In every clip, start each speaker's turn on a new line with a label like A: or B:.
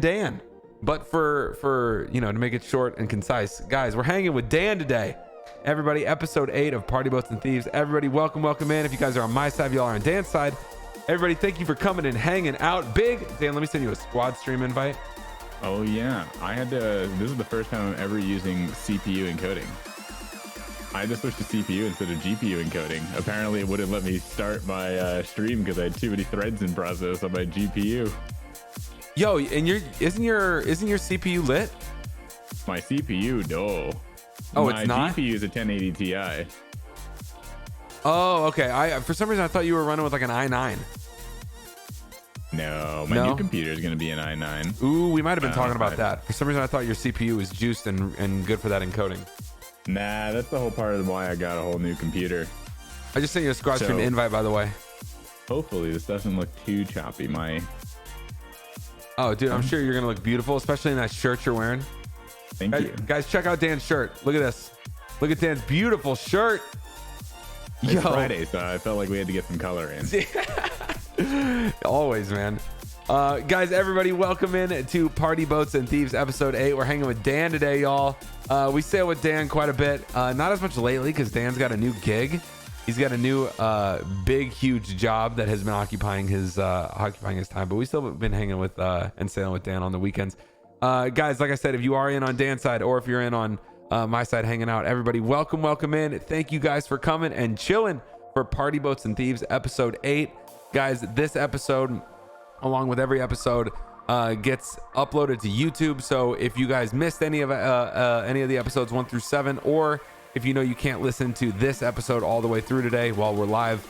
A: Dan. But for to make it short and concise, guys, we're hanging with Dan today. Everybody, episode 8 of Party Boats and Thieves. Everybody, welcome in. If you guys are on my side, y'all are on Dan's side. Everybody, thank you for coming and hanging out. Big Dan, let me send you a squad stream invite.
B: Oh yeah, this is the first time I'm ever using CPU encoding. I had to switch to CPU instead of GPU encoding. Apparently it wouldn't let me start my stream because I had too many threads in process on my GPU.
A: Yo, and isn't your CPU lit?
B: My CPU, no.
A: Oh, it's not?
B: My GPU is a 1080 Ti.
A: Oh, okay. For some reason I thought you were running with like an i9.
B: No, my new computer is going to be an i9.
A: Ooh, we might have been talking about that. For some reason I thought your CPU was juiced and good for that encoding.
B: Nah, that's the whole part of why I got a whole new computer.
A: I just sent you a squad stream invite, by the way.
B: Hopefully this doesn't look too choppy.
A: Oh, dude, I'm sure you're going to look beautiful, especially in that shirt you're wearing.
B: Thank you.
A: Guys, check out Dan's shirt. Look at this. Look at Dan's beautiful shirt.
B: It's Friday, so I felt like we had to get some color in.
A: Always, man. Guys, everybody, welcome in to Party Boats and Thieves episode 8. We're hanging with Dan today, y'all. We sail with Dan quite a bit. Not as much lately because Dan's got a new gig. He's got a new big, huge job that has been occupying his time. But we still been hanging with and sailing with Dan on the weekends. Guys, like I said, if you are in on Dan's side or if you're in on my side hanging out, everybody, welcome in. Thank you guys for coming and chilling for Party Boats and Thieves episode 8. Guys, this episode, along with every episode, gets uploaded to YouTube. So if you guys missed any of the episodes 1 through 7, or if you can't listen to this episode all the way through today while we're live,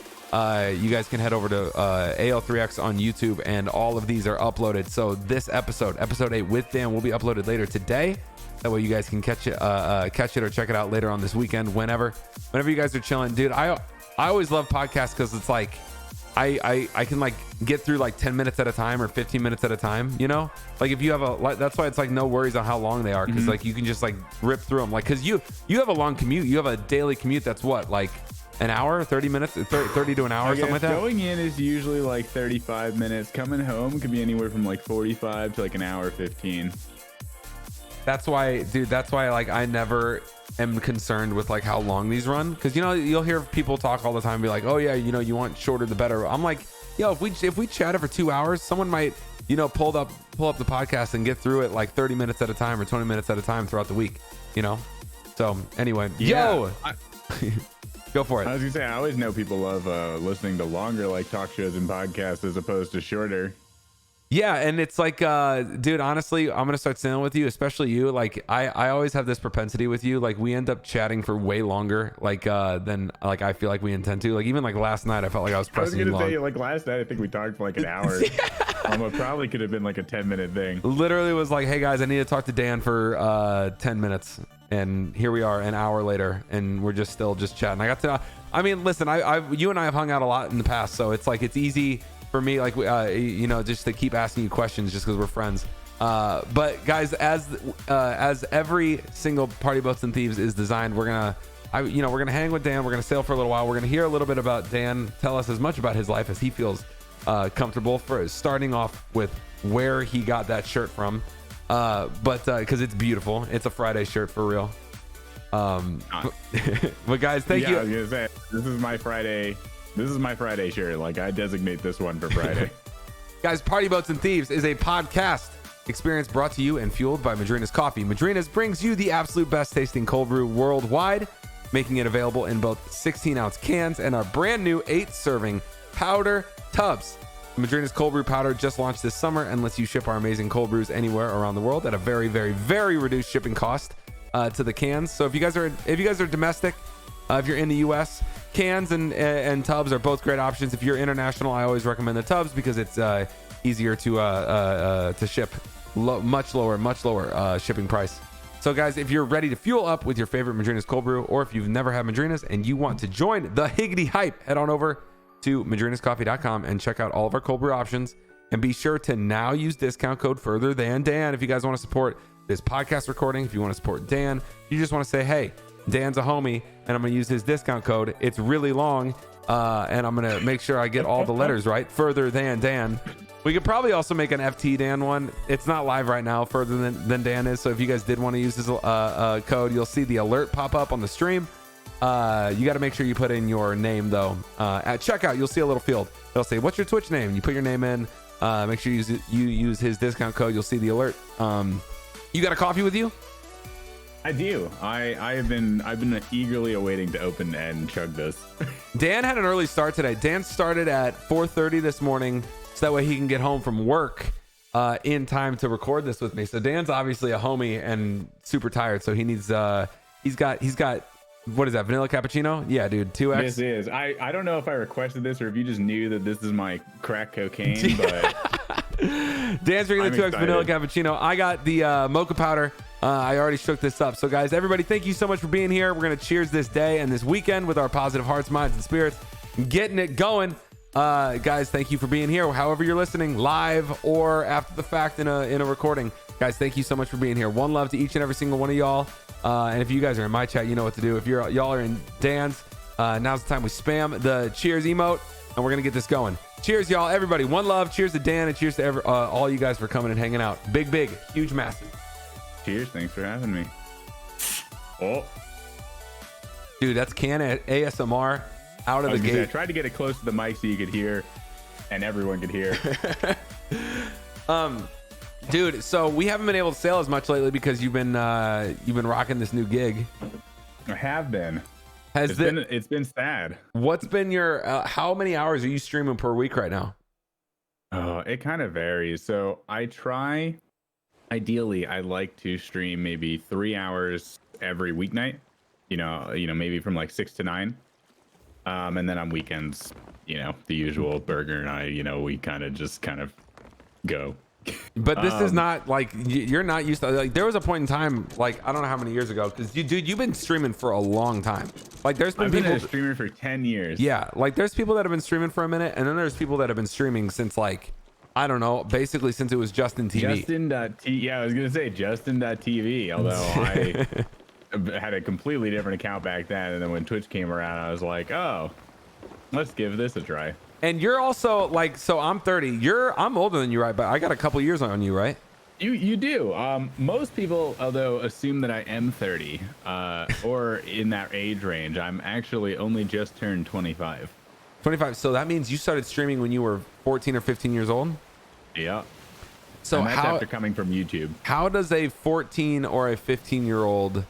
A: you guys can head over to AL3X on YouTube, and all of these are uploaded. So this episode 8 with Dan, will be uploaded later today. That way you guys can catch it or check it out later on this weekend, whenever you guys are chilling. Dude, I always love podcasts because it's like I can like get through like 10 minutes at a time or 15 minutes at a time, like if you have that's why it's like no worries on how long they are, because like you can just like rip through them, like because you have a long commute. You have a daily commute that's what, like an hour, 30 minutes, 30 to an hour, something like that.
B: Going in is usually like 35 minutes. Coming home could be anywhere from like 45 to like an hour 15.
A: That's why, dude, like I never am concerned with like how long these run, because you'll hear people talk all the time and be like, oh yeah, you want shorter the better. I'm like, yo, if we chatted for 2 hours, someone might pull up the podcast and get through it like 30 minutes at a time or 20 minutes at a time throughout the week. So anyway, go for it.
B: I was gonna say, I always know people love listening to longer like talk shows and podcasts as opposed to shorter.
A: Yeah, and it's like, dude, honestly, I'm gonna start sailing with you, especially you. Like, I always have this propensity with you. Like, we end up chatting for way longer, like, than like I feel like we intend to. Like, even like last night, I felt like I was pressing you long.
B: I was gonna say, like last night, I think we talked for like an hour. It probably could have been like a 10-minute thing. Literally
A: was like, hey guys, I need to talk to Dan for 10 minutes, and here we are, an hour later, and we're just chatting. I mean, listen, you and I have hung out a lot in the past, so it's like it's easy for me, like just to keep asking you questions just because we're friends. But guys, as every single Party Boats and Thieves is designed, we're gonna hang with Dan. We're gonna sail for a little while. We're gonna hear a little bit about Dan, tell us as much about his life as he feels comfortable, for starting off with where he got that shirt from. But because it's beautiful, it's a Friday shirt for real. But guys, thank you.
B: I was gonna say, this is my Friday shirt. Like, I designate this one for Friday.
A: Guys, Party Boats and Thieves is a podcast experience brought to you and fueled by Madrinas Coffee. Madrinas brings you the absolute best tasting cold brew worldwide, making it available in both 16-ounce cans and our brand new 8-serving powder tubs. Madrinas cold brew powder just launched this summer and lets you ship our amazing cold brews anywhere around the world at a very, very, very reduced shipping cost to the cans. So if you guys are domestic, if you're in the US, cans and tubs are both great options. If you're international, I always recommend the tubs because it's easier to ship, much lower shipping price. So guys, if you're ready to fuel up with your favorite Madrinas cold brew, or if you've never had Madrinas and you want to join the Higgity hype, head on over to madrinascoffee.com and check out all of our cold brew options, and be sure to now use discount code FurtherThanDan if you guys want to support this podcast recording. If you want to support Dan, you just want to say, hey, Dan's a homie and I'm gonna use his discount code. It's really long, and I'm gonna make sure I get all the letters right. FurtherThanDan. We could probably also make an FT Dan one. It's not live right now, further than Dan is. So if you guys did want to use this code, you'll see the alert pop up on the stream. You got to make sure you put in your name though. At checkout, you'll see a little field. It'll say, "What's your Twitch name?" You put your name in. Make sure you use his discount code. You'll see the alert. You got a coffee with you?
B: I do. I've been eagerly awaiting to open and chug this.
A: Dan had an early start today. Dan started at 4:30 this morning, so that way he can get home from work in time to record this with me. So Dan's obviously a homie and super tired. So he needs he's got what is that, vanilla cappuccino? Yeah, dude, 2x.
B: This is. I don't know if I requested this or if you just knew that this is my crack cocaine, but
A: Dan's drinking the 2x vanilla cappuccino. I got the mocha powder. I already shook this up. So guys, everybody, thank you so much for being here. We're gonna cheers this day and this weekend with our positive hearts, minds, and spirits, getting it going. Guys, thank you for being here. However you're listening, live or after the fact in a recording. Guys, thank you so much for being here. One love to each and every single one of y'all. And if you guys are in my chat, you know what to do. If y'all are in Dan's, now's the time we spam the cheers emote, and we're gonna get this going. Cheers, y'all, everybody. One love. Cheers to Dan, and cheers to all you guys for coming and hanging out. Big, huge, massive.
B: Cheers. Thanks for having me. Oh,
A: dude, that's can ASMR out of the gate.
B: I tried to get it close to the mic so you could hear, and everyone could hear.
A: Dude, so we haven't been able to sail as much lately because you've been rocking this new gig.
B: I have been. It's been sad.
A: What's been your how many hours are you streaming per week right now?
B: Oh, it kind of varies. So I try. Ideally, I like to stream maybe 3 hours every weeknight. You know, maybe from like 6 to 9. And then on weekends, the usual Burger and I, we kind of go.
A: But this is not like you're not used to, like, there was a point in time, like, I don't know how many years ago, because you've been streaming for a long time. Like I've been a
B: streamer for 10 years.
A: Yeah, like there's people that have been streaming for a minute, and then there's people that have been streaming since, like, I don't know, basically since it was Justin TV.
B: Yeah, I was gonna say Justin.tv, although I had a completely different account back then, and then when Twitch came around, I was like, oh, let's give this a try.
A: And you're also like, so I'm 30. I'm older than you, right? But I got a couple years on you, right?
B: You do. Most people, although, assume that I am 30 or in that age range. I'm actually only just turned 25.
A: 25. So that means you started streaming when you were 14 or 15 years old? Yeah. So
B: and that's after coming from YouTube.
A: How does a 14 or a 15-year-old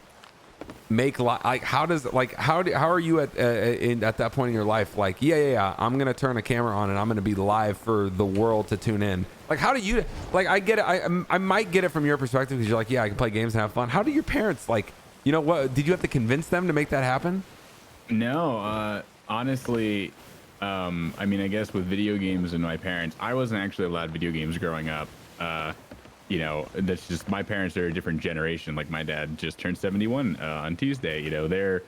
A: make how are you at that point in your life, like, yeah, I'm gonna turn a camera on and I'm gonna be live for the world to tune in? Like, how do you, like, I get it, I might get it from your perspective because you're like, yeah, I can play games and have fun. How do your parents, like, what did you have to convince them to make that happen?
B: No, honestly, I mean, I guess with video games and my parents, I wasn't actually allowed video games growing up. That's just, my parents are a different generation. Like, my dad just turned 71 on Tuesday. They're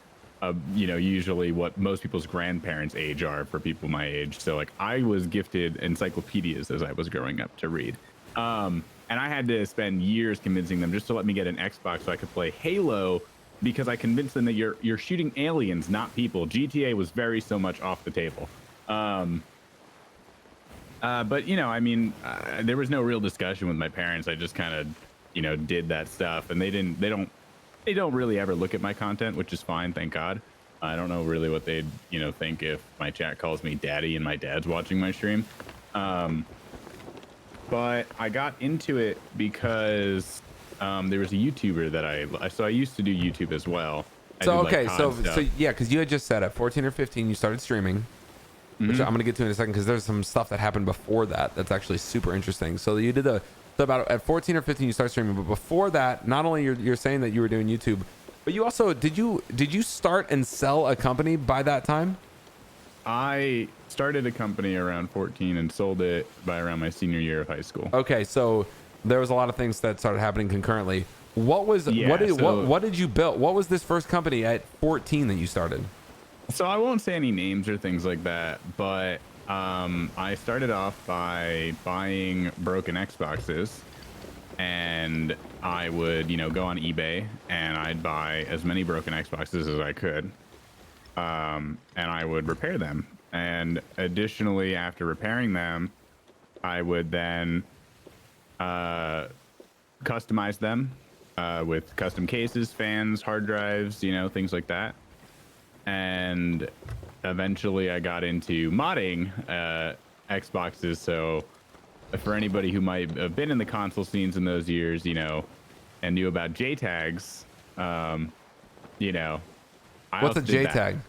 B: usually what most people's grandparents' age are for people my age. So, like, I was gifted encyclopedias as I was growing up to read, and I had to spend years convincing them just to let me get an Xbox so I could play Halo, because I convinced them that you're shooting aliens, not people. GTA was so much off the table. But I mean, there was no real discussion with my parents. I just kind of, did that stuff, and they don't really ever look at my content, which is fine, thank God. I don't know really what they'd, think if my chat calls me daddy and my dad's watching my stream. But I got into it because there was a YouTuber that I used to do YouTube as well.
A: So yeah, because you had just said at 14 or 15 you started streaming. Which I'm gonna get to in a second, because there's some stuff that happened before that that's actually super interesting. So you did about at 14 or 15 you started streaming, but before that, not only you're saying that you were doing YouTube, but you also did you start and sell a company by that time?
B: I started a company around 14 and sold it by around my senior year of high school.
A: Okay, so there was a lot of things that started happening concurrently. What did you build? What was this first company at 14 that you started?
B: So I won't say any names or things like that, but I started off by buying broken Xboxes, and I would, go on eBay and I'd buy as many broken Xboxes as I could, and I would repair them. And additionally, after repairing them, I would then customize them with custom cases, fans, hard drives, things like that. And eventually I got into modding Xboxes. So for anybody who might have been in the console scenes in those years, and knew about JTags, I
A: What's
B: also
A: a
B: did that.
A: JTag?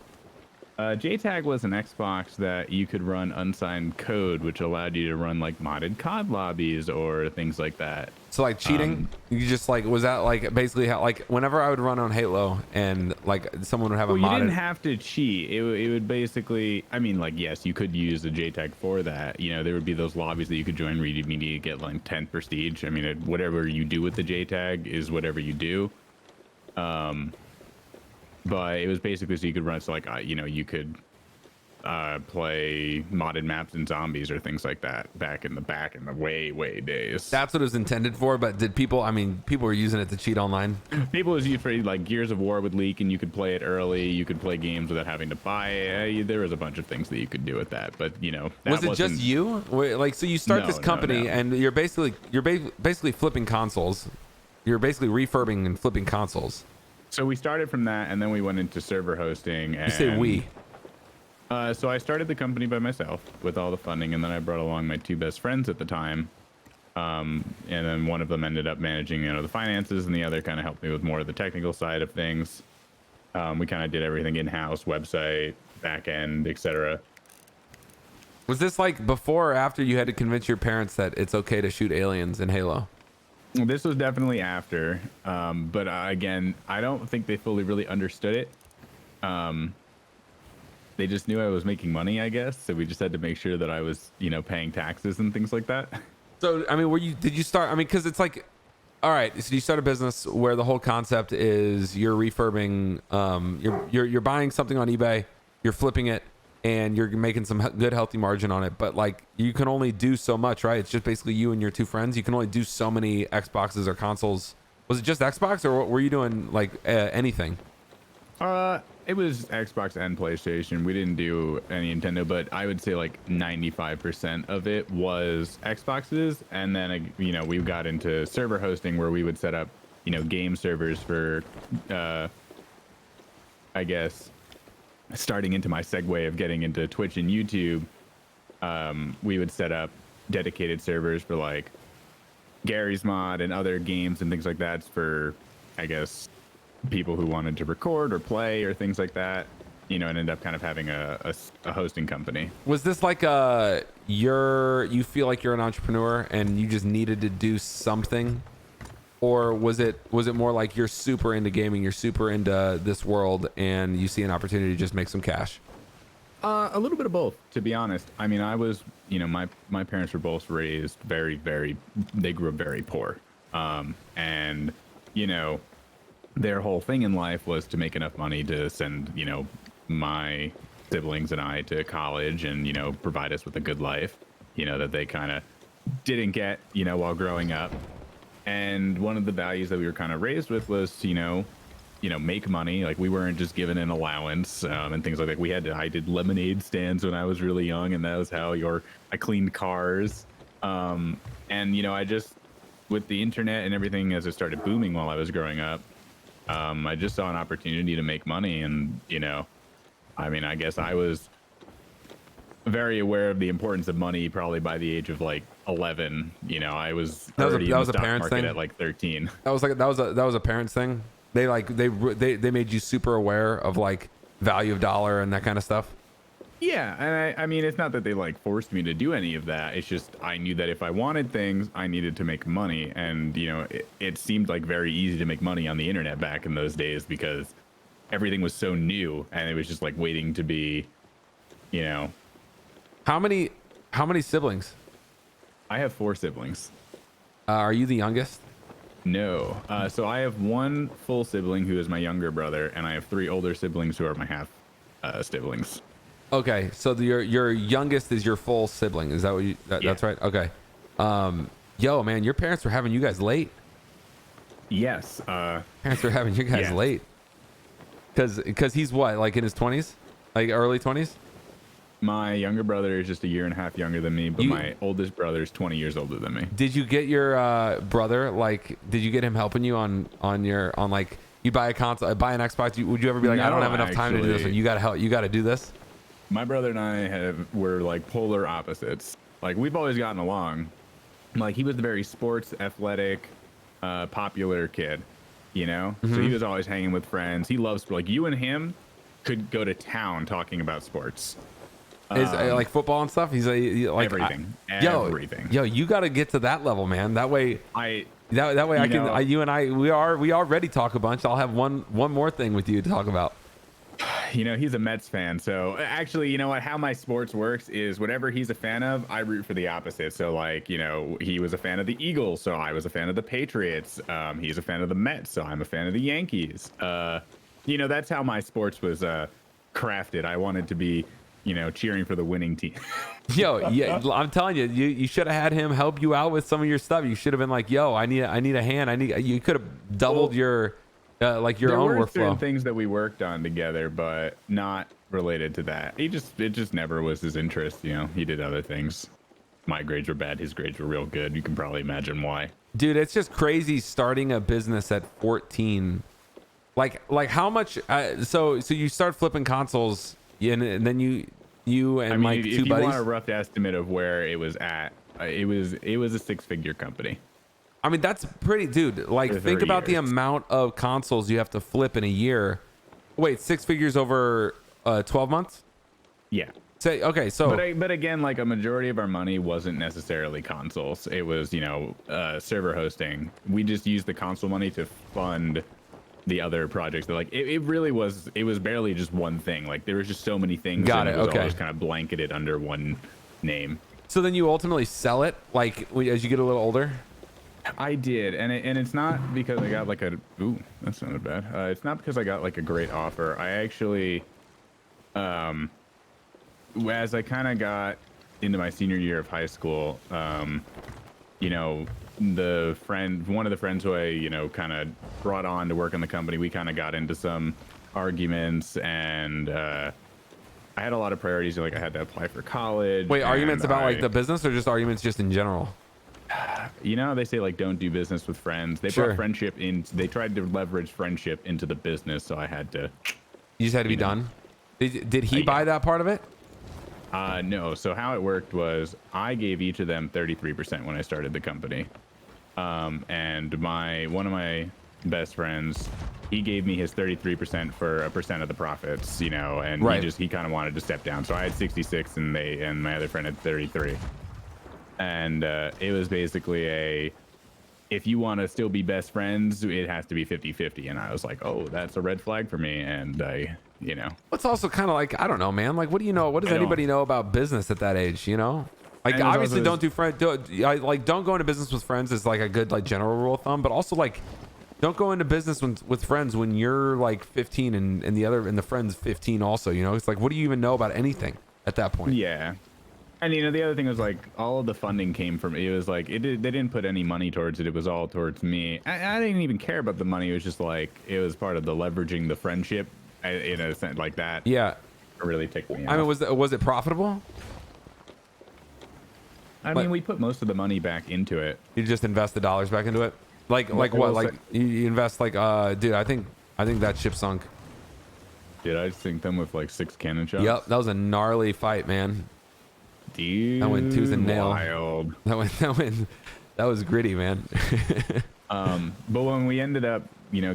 B: JTag was an Xbox that you could run unsigned code, which allowed you to run like modded COD lobbies or things like that.
A: So like cheating, you just like, was that like basically how, like whenever I would run on Halo and like someone would have a
B: Well,
A: modded.
B: you didn't have to cheat. It would basically, I mean, like, yes, you could use a JTAG for that. There would be those lobbies that you could join where you'd immediately get like 10 prestige. I mean, whatever you do with the JTAG is whatever you do. But it was basically so you could run, so like, you could play modded maps and zombies or things like that back in the way days.
A: That's what it was intended for. But did people, I mean, people were using it to cheat online.
B: People was used for like Gears of War would leak and you could play it early. You could play games without having to buy it. There was a bunch of things that you could do with that. But that
A: was it just you? Like, so you start this company and you're basically flipping consoles. You're basically refurbing and flipping consoles.
B: So we started from that, and then we went into server hosting. And,
A: you say we.
B: So I started the company by myself with all the funding, and then I brought along my two best friends at the time. And then one of them ended up managing, the finances, and the other kind of helped me with more of the technical side of things. We kind of did everything in-house, website, back end, etc.
A: Was this like before or after you had to convince your parents that it's okay to shoot aliens in Halo?
B: This was definitely after, but again, I don't think they fully really understood it. They just knew I was making money, I guess. So we just had to make sure that I was, paying taxes and things like that.
A: So, I mean, did you start? I mean, because it's like, all right, so you start a business where the whole concept is you're refurbing, you're buying something on eBay, you're flipping it, and you're making some good healthy margin on it. But like, you can only do so much, right? It's just basically you and your two friends. You can only do so many Xboxes or consoles. Was it just Xbox, or were you doing like anything?
B: It was Xbox and PlayStation. We didn't do any Nintendo, but I would say like 95% of it was Xboxes. And then, we got into server hosting where we would set up, game servers for, I guess, starting into my segue of getting into Twitch and YouTube. We would set up dedicated servers for like Gary's Mod and other games and things like that for, I guess, people who wanted to record or play or things like that, and end up kind of having a hosting company.
A: Was this like you feel like you're an entrepreneur and you just needed to do something, or was it more like you're super into gaming, you're super into this world, and you see an opportunity to just make some cash?
B: A little bit of both, to be honest. I mean, I was, my parents were both raised very, very, they grew up very poor, and their whole thing in life was to make enough money to send, my siblings and I to college and, provide us with a good life, that they kind of didn't get, while growing up. And one of the values that we were kind of raised with was, make money. Like, we weren't just given an allowance and things like that. I did lemonade stands when I was really young, and that was how I cleaned cars. And, I just, with the internet and everything as it started booming while I was growing up, I just saw an opportunity to make money. And, I guess I was very aware of the importance of money probably by the age of like 11. I was already in the stock market at like 13.
A: That was a parents thing. They made you super aware of like value of dollar and that kind of stuff.
B: Yeah, and I mean, it's not that they like forced me to do any of that. It's just I knew that if I wanted things, I needed to make money. And, it seemed like very easy to make money on the internet back in those days because everything was so new and it was just like waiting to be,
A: How many siblings?
B: I have 4 siblings.
A: Are you the youngest?
B: No. So I have one full sibling who is my younger brother, and I have 3 older siblings who are my half siblings.
A: Okay, so your youngest is your full sibling. Is that what you?
B: Yeah.
A: That's right. Okay. Yo, man, your parents were having you guys late.
B: Yes.
A: Parents were having you guys late. Because he's what, like in his 20s, like early 20s?
B: My younger brother is just a year and a half younger than me, but my oldest brother is 20 years older than me.
A: Did you get your brother, like, did you get him helping you on like, you buy a console, buy an Xbox? Would you ever be like, I don't have enough time to do this, or you got to help, you got to do this?
B: My brother and I were like polar opposites. Like, we've always gotten along. Like, he was a very sports, athletic, popular kid, you know? So he was always hanging with friends. He loves, like, you and him could go to town talking about sports.
A: Is like football and stuff. He's like
B: everything.
A: Everything. Yo, you got to get to that level, man. That way, that way you and I, we already talk a bunch. I'll have one more thing with you to talk about.
B: You know, he's a Mets fan, so actually, you know what? How my sports works is whatever he's a fan of, I root for the opposite. So, like, you know, he was a fan of the Eagles, so I was a fan of the Patriots. He's a fan of the Mets, so I'm a fan of the Yankees. You know, that's how my sports was crafted. I wanted to be, you know, cheering for the winning team.
A: Yo, yeah, I'm telling you, you should have had him help you out with some of your stuff. You should have been like, yo, I need a hand. You could have doubled your like your own workflow.
B: There were certain things that we worked on together, but not related to that. It just never was his interest. You know, he did other things. My grades were bad. His grades were real good. You can probably imagine why.
A: Dude, it's just crazy starting a business at 14. Like how much? So you start flipping consoles, and then you and like two buddies.
B: If you want a rough estimate of where it was at, it was a 6-figure company.
A: I mean, that's pretty, dude. Like, think about the amount of consoles you have to flip in a year. Wait, 6 figures over 12 months?
B: Yeah.
A: Say okay, so
B: but again, like a majority of our money wasn't necessarily consoles. It was, you know, server hosting. We just used the console money to fund the other projects. That like it really was. It was barely just one thing. Like there was just so many things.
A: Got it.
B: Was
A: Okay.
B: All just kind of blanketed under one name.
A: So then you ultimately sell it, like as you get a little older.
B: I did, and it's not because I got like ooh, that sounded bad. It's not because I got like a great offer. I actually, as I kind of got into my senior year of high school, you know, one of the friends who I, you know, kind of brought on to work in the company, we kind of got into some arguments, and I had a lot of priorities. Like I had to apply for college.
A: Wait, arguments about like the business, or just arguments just in general?
B: You know, they say like don't do business with friends. They brought friendship in. They tried to leverage friendship into the business, so I had to.
A: You just had to be done. Did he buy that part of it?
B: No. So how it worked was I gave each of them 33% when I started the company, and one of my best friends, he gave me his 33% for a percent of the profits. You know, and he kind of wanted to step down. So I had 66, and my other friend had 33. And it was basically if you want to still be best friends, it has to be 50-50. And I was like, oh, that's a red flag for me. And you know,
A: it's also kind of like, I don't know, man. Like, what do you know? What does anybody know about business at that age? You know, like obviously don't do friends. Don't go into business with friends is like a good like general rule of thumb. But also like, don't go into business with friends when you're like 15 and the friend's 15 also. You know, it's like, what do you even know about anything at that point?
B: Yeah. And you know, the other thing was like all of the funding came from it. Was like they didn't put any money towards it. It was all towards me. I didn't even care about the money. It was just like it was part of the leveraging the friendship in a sense like that.
A: Yeah,
B: it really ticked me off.
A: I mean, was it profitable?
B: I mean, we put most of the money back into it.
A: You just invest the dollars back into it. Like what? Like you invest like dude. I think that ship sunk.
B: Did I sink them with like 6 cannon shots?
A: Yep, that was a gnarly fight, man.
B: Dude,
A: that went tooth and nail.
B: Wild.
A: That was gritty, man.
B: But when we ended up, you know,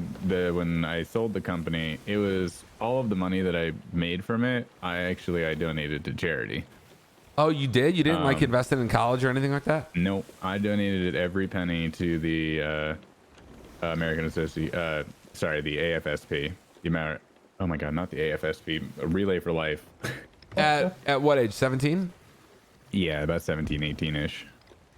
B: when I sold the company, it was all of the money that I made from it. I donated to charity.
A: Oh, you did? You didn't like invest it in college or anything like that?
B: No, I donated every penny to the American Association. Sorry, the AFSP. Oh my God, not the AFSP. Relay for Life.
A: At what age? 17?
B: Yeah, about 17, 18-ish.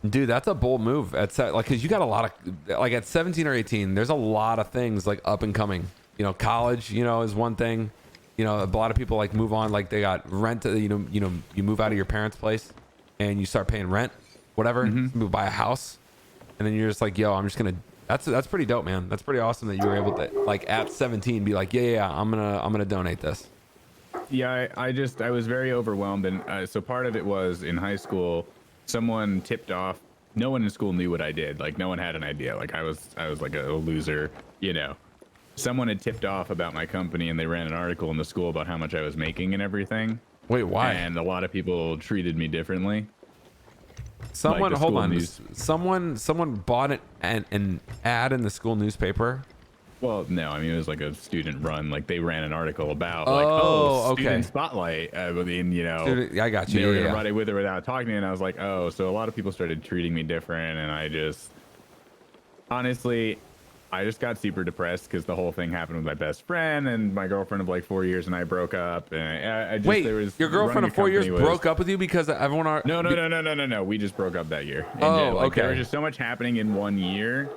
A: Dude, that's a bold move. Because you got a lot of, like at 17 or 18, there's a lot of things like up and coming. You know, college, you know, is one thing. You know, a lot of people like move on, like they got rent. You know, you move out of your parents' place and you start paying rent, whatever. You buy a house, and then you're just like, yo, I'm just gonna. That's pretty dope, man. That's pretty awesome that you were able to like at 17 be like, yeah, I'm gonna donate this.
B: Yeah, I was very overwhelmed, and so part of it was in high school, someone tipped off. No one in school knew what I did. Like no one had an idea. Like I was like a loser, you know. Someone had tipped off about my company, and they ran an article in the school about how much I was making and everything.
A: Wait, why?
B: And a lot of people treated me differently.
A: Someone,
B: Like
A: hold on.
B: news.
A: Someone bought an ad in the school newspaper.
B: Well, no, I mean it was like a student run. Like they ran an article about
A: okay.
B: student spotlight. Within
A: I got you.
B: They were gonna
A: Yeah.
B: run it with or without talking to me, and I was like, oh, so a lot of people started treating me different, and I just honestly, I just got super depressed because the whole thing happened with my best friend and my girlfriend of like 4 years, and I broke up. And I just,
A: Wait,
B: there was
A: your girlfriend of 4 years broke up with you because everyone are
B: No. We just broke up that year.
A: Okay.
B: There was just so much happening in 1 year.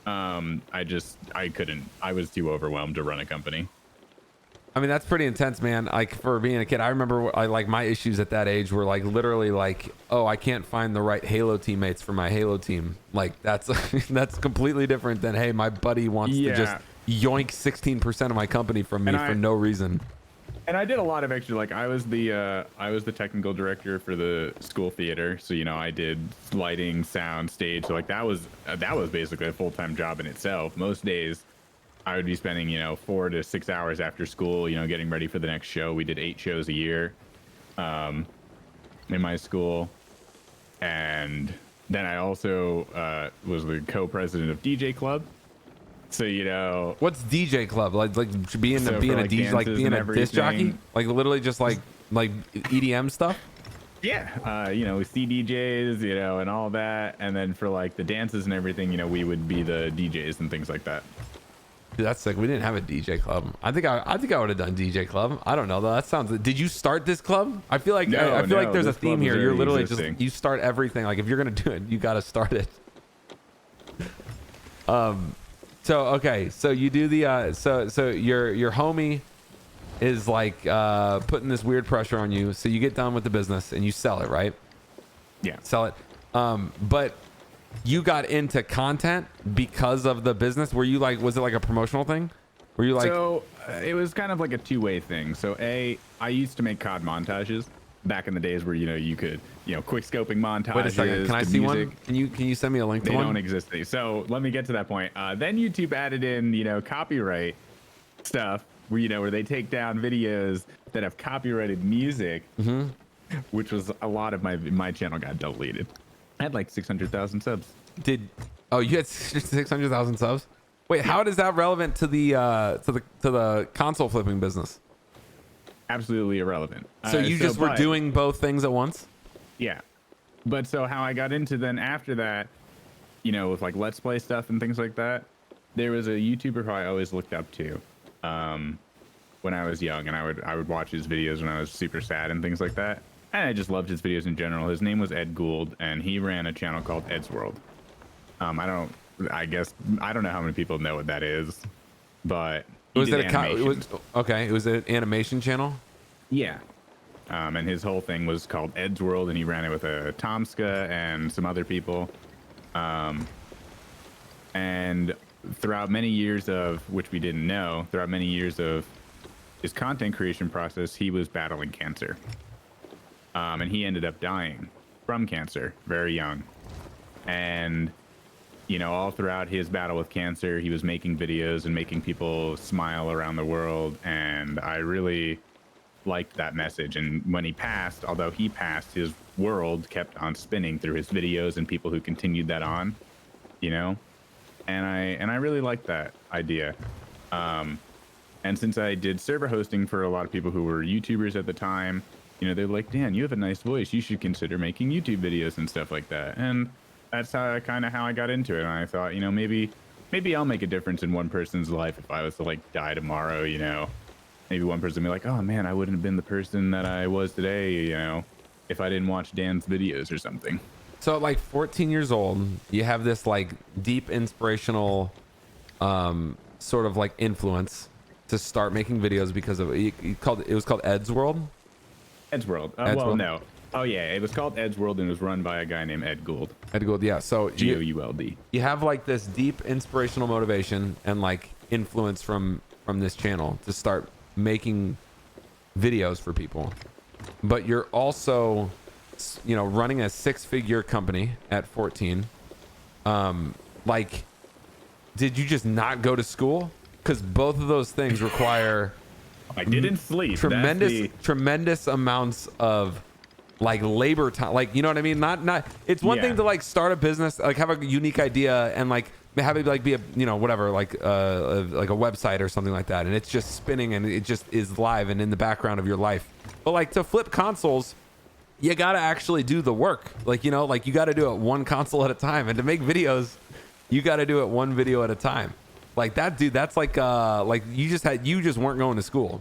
B: I couldn't. I was too overwhelmed to run a company.
A: I mean, that's pretty intense, man. Like for being a kid, I remember like my issues at that age were like literally like, oh, I can't find the right Halo teammates for my Halo team. Like that's that's completely different than, hey, my buddy wants to just yoink 16% of my company from me for no reason.
B: And I did a lot of extra, like I was the technical director for the school theater. So, I did lighting, sound, stage. So like that was basically a full-time job in itself. Most days I would be spending, 4 to 6 hours after school, getting ready for the next show. We did 8 shows a year, in my school. And then I also, was the co-president of DJ Club. So
A: what's DJ Club? Like being a DJ, like being a disc jockey, like literally just like EDM stuff.
B: Yeah, with CDJs, and all that, and then for like the dances and everything, we would be the DJs and things like that.
A: Dude, that's sick. We didn't have a DJ club. I think I would have done DJ club. I don't know though. That sounds. Did you start this club? I feel like I feel like there's a theme here. You're literally just you start everything. Like if you're gonna do it, you got to start it. So okay, so you do the so your homie is like putting this weird pressure on you. So you get done with the business and you sell it, right?
B: Yeah.
A: Sell it. But you got into content because of the business. Were you like, was it like a promotional thing? Were you like?
B: So it was kind of like a two-way thing. So I used to make COD montages back in the days where you could quick scoping montages.
A: Wait a second, can I see one? Can you send me a link to one?
B: They don't exist. So let me get to that point. Then YouTube added in copyright stuff where they take down videos that have copyrighted music, which was a lot of my channel got deleted. I had like 600,000 subs.
A: You had 600,000 subs? Wait, how is that relevant to the console flipping business?
B: Absolutely irrelevant.
A: So you just were doing both things at once?
B: Yeah. But so how I got into then after that, with like Let's Play stuff and things like that, there was a YouTuber who I always looked up to when I was young, and I would watch his videos when I was super sad and things like that. And I just loved his videos in general. His name was Ed Gould, and he ran a channel called Ed's World. I don't know how many people know what that is, but it was an animation channel. Yeah. And his whole thing was called Ed's World, and he ran it with a Tomska and some other people. And throughout many years of, which we didn't know, throughout many years of his content creation process, he was battling cancer. And he ended up dying from cancer very young. And, all throughout his battle with cancer, he was making videos and making people smile around the world. And I really liked that message. And when he passed, although he passed, his world kept on spinning through his videos and people who continued that on, and I really liked that idea. And since I did server hosting for a lot of people who were YouTubers at the time, they're like, Dan, you have a nice voice. You should consider making YouTube videos and stuff like that. And that's how I got into it. And I thought, maybe I'll make a difference in one person's life if I was to like die tomorrow, maybe one person would be like, oh man, I wouldn't have been the person that I was today, if I didn't watch Dan's videos or something.
A: So at like 14 years old, you have this like deep inspirational sort of like influence to start making videos because of it was called Ed's World.
B: Ed's World. No. Oh yeah, it was called Ed's World and it was run by a guy named Ed Gould.
A: Ed Gould, yeah. So
B: Gould.
A: You have like this deep inspirational motivation and like influence from this channel to start making videos for people, but you're also, running a 6-figure company at 14. Like, did you just not go to school? Because both of those things require
B: I didn't sleep.
A: tremendous amounts of like labor time. Like, you know what I mean? Not. It's one thing to like start a business, like have a unique idea and like have it like be a whatever like a website or something like that, and it's just spinning and it just is live and in the background of your life. But like to flip consoles, you gotta actually do the work. Like you gotta do it one console at a time, and to make videos, you gotta do it one video at a time. Like that, dude. That's like you just weren't going to school.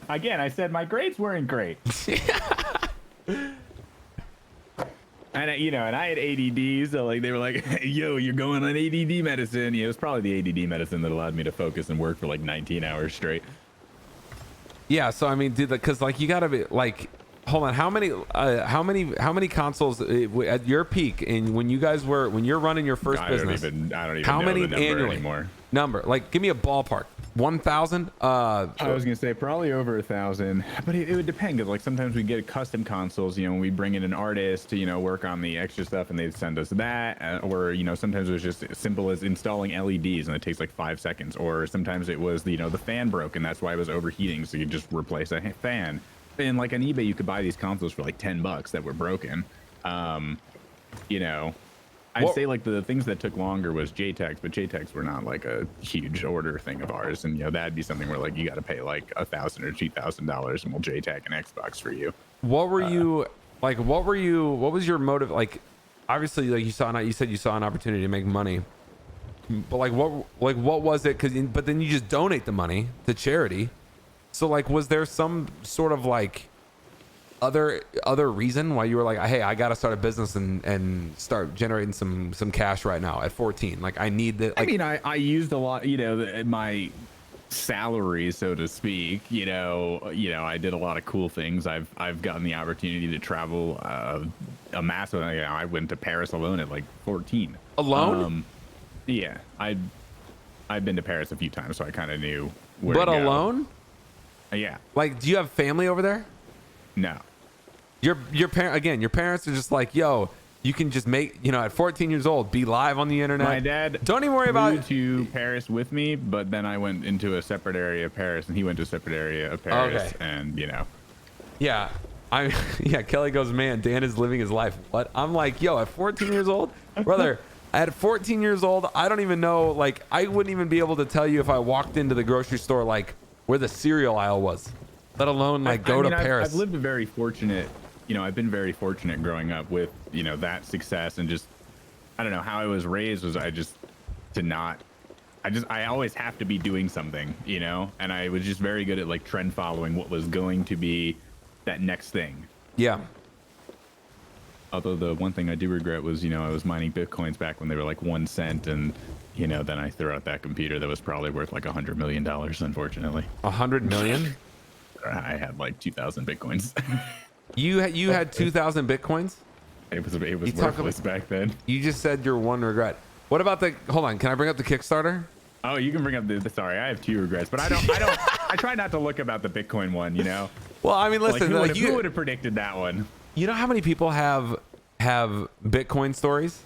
B: Again, I said my grades weren't great. And I had ADD, so like they were like, "Yo, you're going on ADD medicine." It was probably the ADD medicine that allowed me to focus and work for like 19 hours straight.
A: Yeah, so I mean, dude, because like you gotta be like, hold on, how many consoles at your peak and when you're running your first business?
B: I don't even
A: how
B: know
A: many
B: the number
A: annually
B: anymore.
A: Like, give me a ballpark. 1,000?
B: I was gonna say probably over 1,000, but it would depend because like sometimes we get custom consoles. We bring in an artist to work on the extra stuff, and they'd send us that. Or sometimes it was just as simple as installing LEDs, and it takes like 5 seconds. Or sometimes it was the fan broke, and that's why it was overheating, so you just replace a fan. And like on eBay, you could buy these consoles for like $10 that were broken. I'd say like the things that took longer was JTAGs, but JTAGs were not like a huge order thing of ours. And that'd be something where like you got to pay like $1,000 or $2,000 and we'll JTAG an Xbox for you.
A: What were you like? What was your motive? Like, obviously, like you said you saw an opportunity to make money, but like what was it? But then you just donate the money to charity. So like, was there some sort of like other reason why you were like, hey, I got to start a business and start generating some cash right now at 14? Like, I need that. Like,
B: I mean, I used a lot, my salary, so to speak. I did a lot of cool things. I've gotten the opportunity to travel a massive. I went to Paris alone at like 14.
A: Alone?
B: Yeah, I've been to Paris a few times, so I kind of knew where.
A: But
B: to go.
A: Alone?
B: Yeah.
A: Like, do you have family over there?
B: No.
A: Your parents are just like, yo, you can just make, at 14 years old, be live on the internet.
B: My dad
A: don't even worry about
B: to Paris with me, but then I went into a separate area of Paris, and he went to a separate area of Paris,
A: okay.
B: And
A: Yeah. Kelly goes, man, Dan is living his life. What? I'm like, yo, at 14 years old, brother, at 14 years old, I don't even know, like, I wouldn't even be able to tell you if I walked into the grocery store, like, where the cereal aisle was, let alone like go to Paris.
B: I've lived a very fortunate, I've been very fortunate growing up with, that success, and just, I don't know how I was raised was I always have to be doing something, and I was just very good at like trend following what was going to be that next thing.
A: Yeah.
B: Although the one thing I do regret was, I was mining Bitcoins back when they were like 1 cent, and then I threw out that computer that was probably worth like $100 million, unfortunately.
A: 100 million?
B: I had like 2,000 Bitcoins.
A: You had 2,000 Bitcoins?
B: It was worthless back then.
A: You just said your one regret. What about hold on, can I bring up the Kickstarter?
B: Oh, you can bring up sorry, I have 2 regrets, but I try not to look about the Bitcoin one,
A: Well, I mean, listen,
B: who would have predicted that one?
A: You know how many people have Bitcoin stories?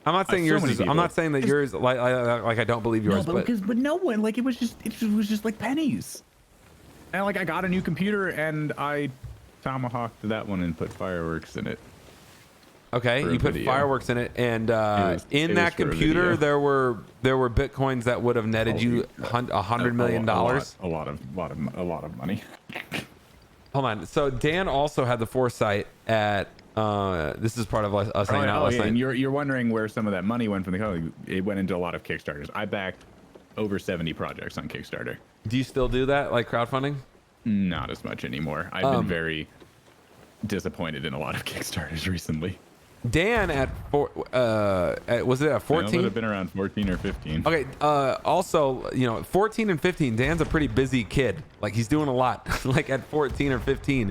A: I'm not saying yours is, I'm not saying that yours like I don't believe yours,
B: but no one, like it was just like pennies. And like I got a new computer and I tomahawked that one and put fireworks in it.
A: Okay, you put fireworks in it, and in that computer there were Bitcoins that would have netted you $100 million.
B: A lot of money.
A: Hold on. So Dan also had the foresight at this is part of us hanging out last night.
B: And you're wondering where some of that money went from the company. It went into a lot of Kickstarters. I backed over 70 projects on Kickstarter.
A: Do you still do that, like crowdfunding?
B: Not as much anymore. I've been very disappointed in a lot of Kickstarters recently.
A: Dan was it at 14?
B: It would have been around 14 or 15.
A: Okay. Also, 14 and 15. Dan's a pretty busy kid. Like he's doing a lot. Like at 14 or 15,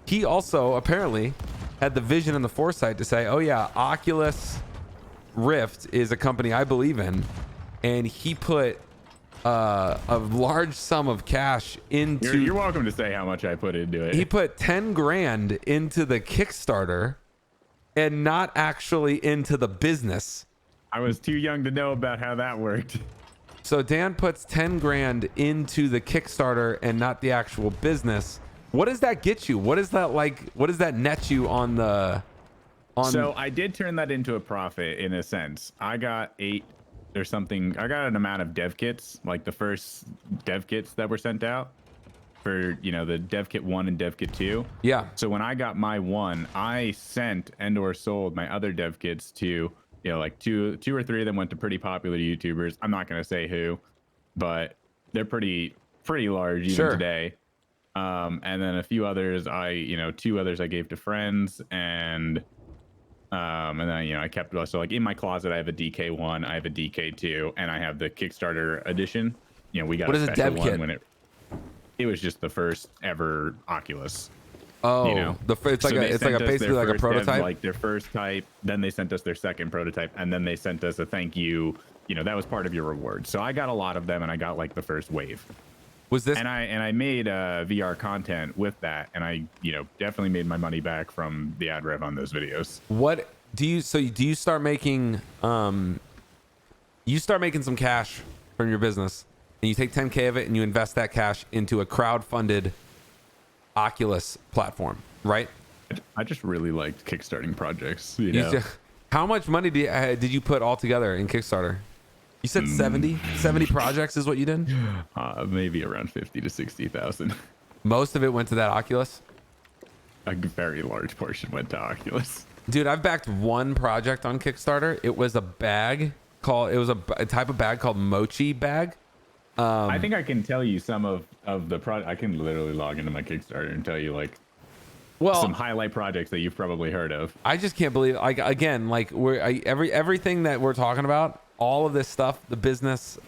A: he also apparently had the vision and the foresight to say, "Oh yeah, Oculus Rift is a company I believe in," and he put a large sum of cash into.
B: You're welcome to say how much I put into it.
A: He put 10 grand into the Kickstarter and not actually into the business.
B: I was too young to know about how that worked.
A: So Dan puts 10 grand into the Kickstarter and not the actual business. What does that get you? What is that like? What does that net you on the?
B: So I did turn that into a profit in a sense. I got 8 or something. I got an amount of dev kits, like the first dev kits that were sent out for, the dev kit 1 and dev kit 2.
A: Yeah.
B: So when I got my 1, I sent and or sold my other dev kits to, like two or three of them went to pretty popular YouTubers. I'm not going to say who, but they're pretty large even today. And then a few others, 2 others I gave to friends, and then I kept, so like in my closet I have a DK1, I have a DK2, and I have the Kickstarter edition. We got a special one when it was just the first ever Oculus.
A: Oh, it's like basically like a prototype,
B: like their first type. Then they sent us their second prototype, and then they sent us a thank you. That was part of your reward. So I got a lot of them, and I got like the first wave.
A: Was this?
B: And I made VR content with that, and I definitely made my money back from the ad rev on those videos.
A: What do you? So do you start making? You start making some cash from your business, and you take 10K of it, and you invest that cash into a crowd-funded Oculus platform, right?
B: I just really liked kickstarting projects.
A: How much money did you put all together in Kickstarter? You said 70 projects is what you did?
B: Maybe around 50 to 60,000.
A: Most of it went to that Oculus?
B: A very large portion went to Oculus.
A: Dude, I've backed one project on Kickstarter. It was a bag a type of bag called Mochi bag.
B: I think I can tell you some of the I can literally log into my Kickstarter and tell you some highlight projects that you've probably heard of.
A: I just can't believe, everything that we're talking about, all of this stuff, the business,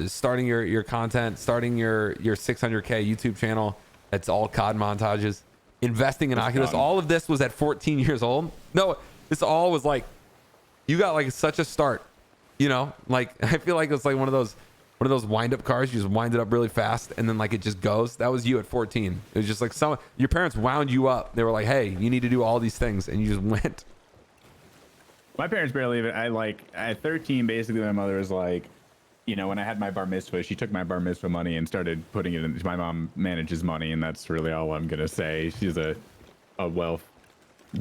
A: starting your content, starting your 600K YouTube channel, it's all COD montages, investing in Oculus, all of this was at 14 years old. No, this all was like, you got like such a start, I feel like it's like one of those wind-up cars. You just wind it up really fast and then it just goes. That was you at 14. It was just like your parents wound you up. They were like, hey, you need to do all these things, and you just went.
B: My parents barely even, at 13, basically my mother was like, when I had my bar mitzvah, she took my bar mitzvah money and started putting it in. My mom manages money, and that's really all I'm going to say. She's a wealth,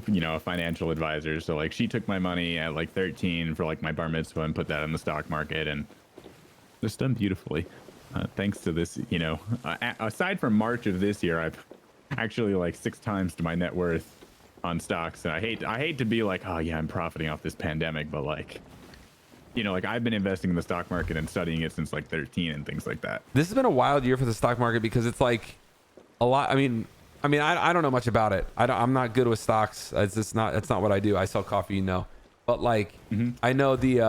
B: a financial advisor. So she took my money at 13 for my bar mitzvah and put that in the stock market, and it's done beautifully. Thanks to this, aside from March of this year, I've actually 6 times to my net worth on stocks. And I hate to be like, oh yeah, I'm profiting off this pandemic, but I've been investing in the stock market and studying it since 13 and things like that.
A: This has been a wild year for the stock market because it's a lot. I mean, I don't know much about it. I'm not good with stocks. It's not what I do. I sell coffee, but I know the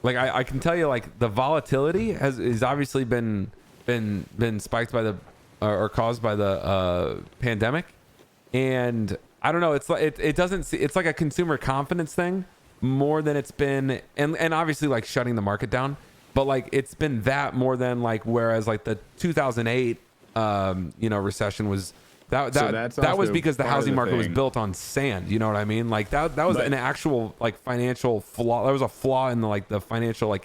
A: I can tell you the volatility has obviously been spiked by or caused by the pandemic, and I don't know, it's like a consumer confidence thing more than it's been, and obviously shutting the market down, but it's been that more than whereas the 2008 recession was that was because the housing market was built on sand. You know what I mean? That was an actual financial flaw. There was a flaw in the financial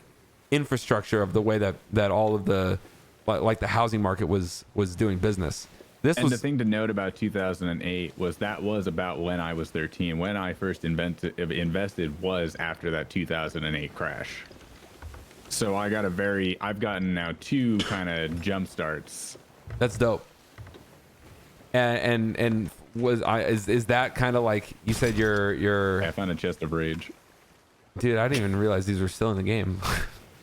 A: infrastructure of the way that all of the the housing market was doing business. The
B: thing to note about 2008 was about when I was 13. When I first invested was after that 2008 crash. So I've gotten now 2 kind of jump starts.
A: That's dope. And is that kind of you said your
B: I found a chest of rage.
A: Dude, I didn't even realize these were still in the game.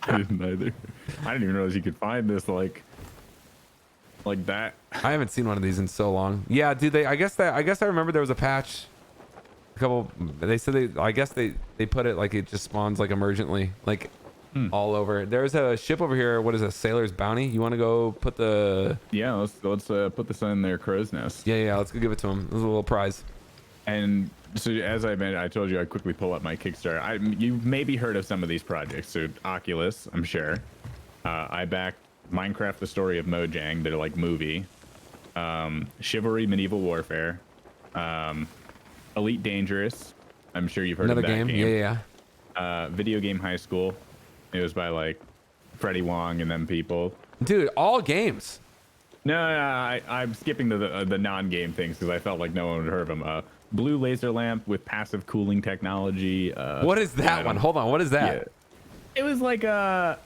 B: I didn't either. I didn't even realize you could find this like that.
A: I haven't seen one of these in so long. Yeah, dude, I guess I remember there was a patch. They said they put it it just spawns emergently all over. There's a ship over here. What is a sailor's bounty? You want to go put the?
B: Yeah, let's put this in their crow's nest.
A: Yeah, let's go give it to him. This is a little prize.
B: And so as I told you, I quickly pull up my Kickstarter. You've maybe heard of some of these projects. So Oculus, I'm sure. I backed Minecraft: The Story of Mojang, their like movie, Chivalry: Medieval Warfare, Elite Dangerous. I'm sure you've heard
A: Another
B: of that
A: game. Yeah.
B: Video Game High School. It was by like Freddie Wong and them people.
A: Dude, all games.
B: No, I'm skipping the non-game things because I felt like no one would heard of them. Blue laser lamp with passive cooling technology.
A: What is that one? Hold on. What is that?
B: Yeah. It was like a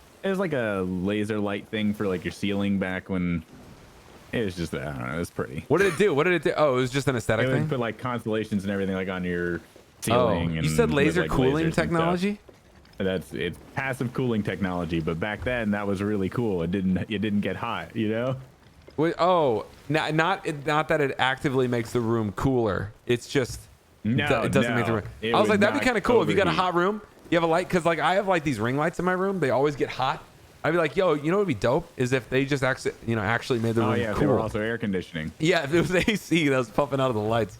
B: laser light thing for like your ceiling back when it was just, I don't know, it was pretty.
A: What did it do? What did it do? Oh, it was just an aesthetic
B: It
A: thing.
B: would put like constellations and everything like on your ceiling.
A: You said laser
B: with, like,
A: cooling
B: lasers and
A: technology?
B: stuff. It's passive cooling technology, but back then that was really cool. It didn't get hot, you know?
A: Wait, oh, not that it actively makes the room cooler. It's just it doesn't make the room. I was like, that'd be kind of cool if you got a hot room. You have a light, because like I have like these ring lights in my room. They always get hot. I'd be like, yo, you know what would be dope is if they just actually made the room
B: yeah,
A: cool.
B: they were also air conditioning.
A: Yeah, if it was AC that was pumping out of the lights.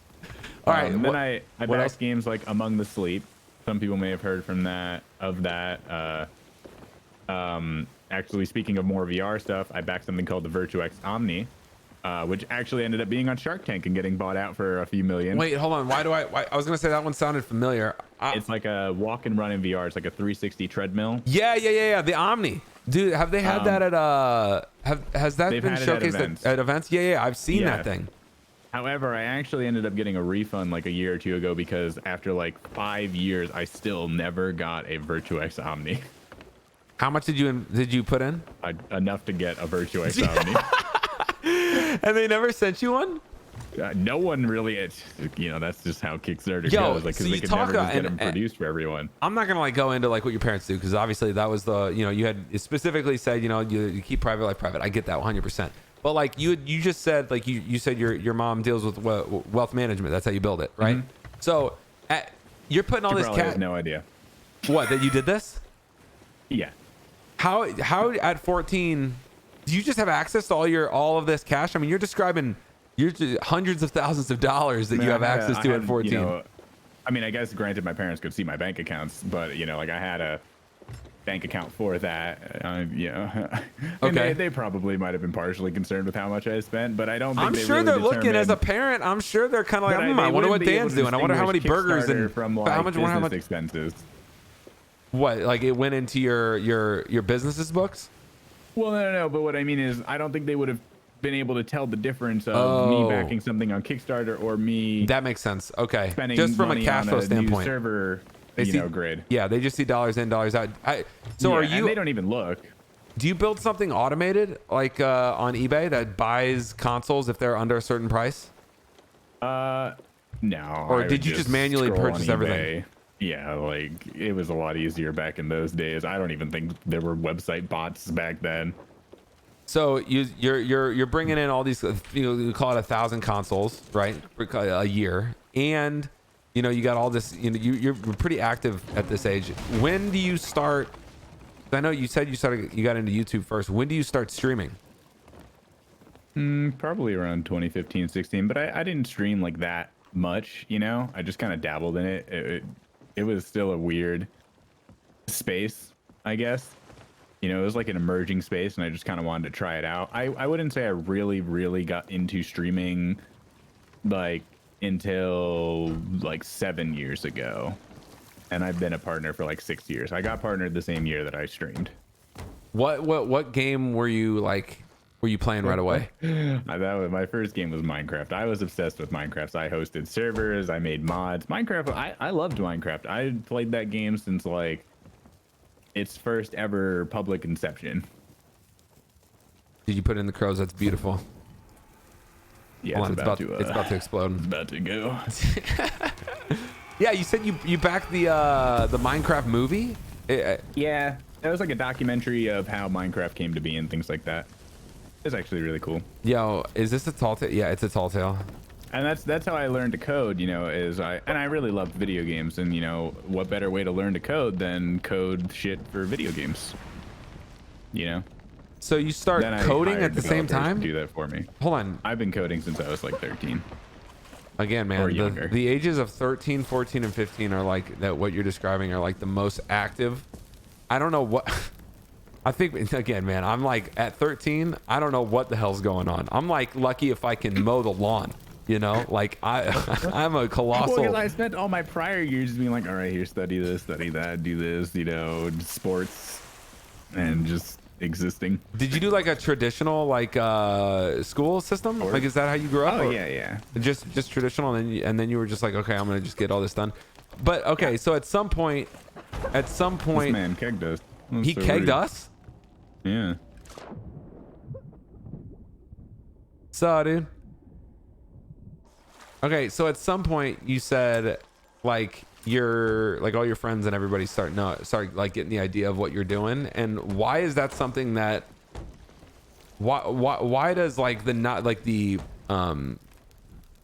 A: All right.
B: And then I
A: what else?
B: backed games like Among the Sleep. Some people may have heard from that. Actually, speaking of more VR stuff, I backed something called the Virtuex Omni, which actually ended up being on Shark Tank and getting bought out for a few million.
A: Wait, hold on. Why I was gonna say that one sounded familiar.
B: It's like a walk and run in VR. It's like a 360 treadmill.
A: Yeah. The Omni. Dude, have they had that at has that been showcased at events? Yeah. I've seen that thing.
B: However, I actually ended up getting a refund like a year or two ago because after like 5 years, I still never got a Virtuex Omni.
A: How much did you put in?
B: Enough to get a Virtuex Omni.
A: And they never sent you one?
B: No one really. That's just how Kickstarter goes. Like,
A: so
B: because they could never just get them produced for everyone.
A: I'm not gonna like go into like what your parents do because obviously that was the you had specifically said you keep private life private. I get that 100%. But like you just said like you said your mom deals with wealth management. That's how you build it, right? Mm-hmm. So you're putting all this cash.
B: Has no idea.
A: What, that you did this?
B: Yeah.
A: How at 14 do you just have access to all of this cash? I mean, you're describing hundreds of thousands of dollars that you have access to at 14.
B: I mean, I guess granted my parents could see my bank accounts, but like I had a bank account for that.
A: Okay.
B: They probably might have been partially concerned with how much I spent, but I don't think
A: I'm sure
B: really
A: they're looking as a parent. I'm sure they're kind of like, I wonder what Dan's doing. I wonder how many burgers and
B: from like
A: how much
B: expenses.
A: What, like it went into your business's books?
B: Well, no. But what I mean is, I don't think they would have been able to tell the difference of me backing something on Kickstarter or me.
A: That makes sense. Okay,
B: spending
A: just from a
B: money
A: cash flow standpoint.
B: New server, grid.
A: Yeah, they just see dollars in, dollars out. Are you?
B: And they don't even look.
A: Do you build something automated like on eBay that buys consoles if they're under a certain price?
B: No.
A: Or did you just manually purchase everything?
B: Yeah, like it was a lot easier back in those days. I don't even think there were website bots back then.
A: So you're bringing in all these, you call it 1,000 consoles, right? A year, and you got all this. You're pretty active at this age. When do you start? I know you said you got into YouTube first. When do you start streaming?
B: Probably around 2015, 16. But I didn't stream like that much. I just kind of dabbled in it. It was still a weird space, I guess. It was like an emerging space, and I just kind of wanted to try it out. I wouldn't say I really, really got into streaming like until like 7 years ago. And I've been a partner for like 6 years. I got partnered the same year that I streamed.
A: What game were you playing right away?
B: My first game was Minecraft. I was obsessed with Minecraft. So I hosted servers. I made mods. Minecraft. I loved Minecraft. I played that game since like its first ever public inception.
A: Did you put in the crows? That's beautiful.
B: Yeah, it's about
A: to explode.
B: It's about to go.
A: Yeah, you said you backed the Minecraft movie.
B: Yeah, that was like a documentary of how Minecraft came to be and things like that. It's actually really cool.
A: Yo, is this a tall tale? Yeah, it's a tall tale.
B: And that's how I learned to code. I really loved video games, and what better way to learn to code than code shit for video games.
A: So you start coding at the same time?
B: Do that for me.
A: Hold on.
B: I've been coding since I was like 13.
A: Again, man, the ages of 13, 14, and 15 are like that. What you're describing are like the most active. I don't know what. I think again, man, I'm like at 13, I don't know what the hell's going on. I'm like lucky if I can mow the lawn, you know, like I'm a colossal.
B: Well, because I spent all my prior years being like, all right, here, study this, study that, do this, you know, sports, and just existing.
A: Did you do like a traditional like school system?
B: Or,
A: like, is that how you grew up?
B: oh
A: or
B: yeah.
A: just traditional, and then you were just like, okay, I'm gonna just get all this done. But okay, so at some point,
B: This man kegged us. That's
A: he
B: so
A: kegged
B: rude.
A: us.
B: Yeah.
A: So, dude. Okay, so at some point you said like you're like all your friends and everybody start like getting the idea of what you're doing, and why is that something that why does like the not like the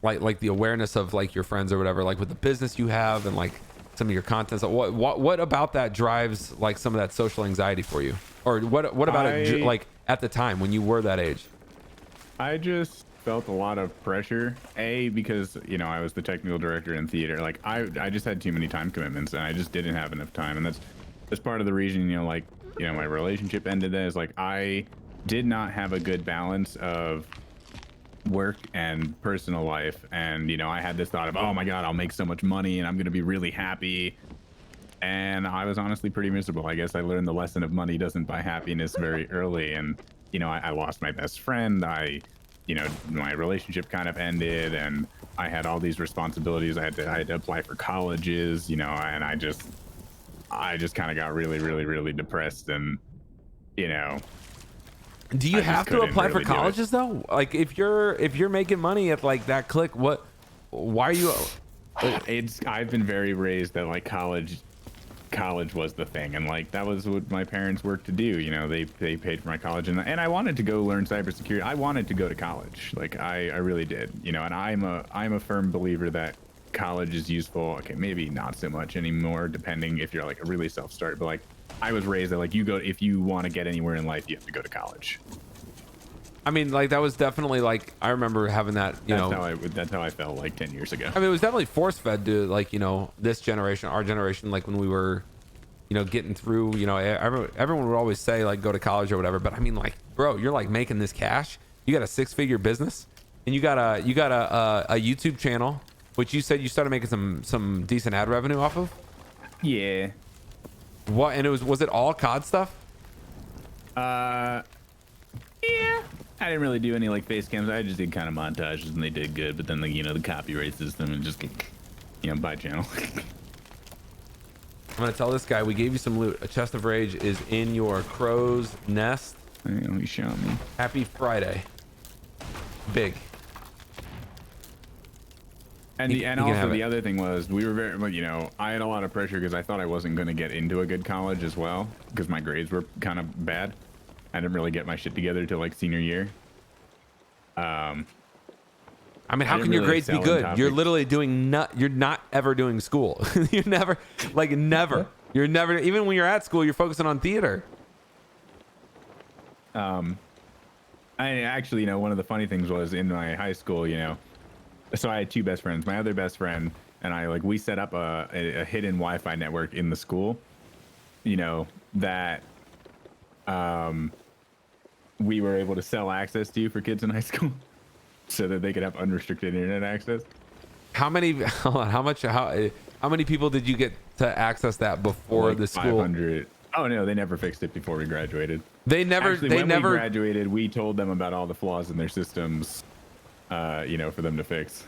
A: like the awareness of like your friends or whatever, like with the business you have and like some of your content, so what about that drives like some of that social anxiety for you, or what about it like at the time when you were that age?
B: I just felt a lot of pressure, because you know I was the technical director in theater. Like I just had too many time commitments, and I just didn't have enough time, and that's part of the reason, you know, like, you know, my relationship ended. Is like I did not have a good balance of work and personal life, and you know I had this thought of, oh my god, I'll make so much money and I'm gonna be really happy, and I was honestly pretty miserable. I guess I learned the lesson of money doesn't buy happiness very early, and you know I lost my best friend. You know, my relationship kind of ended, and I had all these responsibilities. I had to apply for colleges, you know, and I just kind of got really depressed, and you know.
A: Do you have to apply for colleges though? Like if you're making money at like that click, why are you?
B: I've been very raised that like college was the thing, and like that was what my parents worked to do. You know, they paid for my college, and I wanted to go learn cybersecurity. I wanted to go to college, like I really did. You know, and I'm a firm believer that college is useful. Okay, maybe not so much anymore, depending if you're like a really self-start, but like I was raised that like if you want to get anywhere in life, you have to go to college.
A: I mean, like that was definitely like I remember having that.
B: That's how I felt like 10 years ago.
A: I mean, it was definitely force fed to like, you know, this generation, our generation, like when we were, you know, getting through. You know, everyone would always say like go to college or whatever. But I mean, like, bro, you're like making this cash. You got a 6-figure business, and you got a YouTube channel, which you said you started making some decent ad revenue off of.
B: Yeah.
A: What? And was it all COD stuff?
B: Yeah. I didn't really do any like face cams. I just did kind of montages, and they did good. But then like, you know, the copyright system and just, you know, buy channel.
A: I'm gonna tell this guy we gave you some loot. A chest of rage is in your crow's nest.
B: He shot me.
A: Happy Friday. Big.
B: And also the other thing was we were very, you know, I had a lot of pressure because I thought I wasn't going to get into a good college as well because my grades were kind of bad. I didn't really get my shit together till like senior year. I
A: mean, how can your grades be good? You're literally you're not ever doing school. You're never, you're never, even when you're at school, you're focusing on theater.
B: I actually, you know, one of the funny things was in my high school, you know, so I had two best friends. My other best friend and I, like, we set up a hidden Wi-Fi network in the school, you know, that we were able to sell access to for kids in high school so that they could have unrestricted internet access.
A: How many people did you get to access that before
B: like
A: the school?
B: 500. Oh no, they never fixed it before we graduated.
A: They never.
B: Actually, when we graduated, we told them about all the flaws in their systems, you know, for them to fix.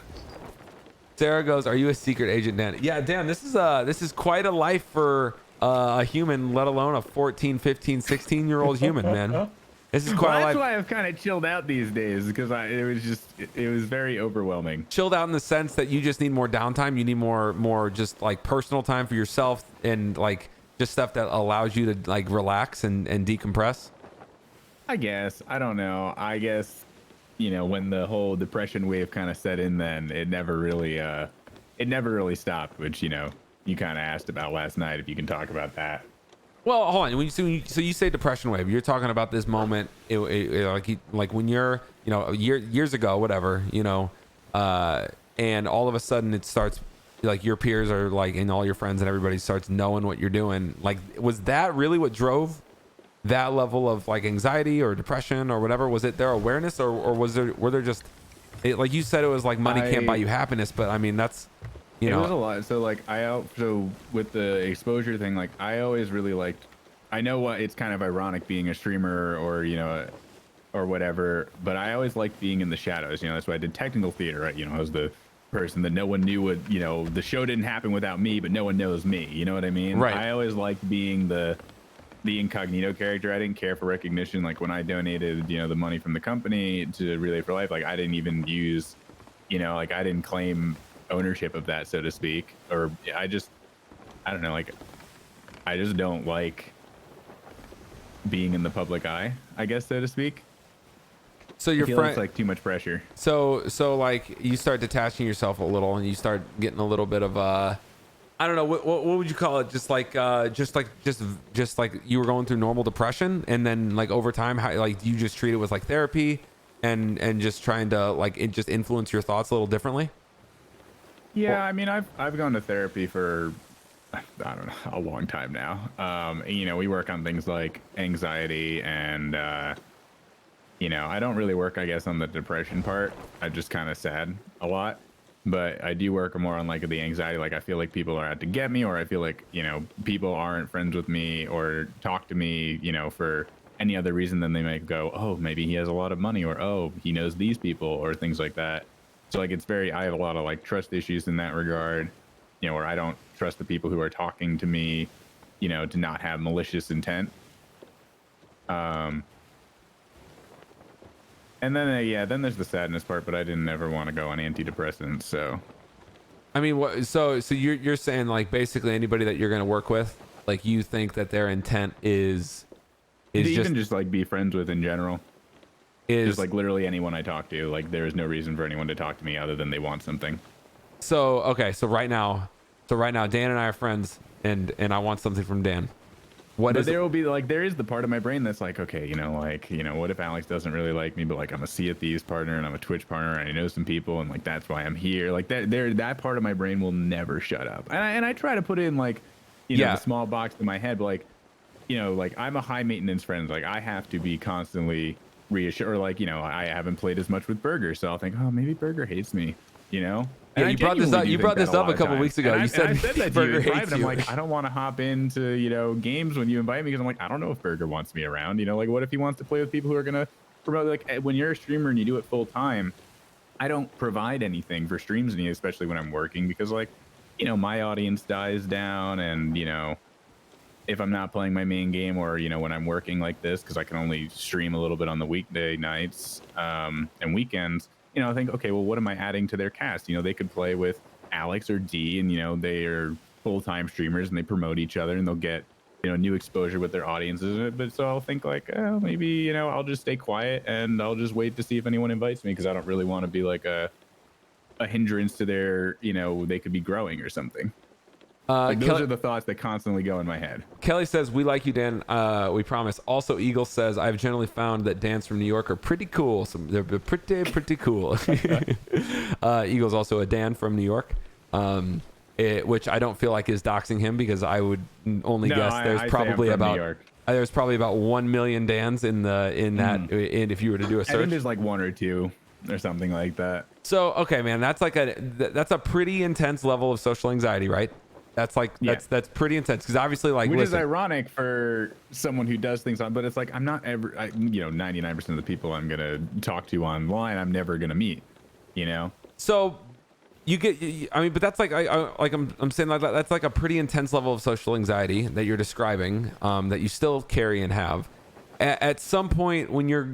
A: Sarah goes, "Are you a secret agent, Dan?" Yeah, Dan. This is quite a life for a human, let alone a 14, 15, 16-year-old human, man. This is quite a life.
B: That's why I've kind of chilled out these days, because it was very overwhelming.
A: Chilled out in the sense that you just need more downtime. You need more just like personal time for yourself, and like just stuff that allows you to like relax and decompress.
B: I guess. I don't know. I guess, you know, when the whole depression wave kind of set in, then it never really stopped, which, you know, you kind of asked about last night, if you can talk about that.
A: Well, hold on. So you say depression wave, you're talking about this moment, like when you're, you know, years ago, whatever, you know, and all of a sudden it starts, like your peers are like, and all your friends and everybody starts knowing what you're doing. Like, was that really what drove that level of like anxiety or depression or whatever? Was it their awareness, or were there just like you said, it was like money can't buy you happiness, but I mean that's
B: it was a lot. So like so with the exposure thing, like I always really liked. I know what it's kind of ironic being a streamer or or whatever, but I always liked being in the shadows. That's why I did technical theater, right? I was the person that no one knew would, the show didn't happen without me, but no one knows me. You know what I mean?
A: Right.
B: I always liked being the incognito character. I didn't care for recognition. Like when I donated, the money from the company to Relay for Life, like I didn't even use, like I didn't claim ownership of that, so to speak. Or I don't know, like I just don't like being in the public eye, I guess, so to speak.
A: So your friend,
B: it's like too much pressure.
A: So like you start detaching yourself a little, and you start getting a little bit of I don't know what would you call it? Just like you were going through normal depression, and then like over time, how like you just treat it with like therapy, and just trying to like just influence your thoughts a little differently.
B: Yeah, I mean, I've gone to therapy for I don't know a long time now. We work on things like anxiety and. I don't really work, I guess, on the depression part. I'm just kind of sad a lot, but I do work more on like the anxiety. Like I feel like people are out to get me, or I feel like, people aren't friends with me or talk to me, for any other reason than they might go, oh, maybe he has a lot of money, or, oh, he knows these people, or things like that. So like, I have a lot of like trust issues in that regard, where I don't trust the people who are talking to me, to not have malicious intent. And then, then there's the sadness part, but I didn't ever want to go on antidepressants, so.
A: I mean, what? So you're saying like basically anybody that you're going to work with, like you think that their intent is
B: even just like be friends with in general.
A: Is
B: just like literally anyone I talk to, like there is no reason for anyone to talk to me other than they want something.
A: So okay, so right now, Dan and I are friends, and I want something from Dan.
B: But there will be like, there is the part of my brain that's like, okay, what if Alex doesn't really like me, but like I'm a Sea of Thieves partner and I'm a Twitch partner and I know some people and like that's why I'm here. Like that part of my brain will never shut up. And I try to put in like, the small box in my head, but like, like I'm a high maintenance friend. Like I have to be constantly reassured. Or like, I haven't played as much with Burger, so I'll think, oh, maybe Burger hates me.
A: Yeah, you brought this up. You brought this up a couple weeks ago.
B: You
A: said
B: that
A: Burger
B: to you.
A: hates you.
B: I'm like, I don't want to hop into games when you invite me because I'm like, I don't know if Burger wants me around. Like, what if he wants to play with people who are gonna promote? Like, when you're a streamer and you do it full time, I don't provide anything for streams, and especially when I'm working, because like, my audience dies down, and if I'm not playing my main game, or when I'm working like this, because I can only stream a little bit on the weekday nights and weekends. I think, okay, well, what am I adding to their cast? They could play with Alex or D, and they are full-time streamers and they promote each other and they'll get new exposure with their audiences. But so I'll think like, oh, maybe I'll just stay quiet and I'll just wait to see if anyone invites me, because I don't really want to be like a hindrance to their they could be growing or something. Like those are the thoughts that constantly go in my head.
A: Kelly says, we like you, Dan. We promise. Also, Eagle says, I've generally found that Dans from New York are pretty cool. They're pretty cool. Eagle's also a Dan from New York, which I don't feel like is doxing him, because I would only guess there's probably about 1 million Dans in that. And if you were to do a search,
B: I think there's like 1 or 2 or something like that.
A: So, okay, man, that's a pretty intense level of social anxiety, right? That's like, that's pretty intense, because obviously, like,
B: which is ironic for someone who does things on, but it's like, I'm not ever, 99% of the people I'm gonna talk to online, I'm never gonna meet,
A: So you get, I mean, but that's like, I'm saying like that's like a pretty intense level of social anxiety that you're describing, that you still carry and have. At some point when you're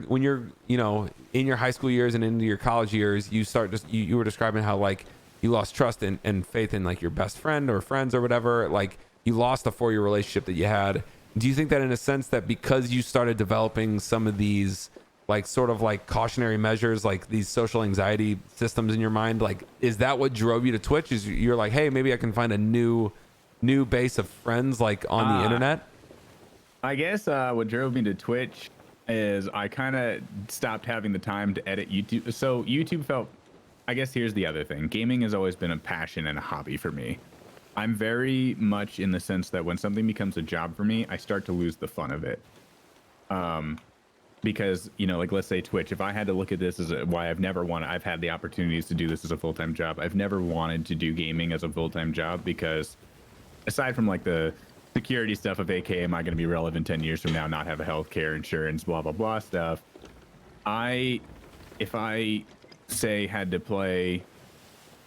A: in your high school years and into your college years, you start you were describing how like you lost trust and faith in like your best friend or friends or whatever. Like you lost a 4-year relationship that you had. Do you think that in a sense that because you started developing some of these like sort of like cautionary measures, like these social anxiety systems in your mind, like is that what drove you to Twitch? Is you're like, hey, maybe I can find a new base of friends like on the internet?
B: I guess what drove me to Twitch is I kind of stopped having the time to edit YouTube. So YouTube felt, I guess here's the other thing. Gaming has always been a passion and a hobby for me. I'm very much in the sense that when something becomes a job for me, I start to lose the fun of it. Because, you know, like let's say Twitch, if I had to look at this as why I've had the opportunities to do this as a full-time job. I've never wanted to do gaming as a full-time job because aside from like the security stuff of AK, am I going to be relevant 10 years from now, not have a healthcare insurance, blah, blah, blah stuff. If I say had to play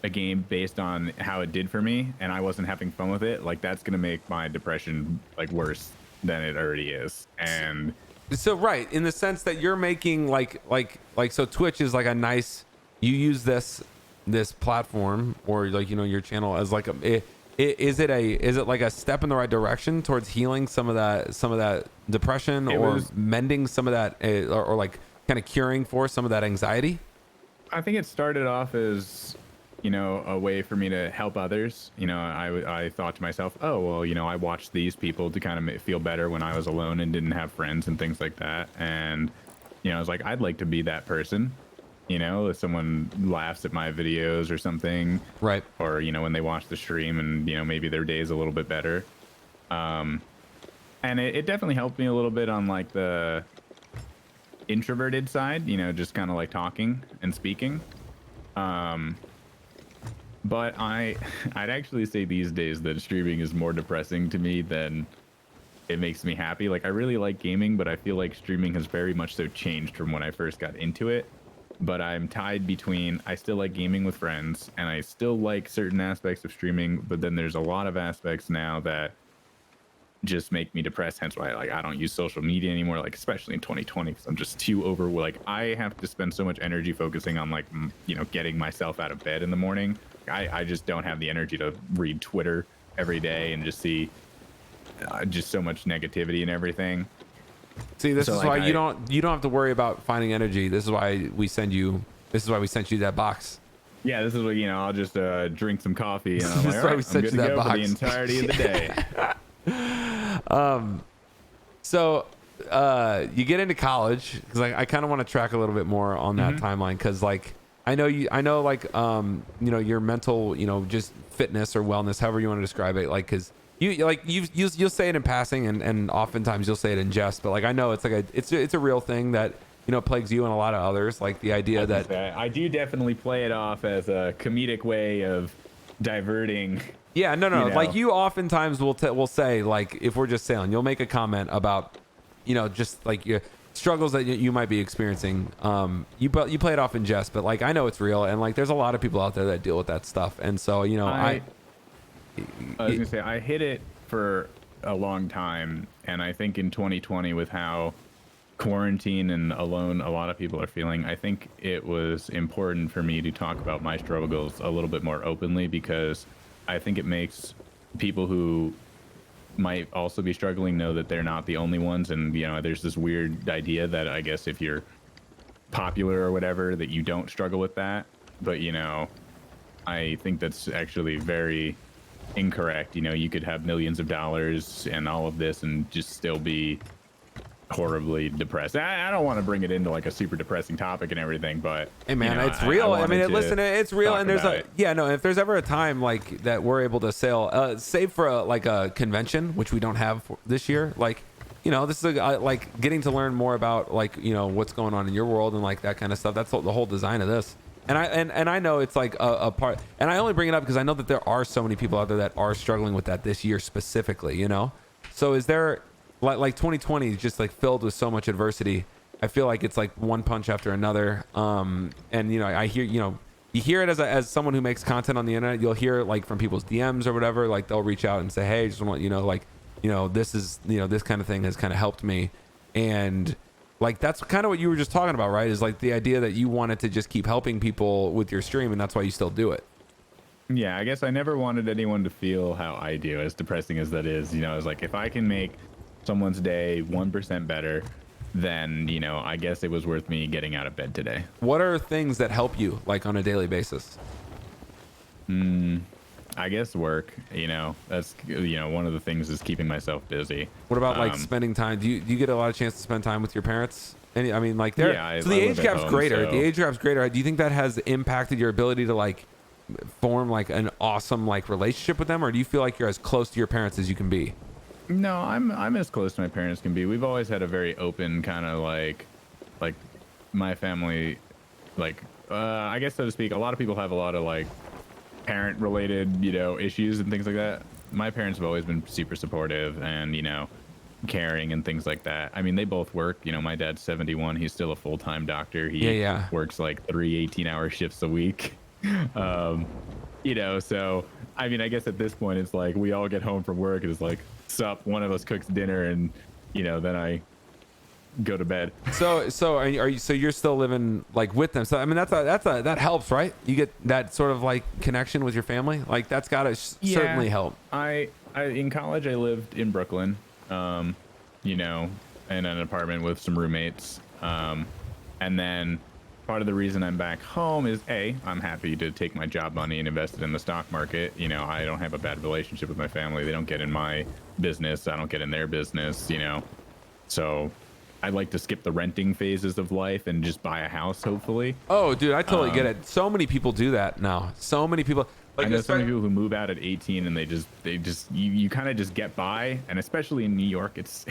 B: a game based on how it did for me and I wasn't having fun with it, like that's going to make my depression like worse than it already is. And
A: So right, in the sense that you're making like so Twitch is like a nice, you use this platform or like, you know, your channel as like is it like a step in the right direction towards healing some of that depression or mending some of that or like kind of curing for some of that anxiety?
B: I think it started off as, you know, a way for me to help others. You know, I thought to myself, oh, well, you know, I watched these people to kind of feel better when I was alone and didn't have friends and things like that. And, you know, I was like, I'd like to be that person, you know, if someone laughs at my videos or something.
A: Right.
B: Or, you know, when they watch the stream and, you know, maybe their day is a little bit better. And it definitely helped me a little bit on like the introverted side, you know, just kind of like talking and speaking. But I'd actually say these days that streaming is more depressing to me than it makes me happy. Like I really like gaming, but I feel like streaming has very much so changed from when I first got into it. But I'm tied between, I still like gaming with friends and I still like certain aspects of streaming, but then there's a lot of aspects now that just make me depressed. Hence why I don't use social media anymore, like especially in 2020, because I'm just too like I have to spend so much energy focusing on like, you know, getting myself out of bed in the morning. I just don't have the energy to read Twitter every day and just see just so much negativity and everything.
A: See, this is like why you don't have to worry about finding energy. This is why we sent you that box.
B: Yeah, this is what, you know, I'll just drink some coffee and I'm like, all right, I'm good to
A: go
B: for the entirety of the day.
A: So you get into college, because I kind of want to track a little bit more on that timeline, because like I know like you know, your mental, you know, just fitness or wellness, however you want to describe it, like because you'll say it in passing and oftentimes you'll say it in jest, but like I know it's like it's a real thing that, you know, plagues you and a lot of others, like the idea that
B: I do definitely play it off as a comedic way of diverting.
A: Yeah, no.
B: You know.
A: Like you oftentimes will say, like, if we're just sailing, you'll make a comment about, you know, just like your struggles that you might be experiencing. You play it off in jest, but like I know it's real, and like there's a lot of people out there that deal with that stuff, and so, you know,
B: I was gonna say I hid it for a long time, and I think in 2020 with how quarantine and alone a lot of people are feeling, I think it was important for me to talk about my struggles a little bit more openly, because I think it makes people who might also be struggling know that they're not the only ones. And, you know, there's this weird idea that I guess if you're popular or whatever, that you don't struggle with that. But, you know, I think that's actually very incorrect. You know, you could have millions of dollars and all of this and just still be horribly depressed. I don't want to bring it into like a super depressing topic and everything, but
A: hey man,
B: you know,
A: it's real. I mean, listen, it's real, and there's if there's ever a time like that we're able to sail, save for a convention, which we don't have this year, like, you know, this is like getting to learn more about, like, you know, what's going on in your world and like that kind of stuff. That's the whole design of this. And I know it's like a part, and I only bring it up because I know that there are so many people out there that are struggling with that this year specifically, you know. So is there like 2020 is just like filled with so much adversity. I feel like it's like one punch after another. And, you know, I hear, you know, you hear it as someone who makes content on the internet. You'll hear like from people's DMs or whatever, like they'll reach out and say, hey, just want, you know, like, you know, this is, you know, this kind of thing has kind of helped me. And like, that's kind of what you were just talking about, right? Is like the idea that you wanted to just keep helping people with your stream, and that's why you still do it.
B: Yeah, I guess I never wanted anyone to feel how I do, as depressing as that is. You know, it's like if I can make someone's day 1% better, then, you know, I guess it was worth me getting out of bed today.
A: What are things that help you like on a daily basis?
B: I guess work, you know, that's, you know, one of the things is keeping myself busy.
A: What about like spending time? Do you get a lot of chance to spend time with your parents? I mean, like they're,
B: yeah,
A: so the age gap's greater. The age gap's greater. Do you think that has impacted your ability to like form like an awesome like relationship with them, or do you feel like you're as close to your parents as you can be?
B: No, I'm as close to my parents can be. We've always had a very open kind of like my family, like I guess so to speak. A lot of people have a lot of like parent related, issues and things like that. My parents have always been super supportive and, caring and things like that. I mean, they both work. My dad's 71. He's still a full-time doctor. He works like 3 18-hour shifts a week. So I mean, I guess at this point it's like we all get home from work and it's like, sup, one of us cooks dinner and, then I go to bed.
A: So are you, so you're still living like with them? So I mean, that helps, right? You get that sort of like connection with your family. Like that's gotta certainly help.
B: I in college I lived in Brooklyn, in an apartment with some roommates, and then part of the reason I'm back home is I'm happy to take my job money and invest it in the stock market. I don't have a bad relationship with my family. They don't get in my business. I don't get in their business. So I like to skip the renting phases of life and just buy a house, hopefully.
A: Oh, dude, I totally get it. So many people do that now. So many people. Like
B: I know so many people who move out at 18 and you kind of just get by. And especially in New York, it's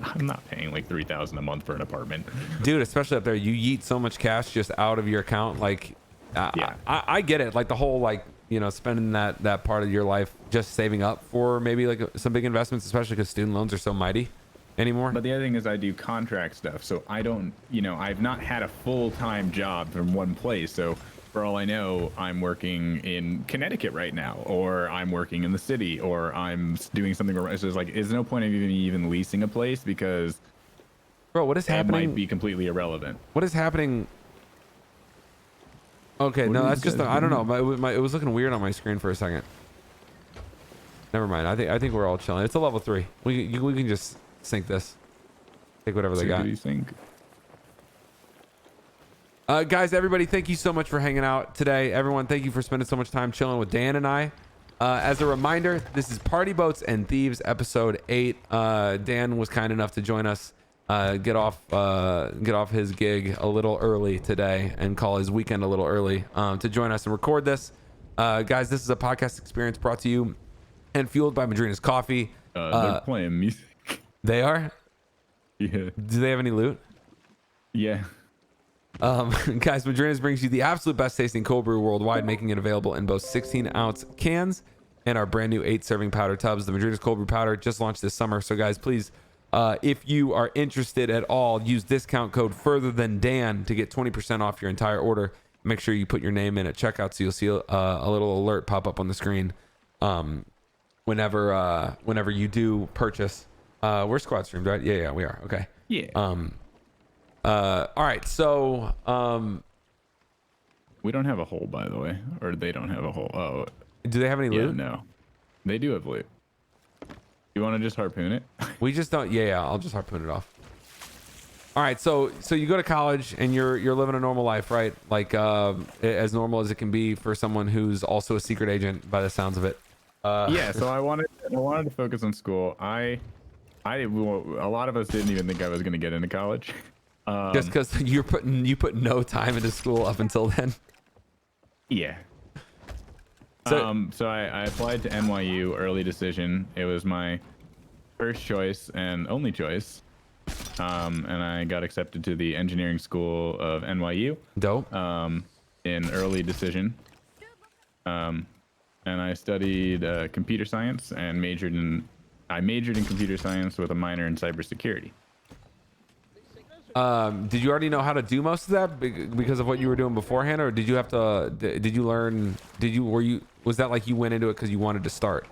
B: I'm not paying like $3,000 a month for an apartment.
A: Dude, especially up there, you yeet so much cash just out of your account. Like, I get it. Like the whole like spending that part of your life just saving up for maybe like some big investments, especially because student loans are so mighty anymore.
B: But the other thing is I do contract stuff, so I don't, I've not had a full-time job from one place. So for all I know, I'm working in Connecticut right now, or I'm working in the city, or I'm doing something. So it's like, there's no point of even leasing a place because,
A: bro, what is happening?
B: It might be completely irrelevant.
A: What is happening? Okay, no, that's just I don't know. It was looking weird on my screen for a second. Never mind. I think we're all chilling. It's a level 3. We can just sync this. Take whatever they got.
B: What do you think?
A: Guys, everybody, thank you so much for hanging out today. Everyone, thank you for spending so much time chilling with Dan and I. As a reminder, this is Party Boats and Thieves episode 8. Dan was kind enough to join us, get off his gig a little early today and call his weekend a little early to join us and record this. Guys, this is a podcast experience brought to you and fueled by Madrinas Coffee.
B: They're playing music.
A: They are?
B: Yeah.
A: Do they have any loot?
B: Yeah.
A: Guys, Madrinas brings you the absolute best tasting cold brew worldwide, making it available in both 16-ounce cans and our brand new 8-serving powder tubs. The Madrinas cold brew powder just launched this summer. So guys, please, if you are interested at all, use discount code FurtherThanDan to get 20% off your entire order. Make sure you put your name in at checkout so you'll see a little alert pop up on the screen whenever you do purchase. We're squad streamed, right? Yeah, we are. Okay.
B: Yeah.
A: All right. So,
B: we don't have a hole, by the way, or they don't have a hole. Oh,
A: do they have any loot?
B: No, they do have loot. You want to just harpoon it?
A: We just don't. Yeah. I'll just harpoon it off. All right. So you go to college and you're living a normal life, right? Like, as normal as it can be for someone who's also a secret agent by the sounds of it.
B: Yeah. So I wanted to focus on school. A lot of us didn't even think I was going to get into college.
A: Just because you put no time into school up until then.
B: Yeah. So I applied to NYU, early decision. It was my first choice and only choice. And I got accepted to the engineering school of NYU.
A: Dope.
B: In early decision. And I studied computer science and majored in computer science with a minor in cybersecurity.
A: Did you already know how to do most of that because of what you were doing beforehand, or did you have to? Did you learn? Was that like you went into it because you wanted to start?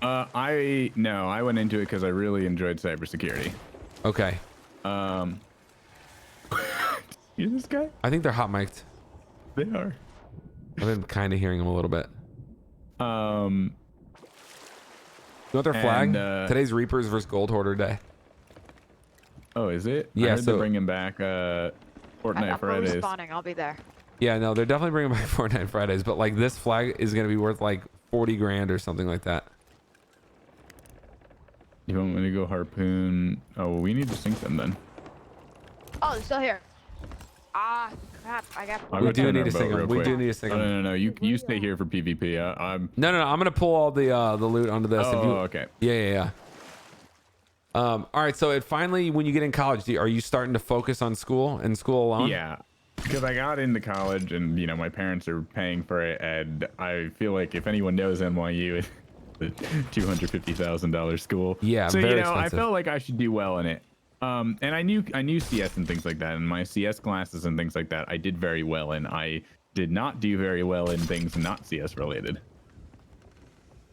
B: I went into it because I really enjoyed cybersecurity.
A: Okay.
B: You this guy?
A: I think they're hot mic'd.
B: They are.
A: I've been kind of hearing them a little bit. You want their flag? Today's Reapers versus Gold Hoarder Day.
B: Oh, is it?
A: Yeah,
B: I heard they're bringing back Fortnite Fridays.
C: Respawning. I'll be there.
A: Yeah, no, they're definitely bringing back Fortnite Fridays, but like this flag is gonna be worth like 40 grand or something like that.
B: You want me to go harpoon? Oh, well, we need to sink them then.
C: Oh, they're still here. Ah, crap! I got.
A: We do need to sink them. We do need to sink them.
B: No. You stay here for PvP.
A: No. I'm gonna pull all the loot onto this.
B: Oh, okay.
A: Yeah. All right. So it finally, when you get in college, are you starting to focus on school and school alone?
B: Yeah, because I got into college and, you know, my parents are paying for it. And I feel like if anyone knows NYU, it's a $250,000 school.
A: Yeah,
B: so,
A: very
B: you know,
A: expensive.
B: I felt like I should do well in it. And I knew CS and things like that. And my CS classes and things like that, I did very well in. I did not do very well in things not CS related.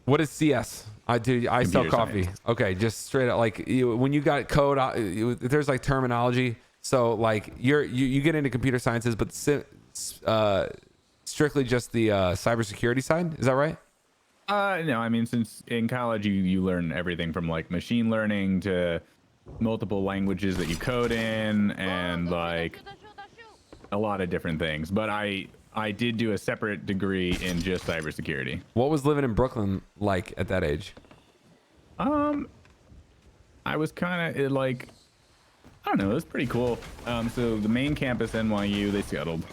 A: What is CS? I sell
B: Computer
A: coffee.
B: science.
A: Okay, just straight up, like when you got code, there's like terminology. So like you get into computer sciences, but strictly just the cybersecurity side. Is that right?
B: No, I mean, since in college you learn everything from like machine learning to multiple languages that you code in and like a lot of different things. But I did do a separate degree in just cybersecurity.
A: What was living in Brooklyn like at that age?
B: I was kind of like, I don't know, it was pretty cool. So the main campus NYU, they settled.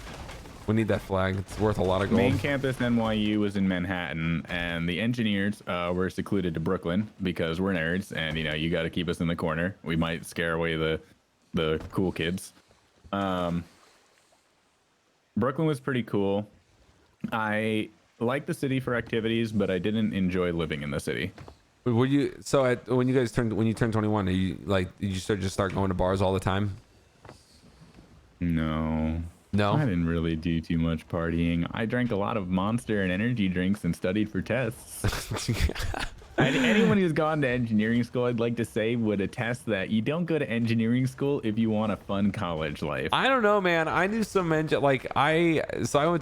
A: We need that flag. It's worth a lot of gold.
B: Main campus NYU was in Manhattan, and the engineers were secluded to Brooklyn because we're nerds, and you know you got to keep us in the corner. We might scare away the cool kids. Brooklyn was pretty cool. I liked the city for activities, but I didn't enjoy living in the city.
A: Were you when you turned 21? Are you like did you just start going to bars all the time?
B: No.
A: No.
B: I didn't really do too much partying. I drank a lot of Monster and energy drinks and studied for tests. And anyone who's gone to engineering school, I'd like to say, would attest that you don't go to engineering school if you want a fun college life.
A: I don't know, man. I knew some I went to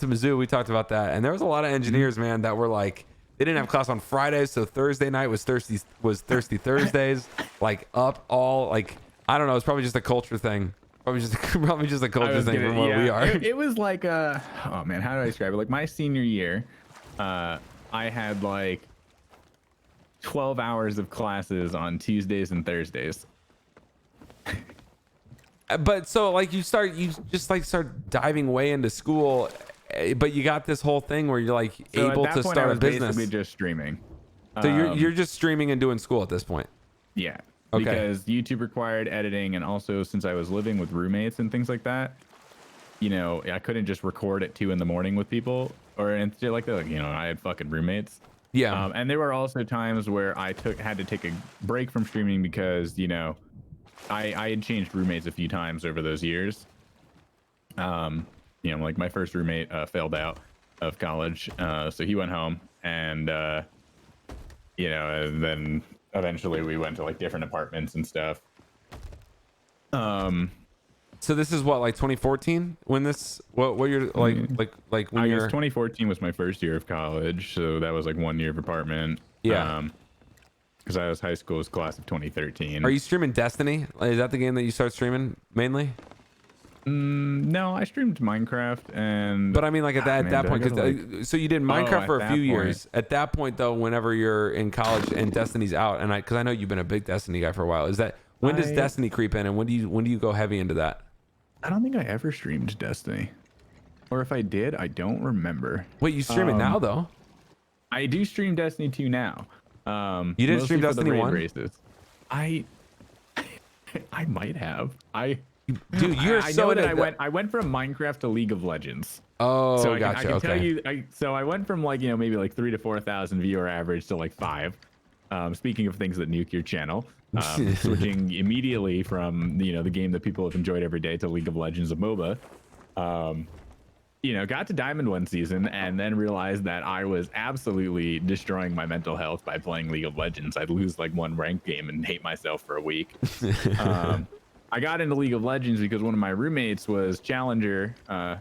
A: Mizzou. We talked about that, and there was a lot of engineers, man, that were like they didn't have class on Fridays, so Thursday night was thirsty Thursdays. Like up all like I don't know. It's probably just a culture thing. Probably just a culture thing from where we are.
B: It was like oh man, how do I describe it? Like my senior year, I had like 12 hours of classes on Tuesdays and Thursdays.
A: But so like you start diving way into school, but you got this whole thing where you're like
B: So
A: able
B: at that
A: to
B: point,
A: start
B: I
A: a
B: was
A: business.
B: basically just streaming.
A: So you're just streaming and doing school at this point.
B: Yeah.
A: Okay.
B: Because YouTube required editing, and also since I was living with roommates and things like that, you know, I couldn't just record at 2 a.m. with people and shit like that. Like, you know, I had fucking roommates.
A: Yeah.
B: And there were also times where I had to take a break from streaming because, you know, I had changed roommates a few times over those years. You know, like my first roommate failed out of college, so he went home, and you know, and then eventually we went to like different apartments and stuff.
A: So this is what, like 2014 when this what you're like when
B: I
A: you're
B: guess 2014 was my first year of college, so that was like 1 year of apartment.
A: Yeah.
B: Because I was high school's class of 2013.
A: Are you streaming Destiny? Is that the game that you start streaming mainly?
B: No, I streamed Minecraft and.
A: But I mean, like at that point, so you did Minecraft
B: at
A: for a
B: that
A: few
B: point.
A: years. At that point, though, whenever you're in college and Destiny's out, and because I know you've been a big Destiny guy for a while, is that when does Destiny creep in, and when do you go heavy into that?
B: I don't think I ever streamed Destiny, or if I did, I don't remember.
A: Wait, you stream it now though?
B: I do stream Destiny 2 now.
A: You didn't stream
B: mostly for the
A: Destiny
B: raid
A: 1?
B: races. I might have.
A: Dude, you're
B: I
A: so
B: know that
A: into
B: I went from Minecraft to League of Legends.
A: Oh,
B: So I
A: gotcha.
B: can tell
A: Okay.
B: you, so I went from like, you know, maybe like 3,000 to 4,000 viewer average to like 5. Speaking of things that nuke your channel, switching immediately from, you know, the game that people have enjoyed every day to League of Legends, a MOBA. You know, got to Diamond one season and then realized that I was absolutely destroying my mental health by playing League of Legends. I'd lose like one ranked game and hate myself for a week. I got into League of Legends because one of my roommates was Challenger, and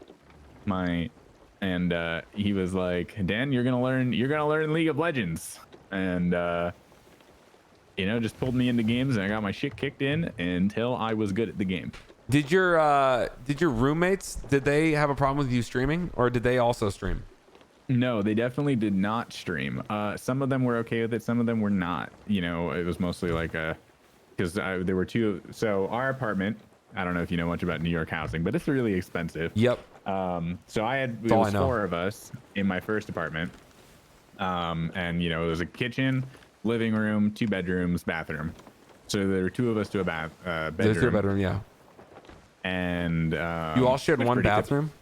B: he was like, Dan, you're gonna learn League of Legends, and you know, just pulled me into games, and I got my shit kicked in until I was good at the game.
A: Did your roommates, did they have a problem with you streaming, or did they also stream?
B: No, they definitely did not stream. Some of them were okay with it, some of them were not. You know, it was mostly like because there were two. So our apartment, I don't know if you know much about New York housing, but it's really expensive.
A: Yep.
B: So it was 4 of us in my first apartment. And you know, it was a kitchen, living room, 2 bedrooms, bathroom. So there were two of us to a
A: There's
B: bedroom.
A: your bedroom, yeah.
B: And
A: You all shared
B: it was
A: one
B: pretty good.
A: bathroom?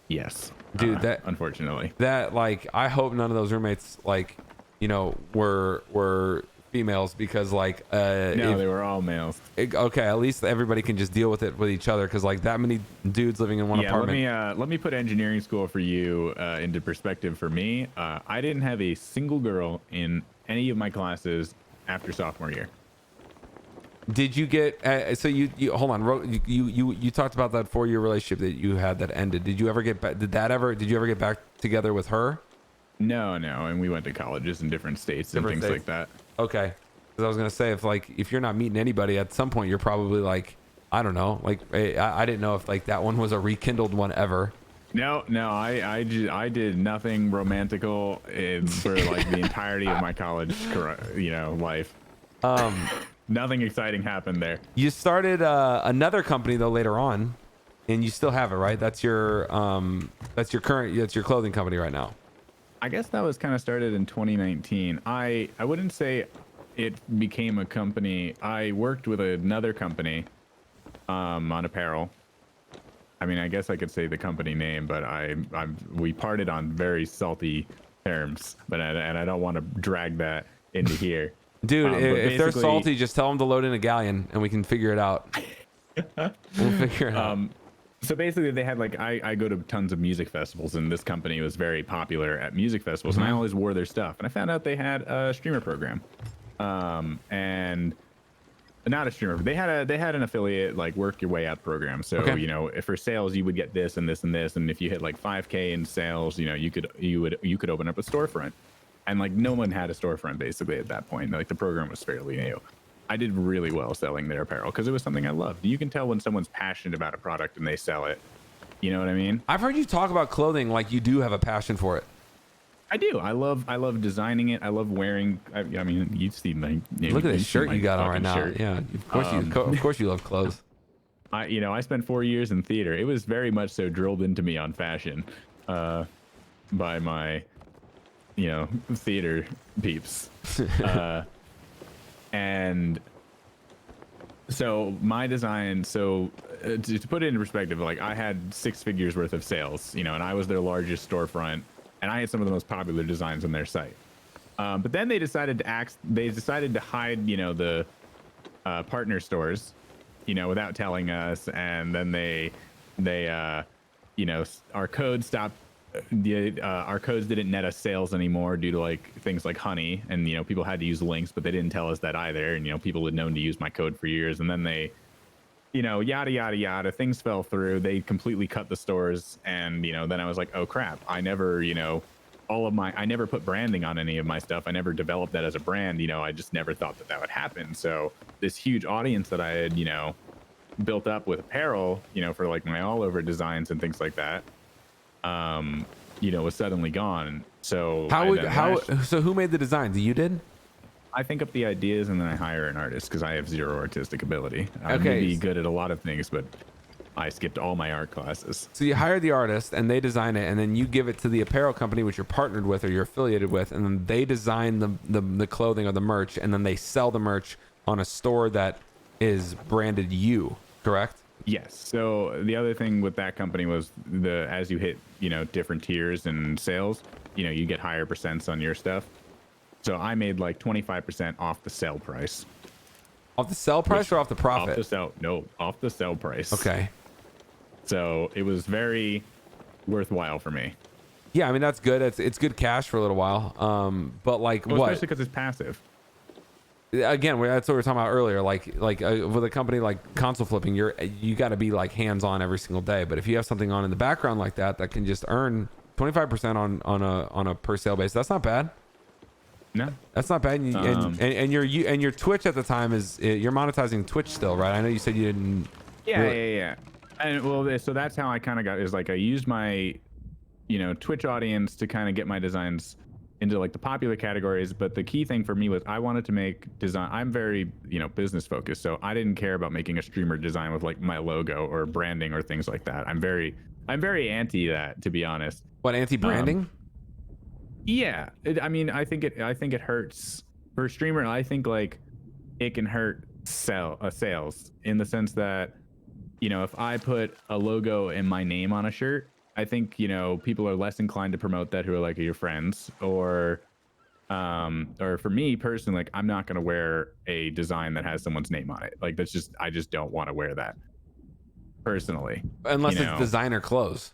B: Yes,
A: Dude, that
B: unfortunately.
A: that like I hope none of those roommates like, you know, were females because like
B: No, they were all males.
A: okay, at least everybody can just deal with it with each other because like that many dudes living in one apartment.
B: Let me put engineering school for you into perspective. For me, I didn't have a single girl in any of my classes after sophomore year.
A: Did you get so you hold on, you talked about that 4-year relationship that you had that ended. Did you ever get back? Did you ever get back together with her?
B: No, and we went to colleges in different states and things like that.
A: Okay, because I was gonna say if you're not meeting anybody at some point, you're probably like, I don't know, like I didn't know if like that one was a rekindled one ever.
B: No, I did nothing romantical for like the entirety of my college, life. Nothing exciting happened there.
A: You started another company though later on, and you still have it, right? That's your clothing company right now.
B: I guess that was kind of started in 2019. I wouldn't say it became a company. I worked with another company on apparel. I mean, I guess I could say the company name, but we parted on very salty terms, and I don't want to drag that into here.
A: Dude, if they're salty, just tell them to load in a galleon and we can figure it out. We'll figure it out.
B: So basically they had like, I go to tons of music festivals, and this company was very popular at music festivals, and I always wore their stuff. And I found out they had a streamer program. And not a streamer, they had an affiliate, like work your way out program. So,
A: okay.
B: You know, if for sales, you would get this and this and this. And if you hit like 5K in sales, you know, you could open up a storefront. And like no one had a storefront basically at that point. Like the program was fairly new. I did really well selling their apparel because it was something I loved. You can tell when someone's passionate about a product and they sell it. You know what I mean?
A: I've heard you talk about clothing like you do have a passion for it.
B: I do. I love designing it. I love wearing. I mean, you see my.
A: Look at this shirt you got on right now.
B: Shirt.
A: Yeah, of course you love clothes.
B: I spent 4 years in theater. It was very much so drilled into me on fashion, by my, theater peeps. And so my design, to put it into perspective, like I had 6 figures worth of sales, and I was their largest storefront, and I had some of the most popular designs on their site. But then they decided to hide, the partner stores, without telling us. And then our code stopped. Our codes didn't net us sales anymore due to like things like honey, and people had to use links, but they didn't tell us that either. And people had known to use my code for years, and then they, yada yada yada, things fell through. They completely cut the stores, and then I was like, oh crap, I never I never put branding on any of my stuff. I never developed that as a brand. I just never thought that would happen. So this huge audience that I had built up with apparel, for like my all over designs and things like that, was suddenly gone. So
A: so who made the designs? You did?
B: I think up the ideas and then I hire an artist because I have zero artistic ability. I
A: Okay.
B: may be good at a lot of things, but I skipped all my art classes.
A: So you hire the artist and they design it, and then you give it to the apparel company which you're partnered with or you're affiliated with, and then they design the clothing or the merch, and then they sell the merch on a store that is branded you, correct?
B: Yes. So the other thing with that company was as you hit, different tiers and sales, you get higher percents on your stuff. So I made like 25% off the sell price.
A: Off the sell price or off the profit?
B: Off the sell price.
A: Okay.
B: So it was very worthwhile for me.
A: Yeah, I mean that's good. It's good cash for a little while. But like what?
B: Especially because it's passive.
A: Again, that's what we were talking about earlier. Like with a company like console flipping, you got to be like hands on every single day. But if you have something on in the background like that can just earn 25% on a per sale basis, that's not bad.
B: No,
A: that's not bad. And your Twitch at the time you're monetizing Twitch still, right? I know you said you didn't.
B: Yeah. And well, so that's how I kind of got, is like I used my, Twitch audience to kind of get my designs into like the popular categories. But the key thing for me was I wanted to make design. I'm very, business focused. So I didn't care about making a streamer design with like my logo or branding or things like that. I'm very anti that, to be honest.
A: What, anti-branding?
B: Yeah. I think it hurts for a streamer. I think like it can hurt sales in the sense that, you know, if I put a logo and my name on a shirt, I think, you know, people are less inclined to promote that who are like your friends, or for me personally, like I'm not going to wear a design that has someone's name on it. Like that's just, I just don't want to wear that personally.
A: Unless
B: you
A: it's
B: know?
A: designer clothes.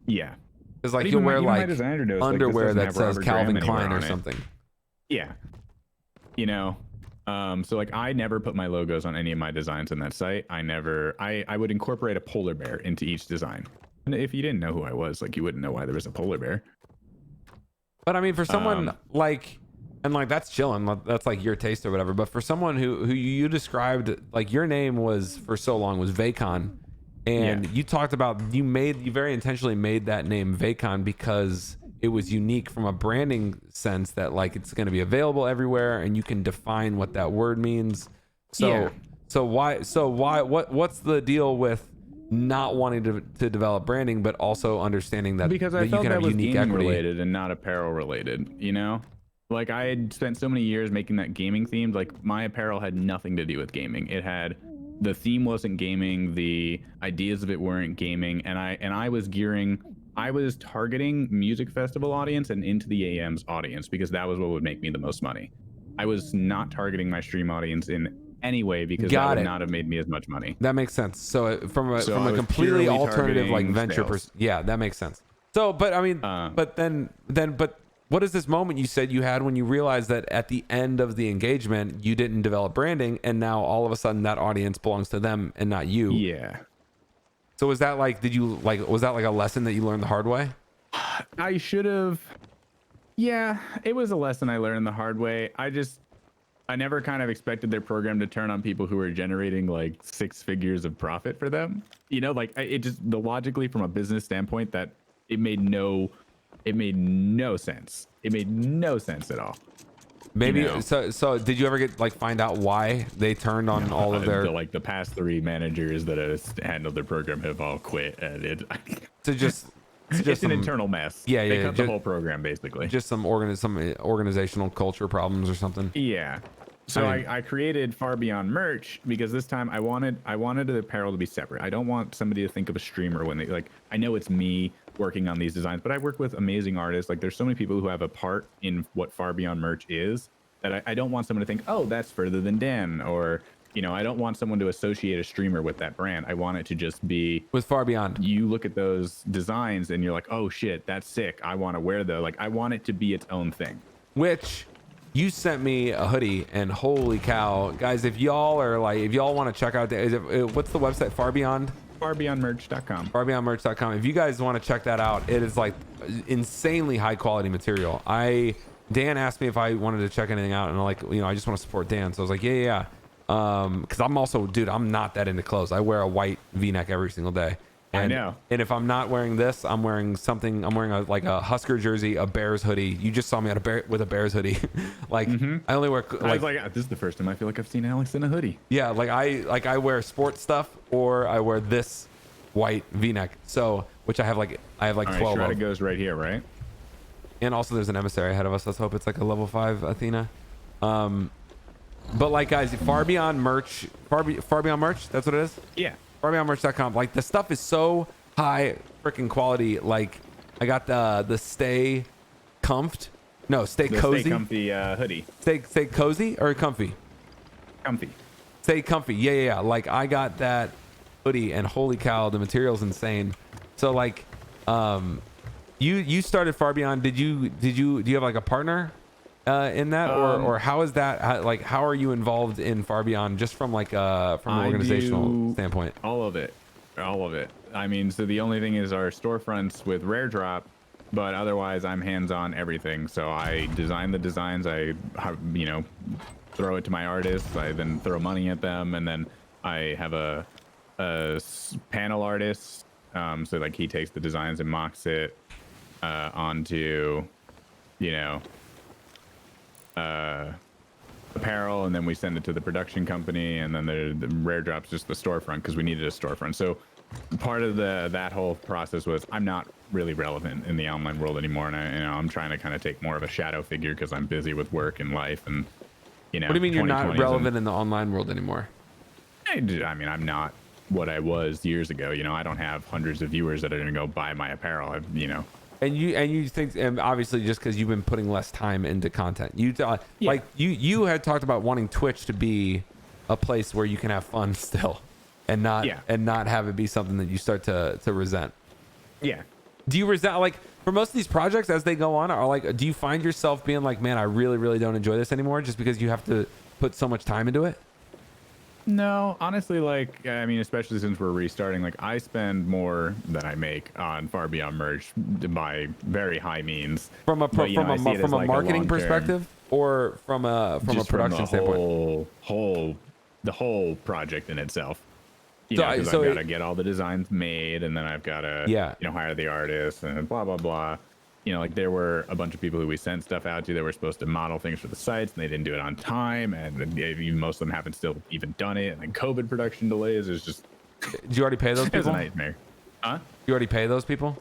B: Yeah.
A: Because like
B: But
A: you'll
B: even
A: wear
B: my
A: like
B: designer knows, like, this
A: underwear
B: doesn't
A: that
B: have
A: says
B: Robert
A: Calvin
B: Graham anywhere
A: Klein or
B: on it.
A: something.
B: Yeah. You know, so like I never put my logos on any of my designs on that site. I would incorporate a polar bear into each design. And if you didn't know who I was, like you wouldn't know why there was a polar bear.
A: But I mean, for someone like, and like that's chilling. That's like your taste or whatever. But for someone who you described, like your name was for so long was Vacon, and
B: Yeah.
A: you talked about you very intentionally made that name Vacon because it was unique from a branding sense that like it's going to be available everywhere and you can define what that word means. So
B: Yeah.
A: what's the deal with not wanting to develop branding but also understanding that
B: Because
A: that
B: I
A: you
B: felt
A: can
B: that
A: have
B: was
A: unique
B: gaming
A: equity
B: related and not apparel related, you know? Like I had spent so many years making that gaming themed, like my apparel had nothing to do with gaming. It had, the theme wasn't gaming, the ideas of it weren't gaming, and I was targeting music festival audience and into the AM's audience because that was what would make me the most money. I was not targeting my stream audience in any way because that would not have made me as much money.
A: That makes sense. So from
B: I
A: a
B: was
A: completely
B: purely
A: alternative like
B: targeting
A: venture,
B: sales.
A: yeah, that makes sense. So, but I mean, but what is this moment you said you had when you realized that at the end of the engagement you didn't develop branding, and now all of a sudden that audience belongs to them and not you?
B: Yeah.
A: So was that like, was that like a lesson that you learned the hard way?
B: I should have. Yeah, it was a lesson I learned the hard way. I never kind of expected their program to turn on people who were generating like 6 figures of profit for them. You know, like it just, the logically from a business standpoint, that it made no sense. It made no sense at all.
A: Maybe,
B: You know?
A: so did you ever get like find out why they turned on all of their
B: the past 3 managers that have handled their program have all quit, and
A: to just
B: it's
A: some
B: an internal mess.
A: Yeah,
B: They
A: yeah,
B: cut the whole program basically.
A: just some organizational culture problems or something.
B: Yeah. So I created Far Beyond merch because this time I wanted the apparel to be separate. I don't want somebody to think of a streamer when they, like, I know it's me working on these designs, but I work with amazing artists. Like there's so many people who have a part in what Far Beyond merch is that I don't want someone to think, oh, that's Further Than Dan, or, you know, I don't want someone to associate a streamer with that brand. I want it to just be
A: with Far Beyond.
B: You look at those designs and you're like, oh shit, that's sick. I want to wear those. Like I want it to be its own thing.
A: Which you sent me a hoodie, and holy cow, guys, if y'all want to check out what's the website? Far Beyond?
B: FarBeyondMerch.com.
A: FarBeyondMerch.com. If you guys want to check that out, it is like insanely high quality material. Dan asked me if I wanted to check anything out, and I'm like, you know, I just want to support Dan. So I was like, yeah. Because I'm also, dude, I'm not that into clothes. I wear a white V-neck every single day. And,
B: I know.
A: And if I'm not wearing this, I'm wearing something. I'm wearing a Husker jersey, a Bears hoodie. You just saw me with a Bears hoodie. I only wear.
B: I was like, this is the first time I feel like I've seen Alex in a hoodie.
A: Yeah, I wear sports stuff, or I wear this white V-neck. So, which I have like
B: All
A: 12
B: right,
A: of.
B: Shredder goes right here, right?
A: And also there's an emissary ahead of us. Let's hope it's like a level 5 Athena. But like, guys, Far Beyond merch, Far Beyond merch. That's what it is.
B: Yeah.
A: FarBeyondMerch.com. Like the stuff is so high freaking quality. Like I got the Stay Comfed. No, Stay Cozy.
B: Stay Comfy hoodie.
A: Stay cozy or comfy?
B: Comfy.
A: Stay comfy. Yeah. Like I got that hoodie, and holy cow, the material's insane. So like, you started Far Beyond. Do you have like a partner in that, or how is that? How are you involved in Far Beyond, just from like an organizational standpoint?
B: All of it. I mean, so the only thing is our storefronts with Rare Drop, but otherwise I'm hands-on everything. So I design the designs. I throw it to my artists. I then throw money at them, and then I have a panel artist. So like he takes the designs and mocks it onto, apparel, and then we send it to the production company, and then the Rare Drop's just the storefront because we needed a storefront. So part of that whole process was I'm not really relevant in the online world anymore, and I'm trying to kind of take more of a shadow figure because I'm busy with work and life, and You know,
A: What do you mean you're not
B: 2020 is
A: relevant in the online world anymore?
B: I mean, I'm not what I was years ago. You know, I don't have hundreds of viewers that are going to go buy my apparel. You know.
A: And you think, and obviously just because you've been putting less time into content,
B: Yeah.
A: like you had talked about wanting Twitch to be a place where you can have fun still, and not have it be something that you start to resent.
B: Yeah.
A: Do you resent, like, for most of these projects as they go on, are like, do you find yourself being like, man, I really, really don't enjoy this anymore just because you have to put so much time into it?
B: No, honestly, like, I mean, especially since we're restarting, like, I spend more than I make on Far Beyond merch by very high means.
A: From a
B: But, you know, I see it as, like, a
A: marketing
B: long-term-
A: perspective, or from a production standpoint?
B: The whole project in itself. You
A: So
B: know,
A: I-
B: 'cause
A: so
B: I've
A: it-
B: got to get all the designs made, and then I've got to,
A: Yeah.
B: you know, hire the artists and blah blah blah. You know, like there were a bunch of people who we sent stuff out to that were supposed to model things for the sites, and they didn't do it on time, and most of them haven't still even done it. And then COVID production delays is just
A: Did you already pay those
B: it's a
A: people?
B: nightmare. Huh?
A: You already pay those people?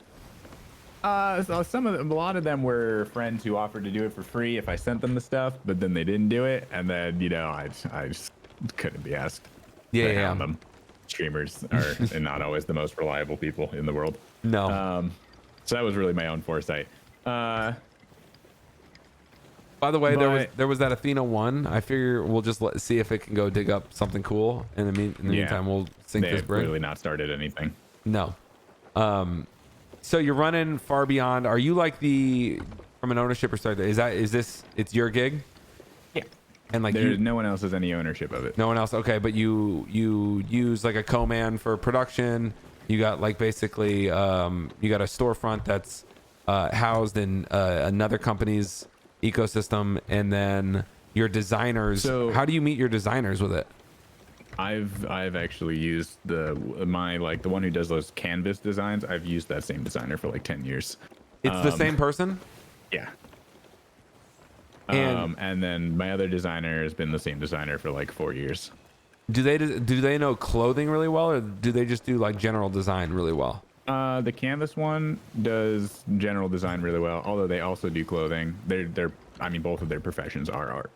B: So a lot of them were friends who offered to do it for free if I sent them the stuff, but then they didn't do it, and then you know I just couldn't be asked.
A: Yeah,
B: to
A: yeah.
B: hound them. Streamers are not always the most reliable people in the world.
A: No.
B: So that was really my own foresight.
A: By the way, there was that Athena 1. I figure we'll just see if it can go dig up something cool. In the meantime, we'll sink this
B: They've
A: brig.
B: really not started anything.
A: No. So you're running Far Beyond. Are you like from an ownership perspective? It's your gig?
B: Yeah.
A: And like
B: no one else has any ownership of it.
A: No one else. Okay, but you use like a co-man for production. You got like basically you got a storefront that's housed in another company's ecosystem, and then your designers.
B: So
A: how do you meet your designers with it?
B: I've actually used the one who does those canvas designs. I've used that same designer for like 10 years.
A: It's the same person?
B: Yeah.
A: And
B: and then my other designer has been the same designer for like 4 years.
A: do they know clothing really well, or do they just do like general design really well?
B: The canvas one does general design really well, although they also do clothing. I mean, both of their professions are art,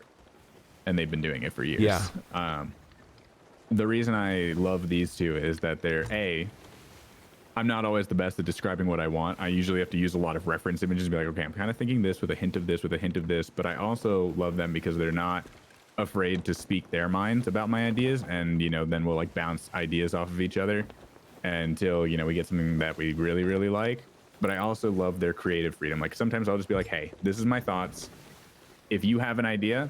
B: and they've been doing it for years.
A: Yeah.
B: The reason I love these two is that I'm not always the best at describing what I want. I usually have to use a lot of reference images and be like, okay, I'm kind of thinking this with a hint of this, with a hint of this. But I also love them because they're not afraid to speak their minds about my ideas. And, you know, then we'll like bounce ideas off of each other until, you know, we get something that we really, really like. But I also love their creative freedom. Like sometimes I'll just be like, hey, this is my thoughts. If you have an idea,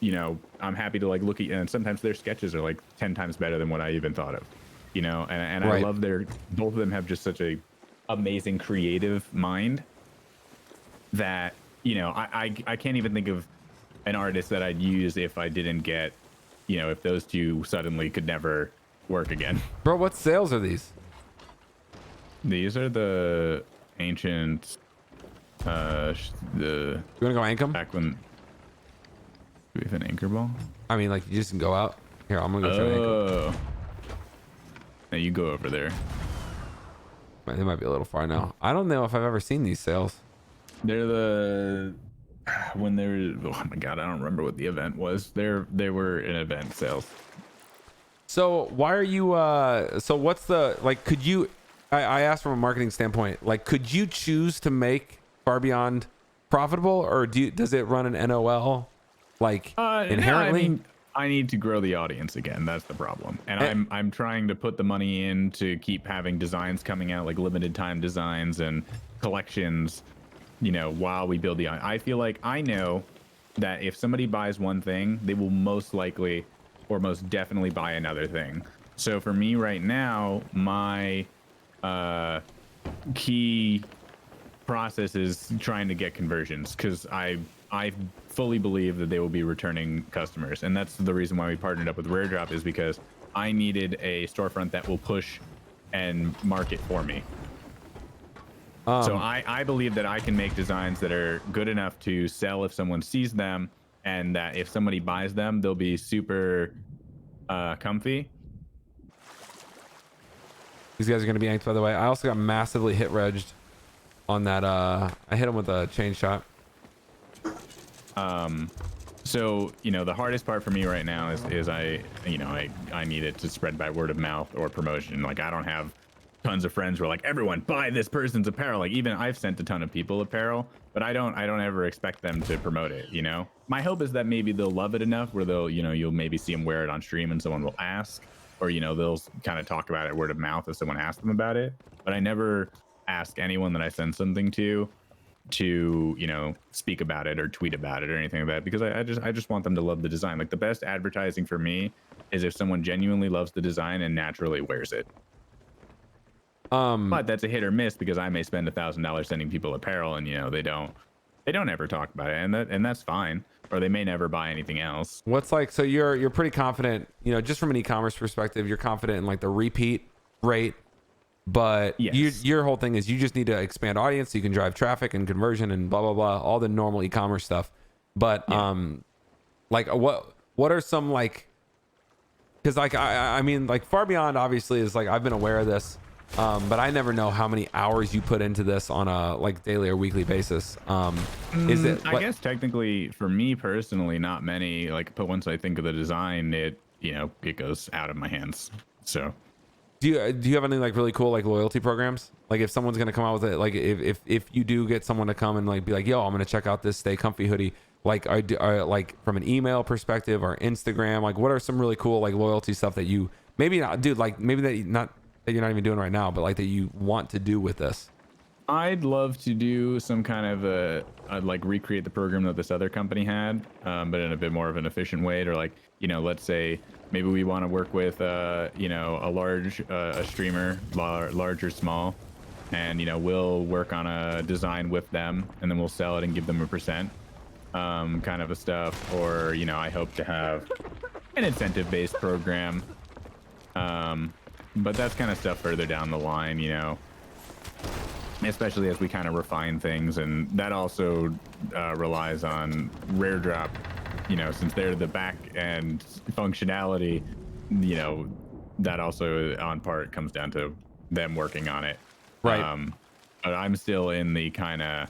B: you know, I'm happy to like look at, and sometimes their sketches are like 10 times better than what I even thought of. You know, and
A: Right.
B: I love both of them have just such a amazing creative mind that, you know, I can't even think of an artist that I'd use if I didn't get, you know, if those two suddenly could never work again.
A: Bro, what sales are these?
B: These are the ancient,
A: You want to go ank 'em?
B: back when, do we have an anchor ball?
A: I mean, like, you just can go out. Here, I'm gonna go try to ank 'em.
B: Oh. Now you go over there.
A: They might be a little far now. I don't know if I've ever seen these sales.
B: They're when they were, oh my god, I don't remember what the event was. They were an event sales.
A: So why are you so what's the, like, could you, I asked from a marketing standpoint, like, could you choose to make Far Beyond profitable, or does it run an NOL like inherently?
B: I mean, I need to grow the audience again. That's the problem. And I'm trying to put the money in to keep having designs coming out, like limited time designs and collections, you know, while we build I feel like I know that if somebody buys one thing, they will most likely or most definitely buy another thing. So for me right now, my key process is trying to get conversions, because I fully believe that they will be returning customers, and that's the reason why we partnered up with Rare Drop, is because I needed a storefront that will push and market for me. So I believe that I can make designs that are good enough to sell if someone sees them, and that if somebody buys them, they'll be super comfy.
A: These guys are gonna be anked, by the way. I also got massively hit regged on that. I hit him with a chain shot.
B: So, the hardest part for me right now is I need it to spread by word of mouth or promotion. Like, I don't have tons of friends who are like, everyone buy this person's apparel. Like, even I've sent a ton of people apparel, but I don't ever expect them to promote it, My hope is that maybe they'll love it enough where they'll, you'll maybe see them wear it on stream and someone will ask, or, they'll kind of talk about it word of mouth if someone asks them about it. But I never ask anyone that I send something to speak about it or tweet about it or anything like that, because I just want them to love the design. Like, the best advertising for me is if someone genuinely loves the design and naturally wears it. But that's a hit or miss, because I may spend $1,000 sending people apparel and they don't ever talk about it, and that's fine, or they may never buy anything else.
A: What's like, so you're pretty confident, just from an e-commerce perspective, you're confident in like the repeat rate. But
B: yes.
A: your whole thing is you just need to expand audience so you can drive traffic and conversion and blah blah blah, all the normal e-commerce stuff. But like what are some, like, because like I mean, like, Far Beyond obviously is like, I've been aware of this, but I never know how many hours you put into this on a like daily or weekly basis. Is it?
B: I guess technically for me personally, not many. Like, but once I think of the design, it goes out of my hands. So.
A: Do you have any like really cool like loyalty programs? Like, if someone's gonna come out with it, like if you do get someone to come and like be like, yo, I'm gonna check out this Stay Comfy hoodie, like are like from an email perspective or Instagram, like what are some really cool like loyalty stuff that you maybe not, dude, like maybe that you're not even doing right now, but like that you want to do with this?
B: I'd love to do some kind of I'd like recreate the program that this other company had, but in a bit more of an efficient way. To like, let's say maybe we want to work with, a large a streamer, large or small, and we'll work on a design with them, and then we'll sell it and give them a percent, kind of a stuff. Or I hope to have an incentive-based program, but that's kind of stuff further down the line, especially as we kind of refine things. And that also relies on Rare Drop, since they're the back end functionality, that also on part comes down to them working on it.
A: Right.
B: But I'm still in the kind of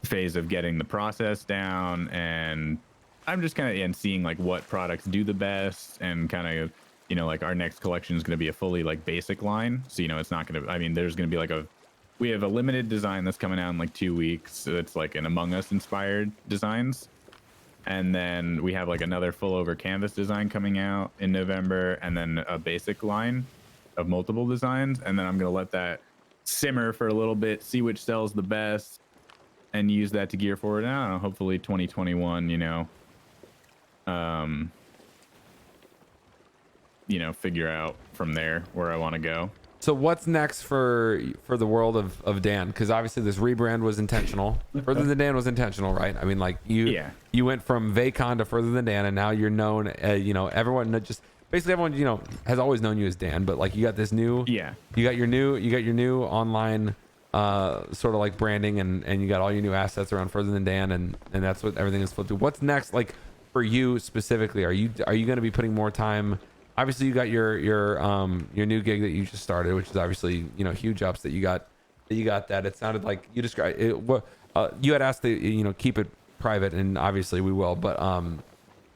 B: phase of getting the process down, and I'm just kind of seeing like what products do the best, and kind of, like our next collection is going to be a fully like basic line. So, it's not going to, I mean, there's going to be we have a limited design that's coming out in like 2 weeks. So it's like an Among Us inspired designs. And then we have like another full over canvas design coming out in November, and then a basic line of multiple designs. And then I'm going to let that simmer for a little bit, see which sells the best, and use that to gear forward. I don't know, hopefully 2021, figure out from there where I want to go.
A: So what's next for the world of Dan? Because obviously this rebrand was intentional. Further Than Dan was intentional, right? I mean, like you went from Vacon to Further Than Dan, and now you're known. Everyone basically everyone has always known you as Dan, but like you got this new.
B: Yeah.
A: You got your new online sort of like branding, and you got all your new assets around Further Than Dan, and that's what everything is flipped to. What's next, like for you specifically? Are you going to be putting more time? Obviously, you got your new gig that you just started, which is obviously huge ups that you got that. It sounded like you described it. You had asked to keep it private, and obviously we will. But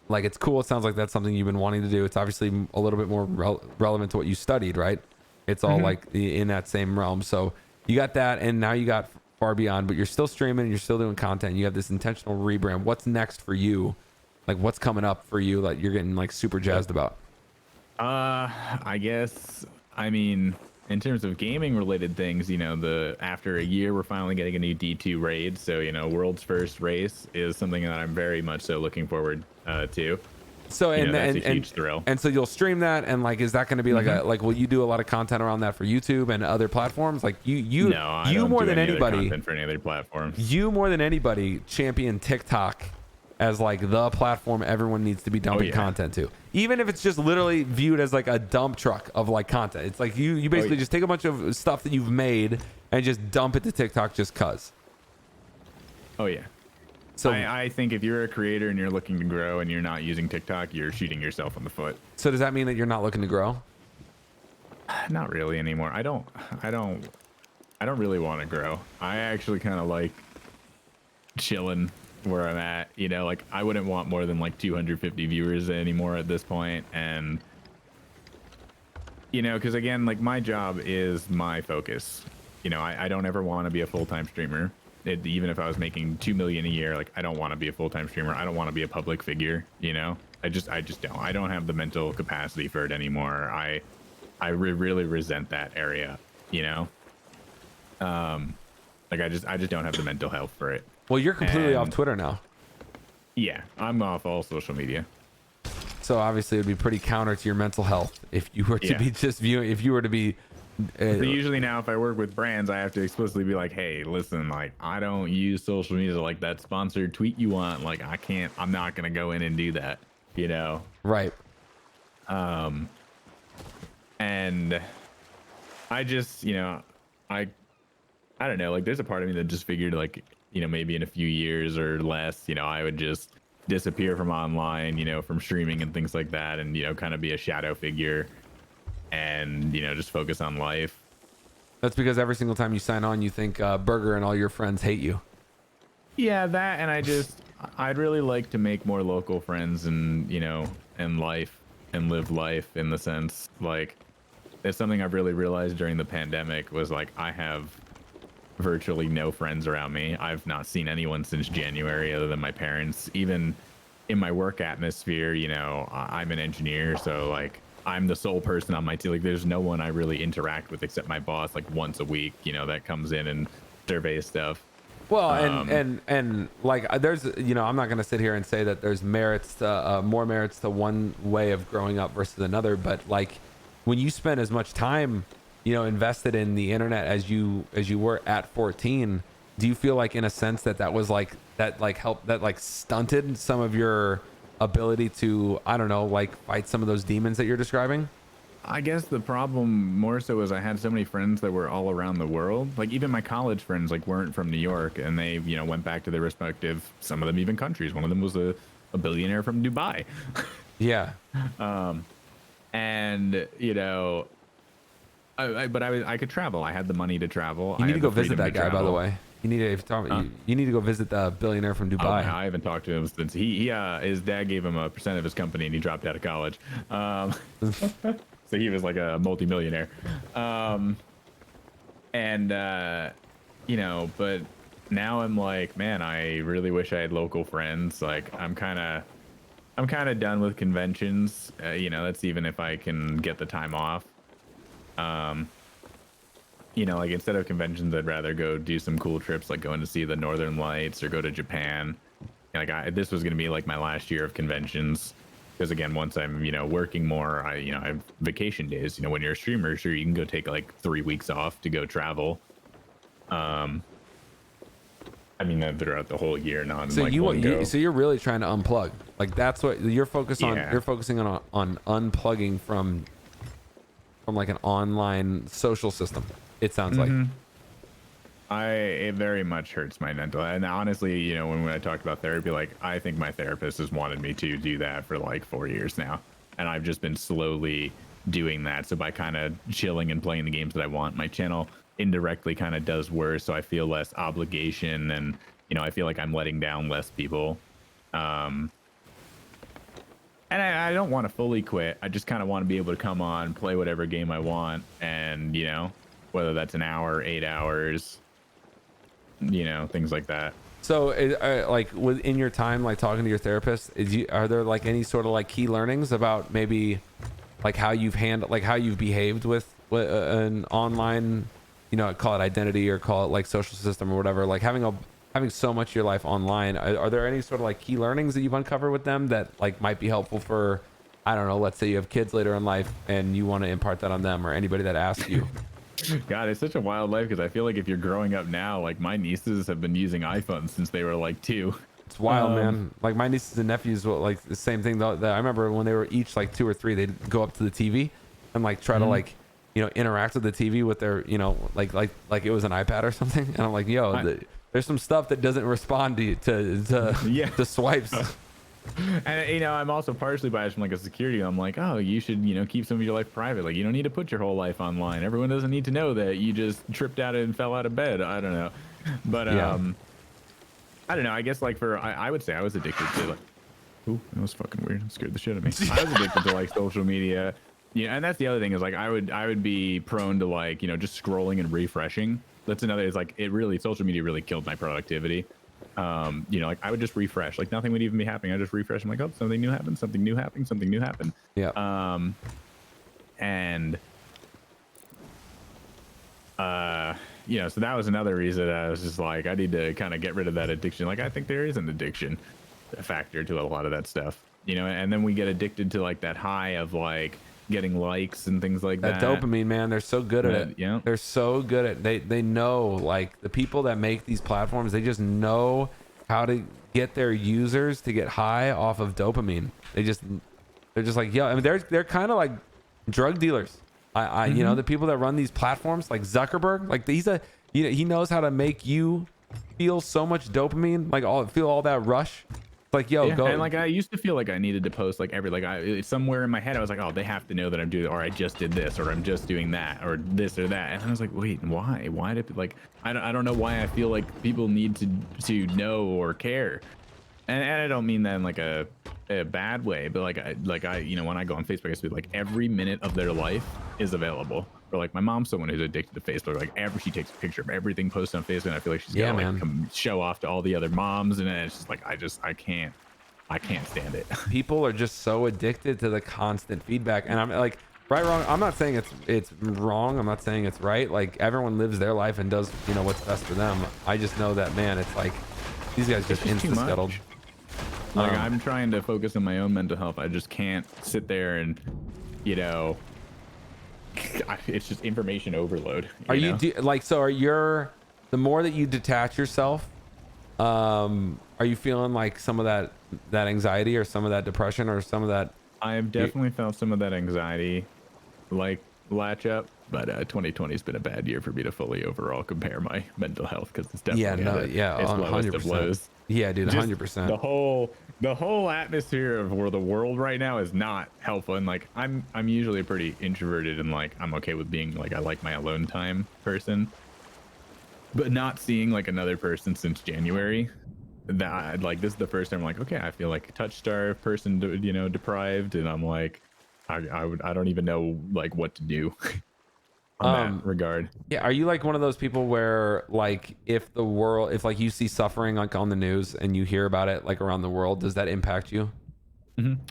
A: like it's cool. It sounds like that's something you've been wanting to do. It's obviously a little bit more relevant to what you studied, right? It's all like in that same realm. So you got that, and now you got Far Beyond, but you're still streaming, you're still doing content. You have this intentional rebrand. What's next for you? Like what's coming up for you that you're getting like super jazzed about?
B: I guess, I mean, in terms of gaming related things, after a year, we're finally getting a new D2 raid. So, world's first race is something that I'm very much so looking forward to.
A: So,
B: that's a huge thrill.
A: And so you'll stream that, and like, is that going to be like will you do a lot of content around that for YouTube and other platforms? Like you more than anybody
B: for any other platform.
A: You more than anybody champion TikTok as like the platform everyone needs to be dumping content to, even if it's just literally viewed as like a dump truck of like content. It's like you basically just take a bunch of stuff that you've made and just dump it to TikTok just cuz.
B: Oh yeah. So I think if you're a creator and you're looking to grow and you're not using TikTok, you're shooting yourself in the foot.
A: So does that mean that you're not looking to grow?
B: Not really anymore. I don't really want to grow. I actually kind of like chilling where I'm at. You know, like I wouldn't want more than like 250 viewers anymore at this point, and you know, because again, like my job is my focus. You know, I don't ever want to be a full-time streamer. Even if I was making 2 million a year, like I don't want to be a full-time streamer. I don't want to be a public figure. You know, I just don't. I don't have the mental capacity for it anymore. I really resent that area. You know, like I just don't have the mental health for it.
A: Well, you're completely off
B: And
A: Twitter now.
B: yeah, I'm off all social media.
A: So obviously it would be pretty counter to your mental health if you were to
B: Yeah.
A: be just viewing, if you were to be
B: So usually now if I work with brands, I have to explicitly be like, hey, listen, like I don't use social media, like that sponsored tweet you want, like I'm not gonna go in and do that, you know.
A: right.
B: And I just, you know, I don't know, like there's a part of me that just figured like, you know, maybe in a few years or less, you know, I would just disappear from online, you know, from streaming and things like that, and you know, kind of be a shadow figure and you know, just focus on life.
A: That's because every single time you sign on, you think Burger and all your friends hate you.
B: Yeah, that, and I'd really like to make more local friends and, you know, and live life in the sense, like, it's something I've really realized during the pandemic was like, I have virtually no friends around me. I've not seen anyone since January other than my parents. Even in my work atmosphere, you know, I'm an engineer, so like, I'm the sole person on my team. Like, there's no one I really interact with except my boss, like once a week, you know, that comes in and surveys stuff.
A: Well, and like there's, you know, I'm not going to sit here and say that there's merits to more merits to one way of growing up versus another, but like when you spend as much time, you know, invested in the internet as you were at 14, do you feel like in a sense that was like that like helped that like stunted some of your ability to, I don't know, like fight some of those demons that you're describing?
B: I guess the problem more so is I had so many friends that were all around the world. Like even my college friends like weren't from New York, and they, you know, went back to their respective, some of them even countries. One of them was a billionaire from Dubai.
A: Yeah.
B: And you know, I could travel. I had the money to travel.
A: You
B: I
A: need to
B: had
A: go
B: the
A: visit
B: freedom
A: that
B: to
A: guy, by the
B: travel.
A: way. You need to, if you're talking, you need to go visit the billionaire from Dubai.
B: I haven't talked to him since his dad gave him a percent of his company and he dropped out of college. So he was like a multimillionaire. You know, but now I'm like, man, I really wish I had local friends. Like I'm kind of done with conventions. You know, that's even if I can get the time off. You know, like instead of conventions, I'd rather go do some cool trips, like going to see the Northern Lights or go to Japan. And like this was going to be like my last year of conventions. Because again, once I'm, you know, working more, I have vacation days. You know, when you're a streamer, sure, you can go take like 3 weeks off to go travel. I mean, throughout the whole year, not
A: So
B: in like one go.
A: so you're really trying to unplug. Like that's what you're focused on.
B: Yeah.
A: You're focusing on unplugging from like an online social system. It sounds like.
B: It very much hurts my mental. And honestly, you know, when I talked about therapy, like I think my therapist has wanted me to do that for like 4 years now. And I've just been slowly doing that. So by kind of chilling and playing the games that I want, my channel indirectly kind of does worse. So I feel less obligation and, you know, I feel like I'm letting down less people. And I don't want to fully quit. I just kind of want to be able to come on, play whatever game I want. And, you know, whether that's an hour, 8 hours, you know, things like that.
A: So like within your time, like talking to your therapist, are there like any sort of like key learnings about maybe like how you've handled, like how you've behaved with an online, you know, call it identity or call it like social system or whatever, like having so much of your life online, are there any sort of like key learnings that you've uncovered with them that like might be helpful for, I don't know, let's say you have kids later in life and you want to impart that on them or anybody that asks you?
B: God, it's such a wild life because I feel like if you're growing up now, like my nieces have been using iPhones since they were like 2.
A: It's wild, man. Like my nieces and nephews, like the same thing though. That I remember when they were each like 2 or 3, they'd go up to the TV and like try to like, you know, interact with the TV with their, you know, like it was an iPad or something. And I'm like, yo, there's some stuff that doesn't respond to swipes.
B: And you know, I'm also partially biased from like a security. I'm like, oh, you should, you know, keep some of your life private. Like you don't need to put your whole life online. Everyone doesn't need to know that you just tripped out and fell out of bed. I don't know, but I don't know. I guess like I would say I was addicted to like. Ooh, that was fucking weird. It scared the shit out of me. I was addicted to like social media. Yeah, and that's the other thing is like I would be prone to like, you know, just scrolling and refreshing. That's another is like social media really killed my productivity. You know, like I would just refresh, like nothing would even be happening. I just refresh. I'm like, oh, something new happened, something new happened, something new happened.
A: Yeah.
B: And you know, so that was another reason I was just like, I need to kind of get rid of that addiction. Like I think there is an addiction factor to a lot of that stuff, you know, and then we get addicted to like that high of like getting likes and things like that.
A: Dopamine, man, they're so good at it.
B: Yeah,
A: they're so good at they know, like the people that make these platforms, they just know how to get their users to get high off of dopamine. They're just like, yeah, I mean they're kind of like drug dealers. You know, the people that run these platforms like Zuckerberg, like he knows how to make you feel so much dopamine, like feel all that rush. Like, yo, go.
B: And like I used to feel like I needed to post like somewhere in my head I was like, oh, they have to know that I'm doing, or I just did this, or I'm just doing that, or this or that. And I was like, wait, why did like I don't know why I feel like people need to know or care. And I don't mean that in like a bad way, but like I you know, when I go on Facebook, I see like every minute of their life is available. Or like my mom's someone who's addicted to Facebook. Like she takes a picture of everything posted on Facebook, and I feel like she's gonna like come show off to all the other moms, and it's just like I can't stand it.
A: People are just so addicted to the constant feedback, and I'm like, right, wrong. I'm not saying it's wrong. I'm not saying it's right. Like everyone lives their life and does, you know, what's best for them. I just know that, man, it's like these guys just insta-scuttled.
B: Like I'm trying to focus on my own mental health. I just can't sit there and, you know. It's just information overload.
A: The more that you detach yourself, are you feeling like some of that anxiety or some of that depression or some of that?
B: I have definitely felt some of that anxiety like latch up, but 2020 has been a bad year for me to fully overall compare my mental health, because it's definitely
A: it's lowest of lows. Yeah, dude, 100%.
B: The whole atmosphere of where the world right now is not helpful. And like I'm usually pretty introverted, and like I'm okay with being like, I like my alone time person, but not seeing like another person since January, that like this is the first time I'm like, okay, I feel like a touch starved person, you know, deprived, and I'm like, I don't even know like what to do. On that regard.
A: Yeah, are you like one of those people where like if like you see suffering like on the news and you hear about it like around the world, does that impact you?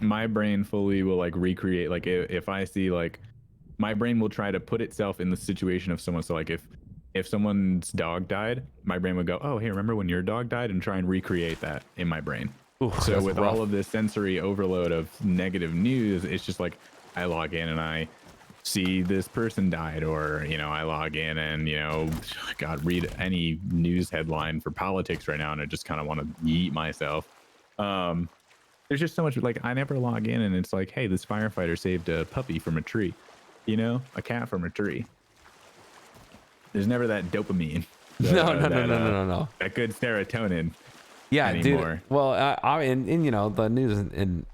B: My brain fully will like recreate, like if I see like, my brain will try to put itself in the situation of someone. So like if someone's dog died, my brain would go, oh, hey, remember when your dog died, and try and recreate that in my brain. Ooh, so with rough. All of this sensory overload of negative news, it's just like I log in and I see this person died, or you know, I log in and, you know, God, read any news headline for politics right now, and I just kind of want to eat myself. There's just so much, like I never log in and it's like, hey, this firefighter saved a puppy from a tree, you know, a cat from a tree. There's never that dopamine.
A: No.
B: That good serotonin.
A: Yeah,
B: anymore.
A: Dude. Well, and you know, the news and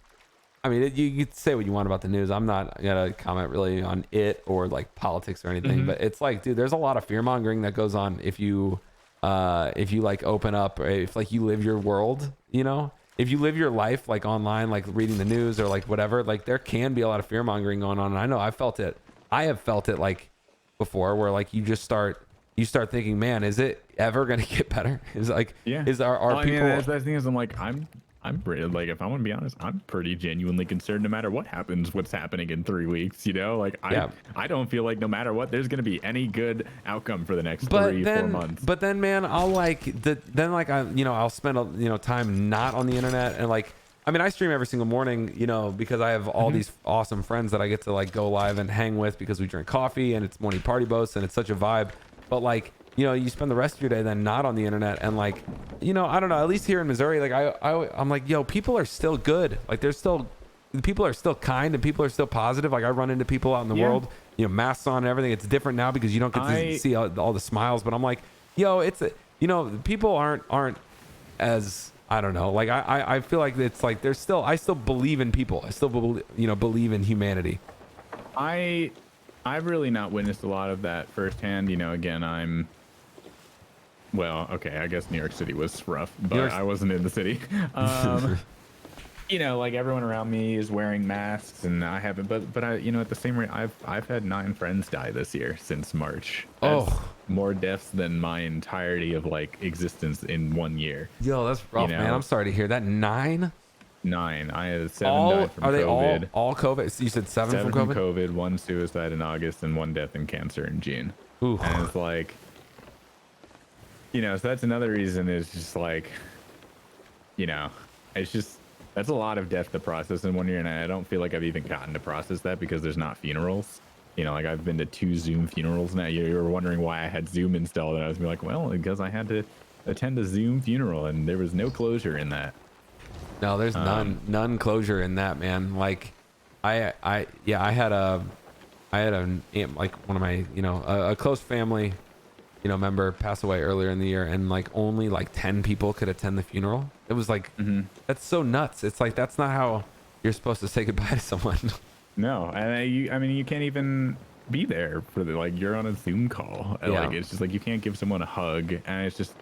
A: I mean, you say what you want about the news. I'm not gonna comment really on it or like politics or anything, but it's like, dude, there's a lot of fear mongering that goes on if you like open up, or if like you live your world, you know, if you live your life like online, like reading the news or like whatever, like there can be a lot of fear mongering going on. And I know I have felt it like before, where like you start thinking, man, is it ever gonna get better? Is like, yeah, is our people?
B: Yeah, that's the thing is, I'm like, I'm pretty, like, if I want to be honest, I'm pretty genuinely concerned no matter what happens, what's happening in 3 weeks, you know, like I don't feel like no matter what, there's going to be any good outcome for the next 3-4 months.
A: But then, man, I'll I'll spend, time not on the internet. And like, I mean, I stream every single morning, you know, because I have all these awesome friends that I get to like go live and hang with, because we drink coffee and it's morning party boats and it's such a vibe. But like, you know, you spend the rest of your day then not on the internet, and like, you know, I don't know, at least here in Missouri, like I'm like, yo, people are still good. Like people are still kind, and people are still positive. Like I run into people out in the world, you know, masks on and everything. It's different now because you don't get to see all the smiles, but I'm like, yo, people aren't as, I don't know. Like I feel like it's like I still believe in people. I still believe in humanity.
B: I've really not witnessed a lot of that firsthand. You know, again, well, okay, I guess New York City was rough, but
A: York-
B: I wasn't in the city. You know, like everyone around me is wearing masks, and I haven't. But I, you know, at the same rate, I've had 9 friends die this year since March. That's
A: Oh.
B: more deaths than my entirety of like existence in 1 year.
A: Yo, that's rough,
B: You
A: man.
B: know?
A: I'm sorry to hear that. 9.
B: 9. I had 7
A: All
B: died from
A: are they
B: COVID.
A: all COVID? So you said 7
B: 7
A: from
B: from
A: COVID.
B: COVID, 1 suicide in August, and 1 death in cancer in June.
A: Ooh.
B: And it's like, you know, so that's another reason is just like, you know, it's just, that's a lot of death to process in 1 year. And I don't feel like I've even gotten to process that because there's not funerals. You know, like I've been to 2 Zoom funerals now. You were wondering why I had Zoom installed. And I was like, well, because I had to attend a Zoom funeral and there was no closure in that.
A: No, there's none closure in that, man. Like, I had a like one of my, you know, a close family, you know, member passed away earlier in the year, and like only like 10 people could attend the funeral. It was like, that's so nuts. It's like, that's not how you're supposed to say goodbye to someone.
B: No, and I mean, you can't even be there for the, like, you're on a Zoom call. And,
A: Yeah.
B: like, it's just like, you can't give someone a hug. And it's just,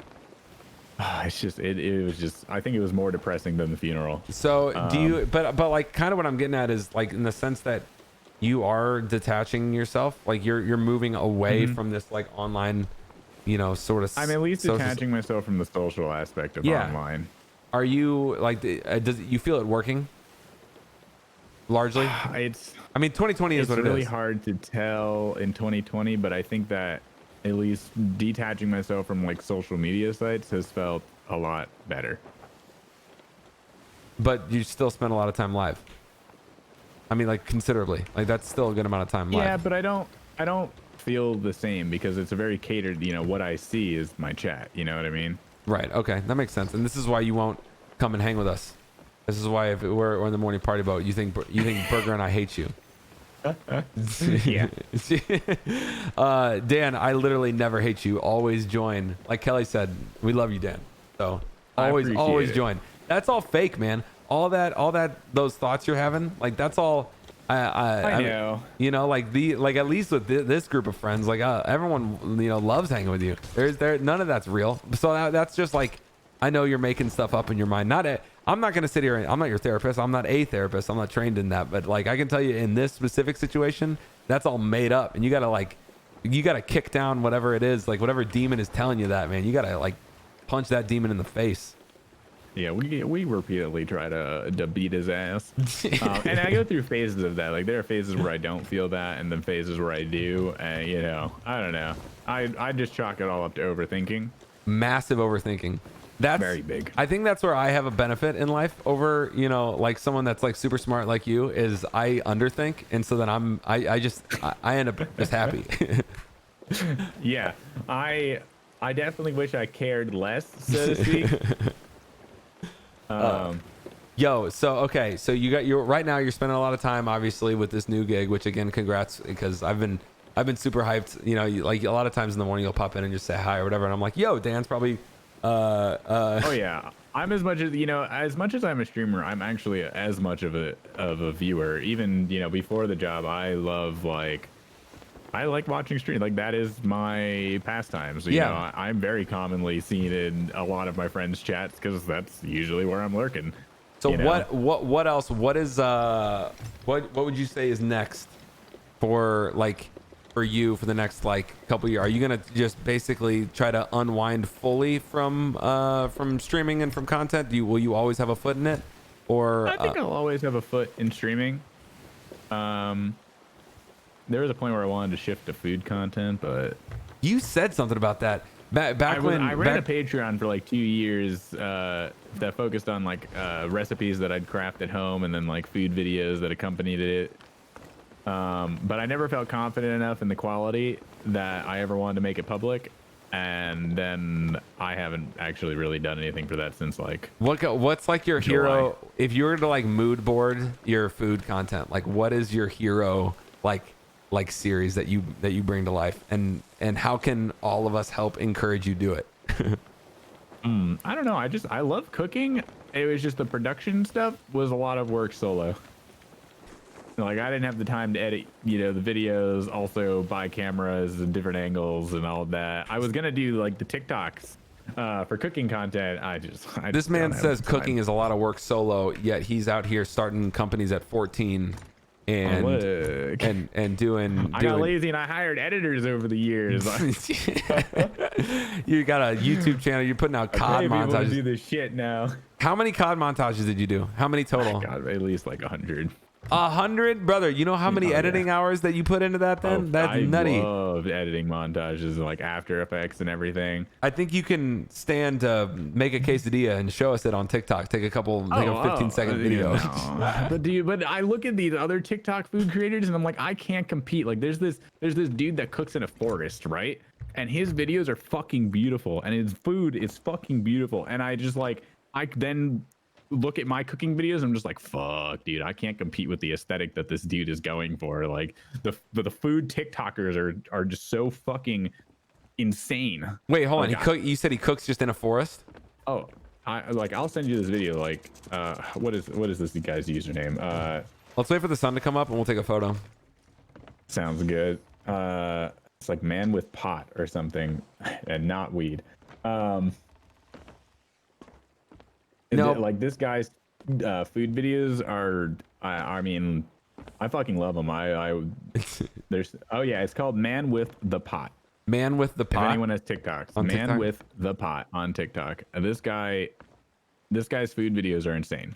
B: it was just, I think it was more depressing than the funeral.
A: So do you, but like kind of what I'm getting at is like in the sense that you are detaching yourself, like you're moving away from this like online, you know, sort of.
B: I'm at least
A: social-
B: detaching myself from the social aspect of
A: Yeah.
B: online.
A: Are you like, does you feel it working? Largely,
B: It's,
A: I mean, 2020 is
B: it's
A: what it
B: really
A: is.
B: hard to tell in 2020, but I think that at least detaching myself from like social media sites has felt a lot better.
A: But you still spend a lot of time live. I mean, like considerably. Like that's still a good amount of time live.
B: Yeah, but I don't feel the same because it's a very catered, you know, what I see is my chat, you know what I mean?
A: Right. Okay, that makes sense. And this is why you won't come and hang with us. This is why if we're in the morning party boat, you think Burger and I hate you.
B: Yeah.
A: Dan, I literally never hate you. Always join. Like Kelly said, we love you, Dan. So always
B: appreciate it.
A: join. That's all fake, man. All that those thoughts you're having, like that's all. I
B: know.
A: You know, like at least with this group of friends, like everyone, you know, loves hanging with you. None of that's real. So that's just like, I know you're making stuff up in your mind. I'm not going to sit here. I'm not your therapist. I'm not a therapist. I'm not trained in that. But like, I can tell you in this specific situation, that's all made up. And you got to kick down whatever it is, like whatever demon is telling you that, man. You got to like punch that demon in the face.
B: Yeah, we repeatedly try to beat his ass. And I go through phases of that. Like there are phases where I don't feel that and then phases where I do. And you know, I don't know. I just chalk it all up to overthinking.
A: Massive overthinking. That's
B: Very big.
A: I think that's where I have a benefit in life over, you know, like someone that's like super smart like you is I underthink. And so then I end up just happy.
B: Yeah, I definitely wish I cared less, so to speak.
A: Yo, so okay, so you're right now you're spending a lot of time obviously with this new gig, which again, congrats, because I've been super hyped. You know, like a lot of times in the morning you'll pop in and just say hi or whatever, and I'm like, yo, Dan's probably
B: Oh yeah, I'm as much as I'm a streamer, I'm actually as much of a viewer. Even, you know, before the job, I like watching stream. Like that is my pastime. So you
A: Yeah.
B: know, I'm very commonly seen in a lot of my friends' chats because that's usually where I'm lurking.
A: So
B: you know?
A: what else? What is what would you say is next for you for the next like couple years? Are you gonna just basically try to unwind fully from streaming and from content? Will you always have a foot in it, or
B: I think I'll always have a foot in streaming. There was a point where I wanted to shift to food content, but
A: you said something about that back
B: I
A: when
B: ran a Patreon for like 2 years that focused on like recipes that I'd craft at home and then like food videos that accompanied it. But I never felt confident enough in the quality that I ever wanted to make it public. And then I haven't actually really done anything for that since like
A: what's like your
B: July.
A: hero if you were to like mood board your food content, like what is your hero like series that you bring to life, and how can all of us help encourage you do it?
B: I don't know. I love cooking. It was just the production stuff was a lot of work solo. Like I didn't have the time to edit, you know, the videos, also buy cameras and different angles and all of that. I was gonna do like the TikToks For cooking content, I
A: This
B: just
A: man
B: don't have
A: says
B: the time.
A: cooking is a lot of work solo, yet he's out here starting companies at 14 and
B: Look.
A: and doing
B: I got lazy and I hired editors over the years.
A: You got a YouTube channel, you're putting out
B: I
A: COD
B: pay people to
A: montages.
B: do this shit now.
A: How many COD montages did you do? How many total?
B: God, at least like 100.
A: 100, brother. You know how many
B: Oh,
A: editing
B: yeah.
A: hours that you put into that then?
B: Oh,
A: That's
B: I
A: nutty.
B: love editing montages like After Effects and everything.
A: I think you can stand to make a quesadilla and show us it on TikTok. Take a 15-second video.
B: No. But I look at these other TikTok food creators and I'm like, I can't compete. Like there's this dude that cooks in a forest, right? And his videos are fucking beautiful and his food is fucking beautiful. And I just like, I then look at my cooking videos. I'm just like, fuck, dude, I can't compete with the aesthetic that this dude is going for. Like the food TikTokers are just so fucking insane.
A: Wait, hold
B: Like,
A: on. You said he cooks just in a forest?
B: Oh, I'll send you this video. Like, what is this guy's username?
A: Let's wait for the sun to come up and we'll take a photo.
B: Sounds good. It's like man with pot or something, and not weed.
A: No,
B: Like this guy's food videos are. I mean, I fucking love them. There's. Oh yeah, it's called Man with the Pot.
A: Man with the
B: If
A: pot.
B: anyone has TikToks,
A: On
B: Man
A: TikTok?
B: with the Pot on TikTok. This guy's food videos are insane.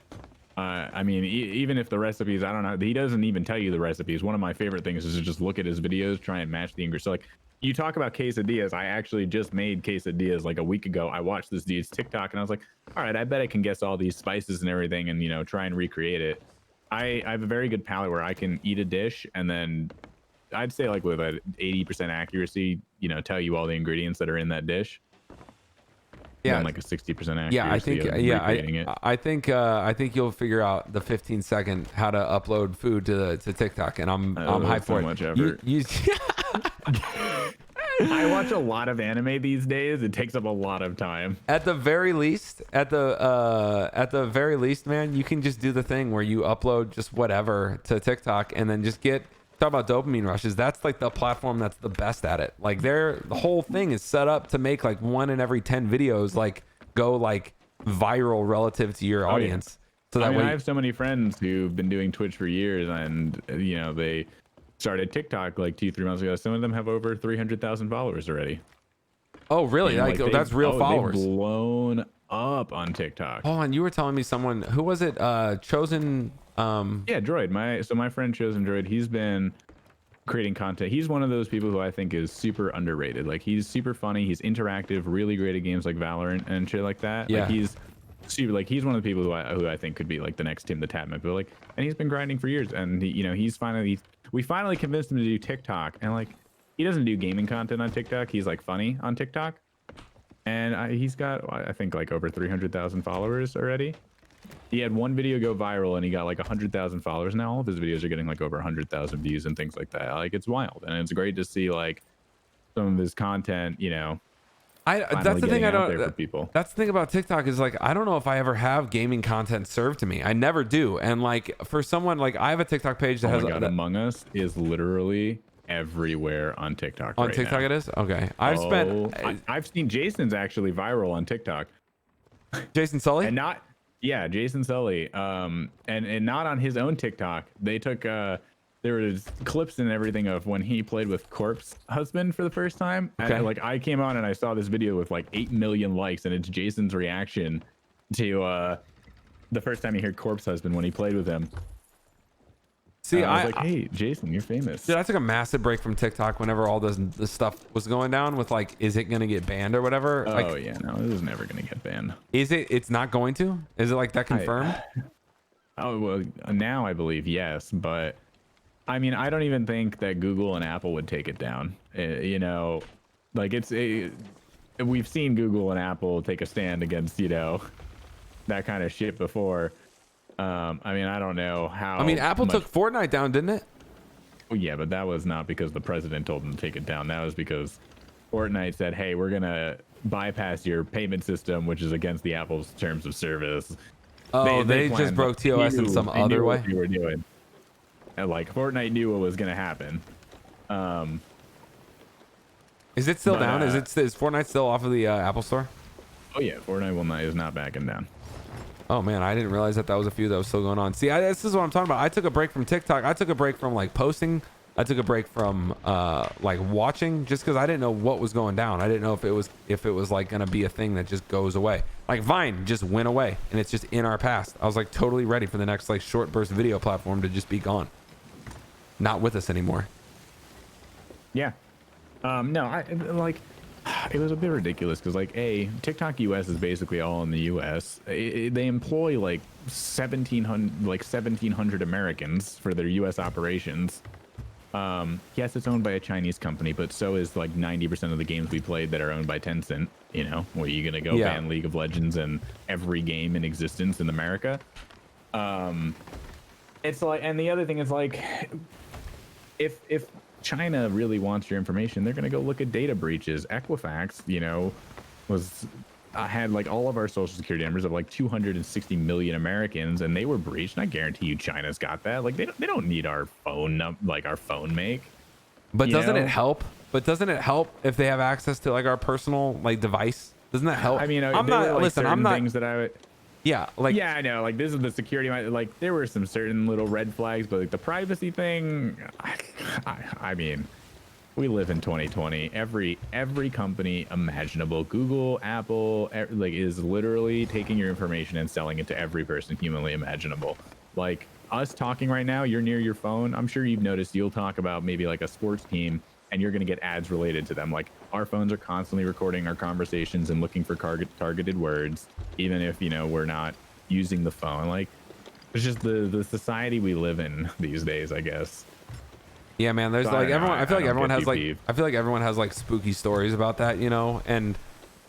B: I mean, even if the recipes, I don't know, he doesn't even tell you the recipes. One of my favorite things is to just look at his videos, try and match the ingredients. So like, you talk about quesadillas. I actually just made quesadillas like a week ago. I watched this dude's TikTok and I was like, all right, I bet I can guess all these spices and everything and, try and recreate it. I have a very good palate where I can eat a dish and then I'd say like with an 80% accuracy, tell you all the ingredients that are in that dish.
A: Yeah,
B: Like a 60% accuracy.
A: yeah. I think
B: of
A: yeah.
B: recreating it.
A: I think you'll figure out the 15-second how to upload food to TikTok, and I'm hyped for
B: so
A: it.
B: much effort. I watch a lot of anime these days. It takes up a lot of time.
A: At the very least, man, you can just do the thing where you upload just whatever to TikTok and then just talk about dopamine rushes. That's like the platform that's the best at it. Like the whole thing is set up to make like 1 in every 10 videos like go like viral relative to your audience. So that way
B: I have so many friends who've been doing Twitch for years and they started TikTok like 2-3 months ago. Some of them have over 300,000 followers already.
A: Oh, really?
B: And,
A: Like that's real followers.
B: They've blown up on TikTok.
A: Hold on, you were telling me someone, who was it? Chosen.
B: Yeah, Droid. My friend Chosen Droid, he's been creating content. He's one of those people who I think is super underrated. Like he's super funny. He's interactive, really great at games like Valorant and shit like that.
A: Yeah.
B: Like he's super. Like he's one of the people who I think could be like the next Tim the Tatman. But like, and he's been grinding for years. And we finally convinced him to do TikTok. And like, he doesn't do gaming content on TikTok. He's like funny on TikTok. And he's got, I think, like over 300,000 followers already. He had one video go viral and he got like 100,000 followers. Now all of his videos are getting like over 100,000 views and things like that. Like it's wild. And it's great to see like some of his content,
A: That's the thing I
B: out there for
A: don't.
B: people.
A: That's the thing about TikTok is like I don't know if I ever have gaming content served to me. I never do. And like for someone like I have a TikTok page that
B: Oh
A: has
B: my God, Among Us is literally everywhere on TikTok.
A: on
B: right
A: TikTok.
B: now.
A: It is okay.
B: I've seen Jason's actually viral on TikTok.
A: Jason Sully.
B: And not, yeah, Jason Sully. And not on his own TikTok. They took there was clips and everything of when he played with Corpse Husband for the first time.
A: Okay.
B: And like I came on and I saw this video with like 8 million likes, and it's Jason's reaction to the first time he heard Corpse Husband when he played with him.
A: See,
B: I was like, hey, Jason, you're famous.
A: Dude, I took a massive break from TikTok whenever all this stuff was going down with like, is it gonna get banned or whatever?
B: Oh
A: Like,
B: yeah, no, this is never gonna get banned.
A: is it? It's not going to? Is it like that confirmed?
B: Oh well, now I believe yes, but I mean, I don't even think that Google and Apple would take it down. Like we've seen Google and Apple take a stand against that kind of shit before. I mean, I don't know how.
A: I mean, Apple took Fortnite down, didn't it?
B: Oh, yeah, but that was not because the president told them to take it down. That was because Fortnite said, hey, we're going to bypass your payment system, which is against the Apple's terms of service.
A: Oh, they just
B: planned,
A: broke TOS in some
B: they
A: other
B: knew
A: way.
B: what they were doing. And like Fortnite knew what was going to happen.
A: Is it still
B: But,
A: down? Is Fortnite still off of the Apple Store?
B: Oh yeah, Fortnite will not is not backing down.
A: Oh man, I didn't realize that was a few that was still going on. See, this is what I'm talking about. I took a break from TikTok. I took a break from like posting. I took a break from like watching, just because I didn't know what was going down. I didn't know if it was like gonna be a thing that just goes away. Like Vine just went away and it's just in our past. I was like totally ready for the next like short burst video platform to just be gone, not with us anymore.
B: Yeah. No, I like it was a bit ridiculous because like TikTok US is basically all in the US. They employ like 1700 Americans for their US operations. Yes, it's owned by a Chinese company, but so is like 90% of the games we played that are owned by Tencent. You know, where you gonna go ban League of Legends and every game in existence in America? It's like, and the other thing is like, if China really wants your information, they're gonna go look at data breaches. Equifax, you know, had like all of our social security numbers of like 260 million Americans, and they were breached. And I guarantee you, China's got that. Like they don't need our phone our phone make.
A: But doesn't it help? But doesn't it help if they have access to like our personal like device? Doesn't that help?
B: I mean,
A: I'm not.
B: like
A: Listen, I'm not.
B: Things that I would.
A: Yeah, like
B: yeah, I know. Like this is the security. Like there were some certain little red flags, but like the privacy thing. I mean, we live in 2020. Every company imaginable, Google, Apple, like is literally taking your information and selling it to every person humanly imaginable. Like us talking right now, you're near your phone. I'm sure you've noticed. You'll talk about maybe like a sports team, and you're going to get ads related to them. Like our phones are constantly recording our conversations and looking for targeted words, even if, you know, we're not using the phone. Like it's just the society we live in these days, I guess.
A: Yeah, man, there's like everyone. I feel like everyone has like. I feel like everyone has like spooky stories about that, you know. And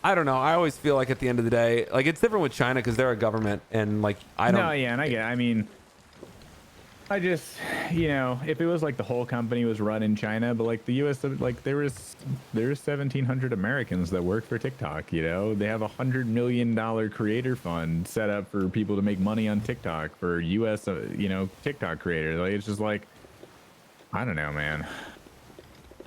A: I don't know. I always feel like at the end of the day, like it's different with China because they're a government, and like I don't.
B: No, yeah, and I get. I mean, I just, you know, if it was like the whole company was run in China, but like the U.S., like there was 1,700 Americans that work for TikTok. You know, they have $100 million creator fund set up for people to make money on TikTok for U.S. You know, TikTok creators. Like it's just like, I don't know, man.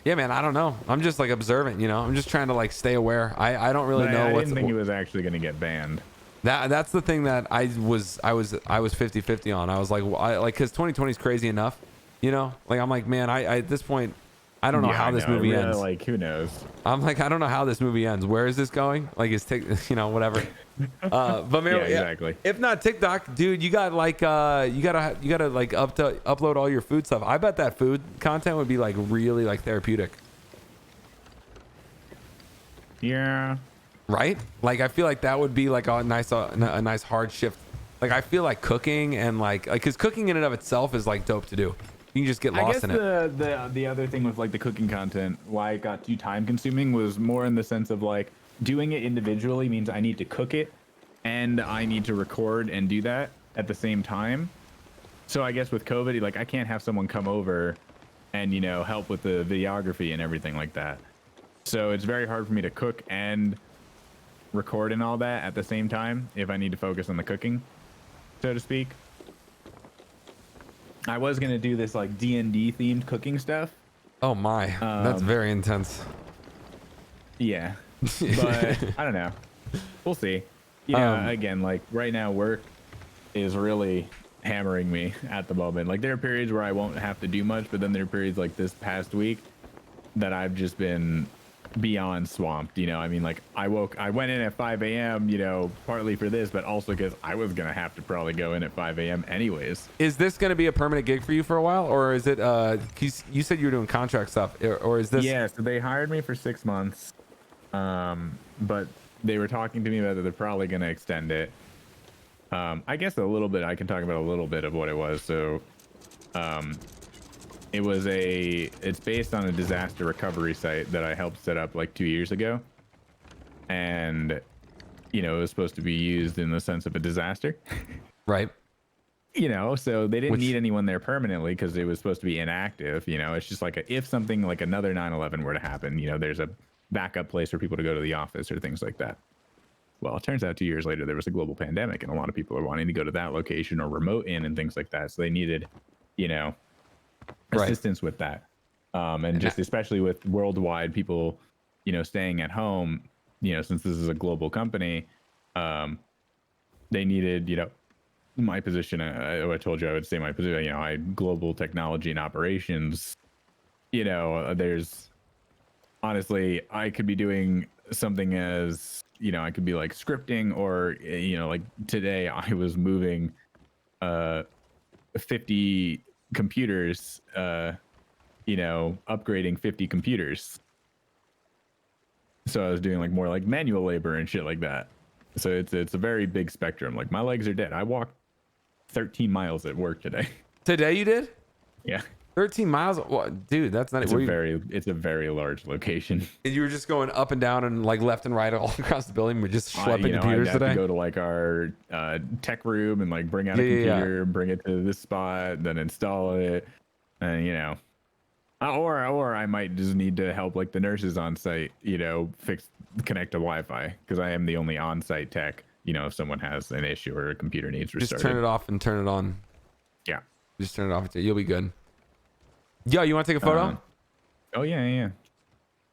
A: Yeah, man, I don't know. I'm just like observant, you know. I'm just trying to like stay aware. I don't really know.
B: I didn't think it was actually going to get banned.
A: That's the thing that I was 50-50 on. I was like, because 2020 is crazy enough, you know. Like I'm like, man, I at this point, I don't know how this movie ends.
B: Like who knows?
A: I'm like, I don't know how this movie ends. Where is this going? Like, you know, whatever. But maybe,
B: yeah, exactly.
A: If not TikTok, dude, you got like you gotta like upload all your food stuff. I bet that food content would be like really like therapeutic.
B: Yeah.
A: Right? Like I feel like that would be like a nice hard shift. Like I feel like cooking and like because cooking in and of itself is like dope to do. You can just get lost in it.
B: The other thing with like the cooking content, why it got too time consuming was more in the sense of like doing it individually means I need to cook it and I need to record and do that at the same time. So I guess with COVID, like I can't have someone come over and, you know, help with the videography and everything like that. So it's very hard for me to cook and record and all that at the same time if I need to focus on the cooking, so to speak. I was gonna do this like D&D themed cooking stuff.
A: Oh my, that's very intense.
B: Yeah, but I don't know. We'll see. You know, again, like right now, work is really hammering me at the moment. Like there are periods where I won't have to do much, but then there are periods like this past week that I've just been beyond swamped. You know, I mean, like I went in at 5 a.m. you know, partly for this, but also because I was gonna have to probably go in at 5 a.m. anyways.
A: Is this gonna be a permanent gig for you for a while, or is it you said you were doing contract stuff, or is this?
B: Yeah, so they hired me for 6 months, but they were talking to me about that they're probably gonna extend it. I guess a little bit. I can talk about a little bit of what it was. So it's based on a disaster recovery site that I helped set up like 2 years ago. And, you know, it was supposed to be used in the sense of a disaster.
A: Right.
B: You know, so they didn't need anyone there permanently because it was supposed to be inactive. You know, it's just like if something like another 9/11 were to happen, you know, there's a backup place for people to go to the office or things like that. Well, it turns out 2 years later, there was a global pandemic and a lot of people are wanting to go to that location or remote in and things like that. So they needed, you know, assistance with that. And just especially with worldwide people, you know, staying at home, since this is a global company, they needed, my position. I told you I would say my position. I global technology and operations. There's honestly, I could be doing something as I could be like scripting, or like today I was moving 50 computers, upgrading 50 computers. So I was doing like more like manual labor and shit like that. So it's a very big spectrum. Like my legs are dead. I walked 13 miles at work today.
A: Today you did?
B: Yeah.
A: 13 miles? What, dude, that's not.
B: It's a very large location.
A: And you were just going up and down and like left and right all across the building. We're just schlepping computers
B: I'd have
A: today.
B: to go to like our tech room and like bring out a computer, bring it to this spot, then install it, and or I might just need to help like the nurses on site, connect to Wi-Fi, because I am the only on-site tech. If someone has an issue or a computer needs restarting,
A: just turn it off and turn it on.
B: Yeah,
A: just turn it off. You'll be good. Yo, you want to take a photo?
B: Oh yeah.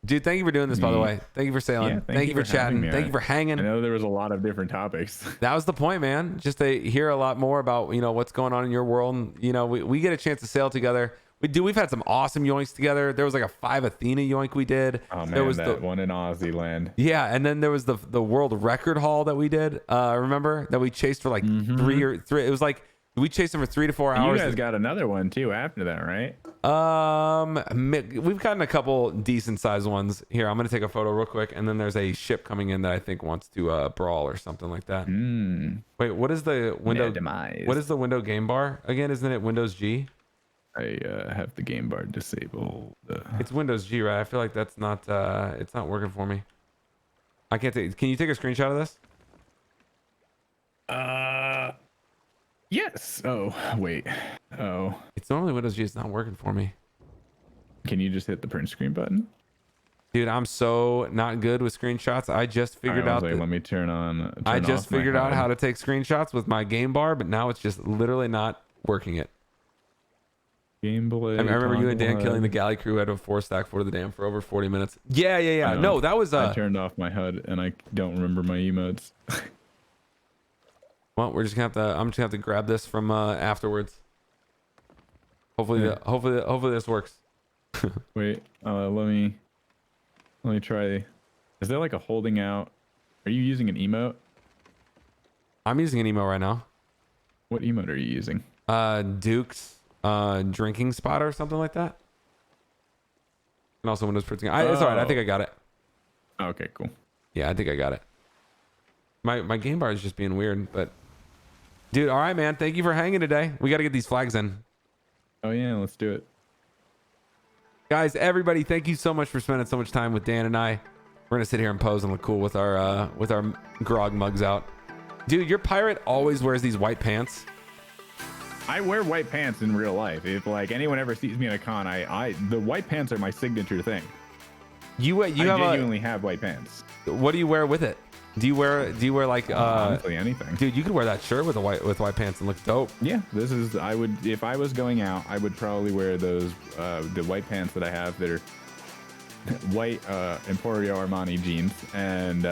A: Dude, thank you for doing this, by the way. Thank you for sailing.
B: Yeah,
A: thank you for chatting. Thank you for hanging.
B: I know there was a lot of different topics.
A: That was the point, man. Just to hear a lot more about, what's going on in your world. And, we get a chance to sail together. We've had some awesome yoinks together. There was like a 5 Athena yoink we did.
B: Oh man,
A: there was
B: that one in Aussie land.
A: Yeah, and then there was the world record haul that we did. Remember that we chased for like 3 or 3. It was like we chased them for 3 to 4 hours.
B: You guys got another one too after that, right?
A: We've gotten a couple decent sized ones. Here, I'm gonna take a photo real quick, and then there's a ship coming in that I think wants to brawl or something like that. Wait, what is the window? What is the window game bar again? Isn't it Windows G?
B: I have the game bar disabled.
A: It's Windows G, right? I feel like that's not. It's not working for me. I can't take. Can you take a screenshot of this?
B: Yes. Oh, wait. Oh.
A: It's normally Windows G. It's not working for me.
B: Can you just hit the print screen button?
A: Dude, I'm so not good with screenshots. I just figured out.
B: Let me turn on.
A: I just figured out how to take screenshots with my game bar, but now it's just literally not working it.
B: Gameplay.
A: I remember you and Dan killing the galley crew out of 4-stack for the dam for over 40 minutes. Yeah. No, that was.
B: I turned off my HUD and I don't remember my emotes.
A: Well, we're just gonna have to. I'm just gonna have to grab this from afterwards. Hopefully this works.
B: Wait, let me try. Is there like a holding out? Are you using an emote?
A: I'm using an emote right now.
B: What emote are you using?
A: Duke's drinking spot or something like that. And also Windows printing. It's all right. I think I got it.
B: Okay, cool.
A: Yeah, I think I got it. My game bar is just being weird, but dude, all right, man. Thank you for hanging today. We got to get these flags in.
B: Oh yeah, let's do it.
A: Guys, everybody, thank you so much for spending so much time with Dan and I. We're gonna sit here and pose and look cool with our grog mugs out. Dude, your pirate always wears these white pants.
B: I wear white pants in real life. If like anyone ever sees me at a con, the white pants are my signature thing. I genuinely have white pants.
A: What do you wear with it? Do you wear like
B: honestly anything?
A: Dude, you could wear that shirt with white pants and look dope.
B: Yeah, I would, if I was going out, I would probably wear those the white pants that I have that are white Emporio Armani jeans, and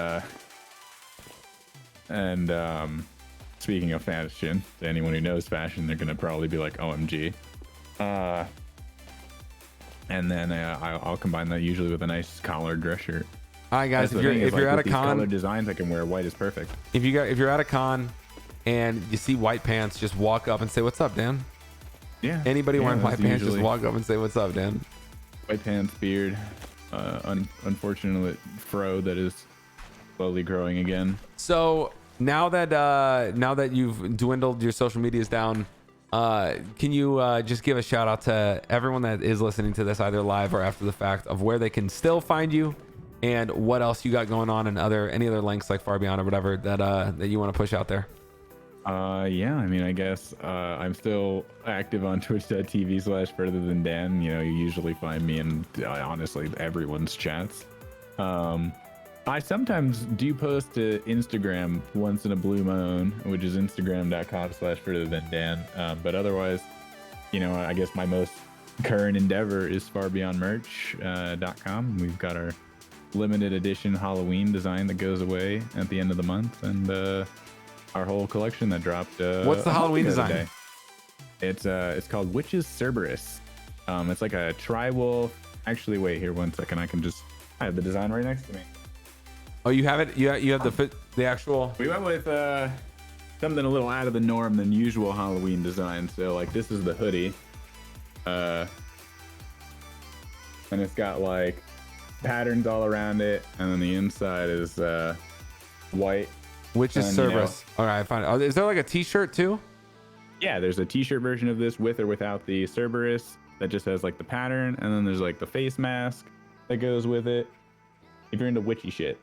B: speaking of fashion, to anyone who knows fashion, they're gonna probably be like OMG. And then I'll combine that usually with a nice collared dress shirt.
A: All right, guys, if you're at a con,
B: color designs I can wear white is perfect.
A: If you're at a con and you see white pants, just walk up and say, "What's up, Dan?"
B: Yeah.
A: Anybody wearing white pants, just walk up and say, "What's up, Dan?"
B: White pants, beard, unfortunate fro that is slowly growing again.
A: So now that you've dwindled your social medias down, can you just give a shout out to everyone that is listening to this either live or after the fact of where they can still find you and what else you got going on and any other links like Far Beyond or whatever that you want to push out there?
B: Yeah, I mean, I guess I'm still active on twitch.tv/FurtherThanDan. You usually find me in honestly everyone's chats. I sometimes do post to Instagram once in a blue moon, which is instagram.com/FurtherThanDan. But otherwise, I guess my most current endeavor is farbeyondmerch.com. We've got our limited edition Halloween design that goes away at the end of the month, and our whole collection that dropped.
A: What's the Halloween design?
B: It's called Witch's Cerberus. It's like a tri-wolf. Actually, wait here 1 second. I have the design right next to me.
A: Oh, you have it? You have the actual.
B: We went with something a little out of the norm than usual Halloween design. So like this is the hoodie, and it's got like patterns all around it, and then the inside is white.
A: Witch's Cerberus. All right, I found it. Oh, is there like a T-shirt too?
B: Yeah, there's a T-shirt version of this with or without the Cerberus that just has like the pattern, and then there's like the face mask that goes with it. If you're into witchy shit,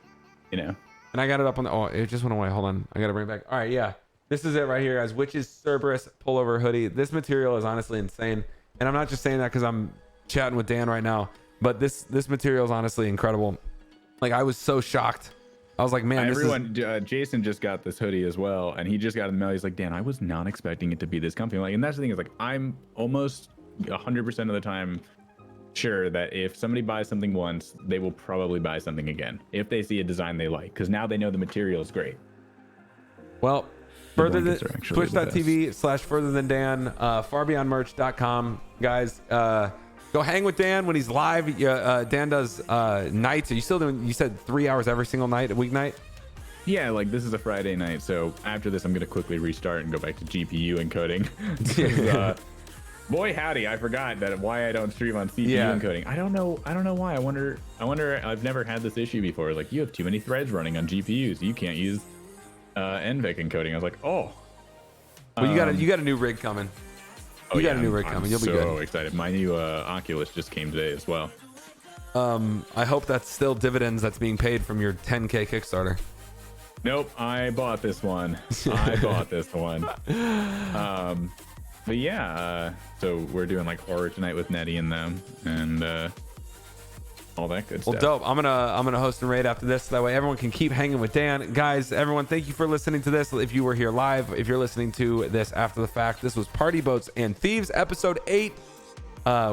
B: you know.
A: And I got it up on the. Oh, it just went away. Hold on, I gotta bring it back. All right, yeah, this is it right here, guys. Witch's Cerberus pullover hoodie. This material is honestly insane, and I'm not just saying that because I'm chatting with Dan right now, but this material is honestly incredible. Like I was so shocked. I was like, man,
B: Jason just got this hoodie as well, and he just got in the mail. He's like, Dan, I was not expecting it to be this comfy. Like, and that's the thing is like, I'm almost 100% of the time sure that if somebody buys something once, they will probably buy something again if they see a design they like, because now they know the material is great.
A: Well, twitch.tv/FurtherThanDan, farbeyondmerch.com, guys. Go hang with Dan when he's live. Dan does nights. Are you still doing? You said 3 hours every single night, a weeknight.
B: Yeah, like this is a Friday night, so after this, I'm gonna quickly restart and go back to GPU encoding. Boy, howdy! I forgot why I don't stream on CPU encoding. I don't know why. I wonder. I've never had this issue before. Like, you have too many threads running on GPUs. You can't use NVENC encoding. I was like, oh.
A: Well, you got a new rig coming. You got a new rig coming. You'll be good.
B: I'm so excited. My new Oculus just came today as well.
A: I hope that's still dividends that's being paid from your 10K Kickstarter.
B: Nope, I bought this one. But yeah, so we're doing like horror tonight with Nettie and them, and all that good stuff.
A: Well, dope. I'm gonna host and raid after this, so that way everyone can keep hanging with Dan. Guys, everyone, thank you for listening to this. If you were here live, if you're listening to this after the fact, this was Party Boats and Thieves, episode 8,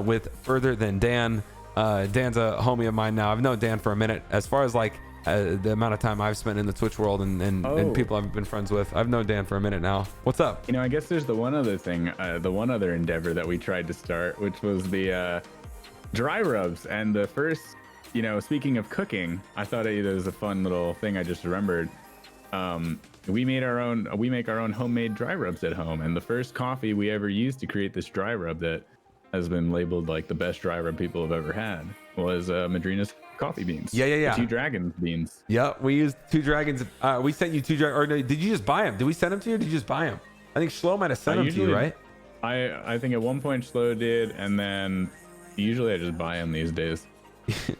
A: with Further Than Dan. Dan's a homie of mine now. I've known Dan for a minute. As far as like the amount of time I've spent in the Twitch world and people I've been friends with, I've known Dan for a minute now. What's up?
B: You know, I guess there's the one other thing, the one other endeavor that we tried to start, which was the dry rubs. And the first, you know, speaking of cooking, I thought it was a fun little thing I just remembered. We make our own homemade dry rubs at home, and the first coffee we ever used to create this dry rub that has been labeled like the best dry rub people have ever had was Madrinas coffee beans.
A: Yeah.
B: 2 Dragon beans.
A: Yep, we used 2 Dragons. We sent you 2 Dragons. Or no, did you just buy them? Did we send them to you, or did you just buy them? I think Schlo might have sent them to you, right?
B: I think at one point Schlo did, and then usually I just buy them these days.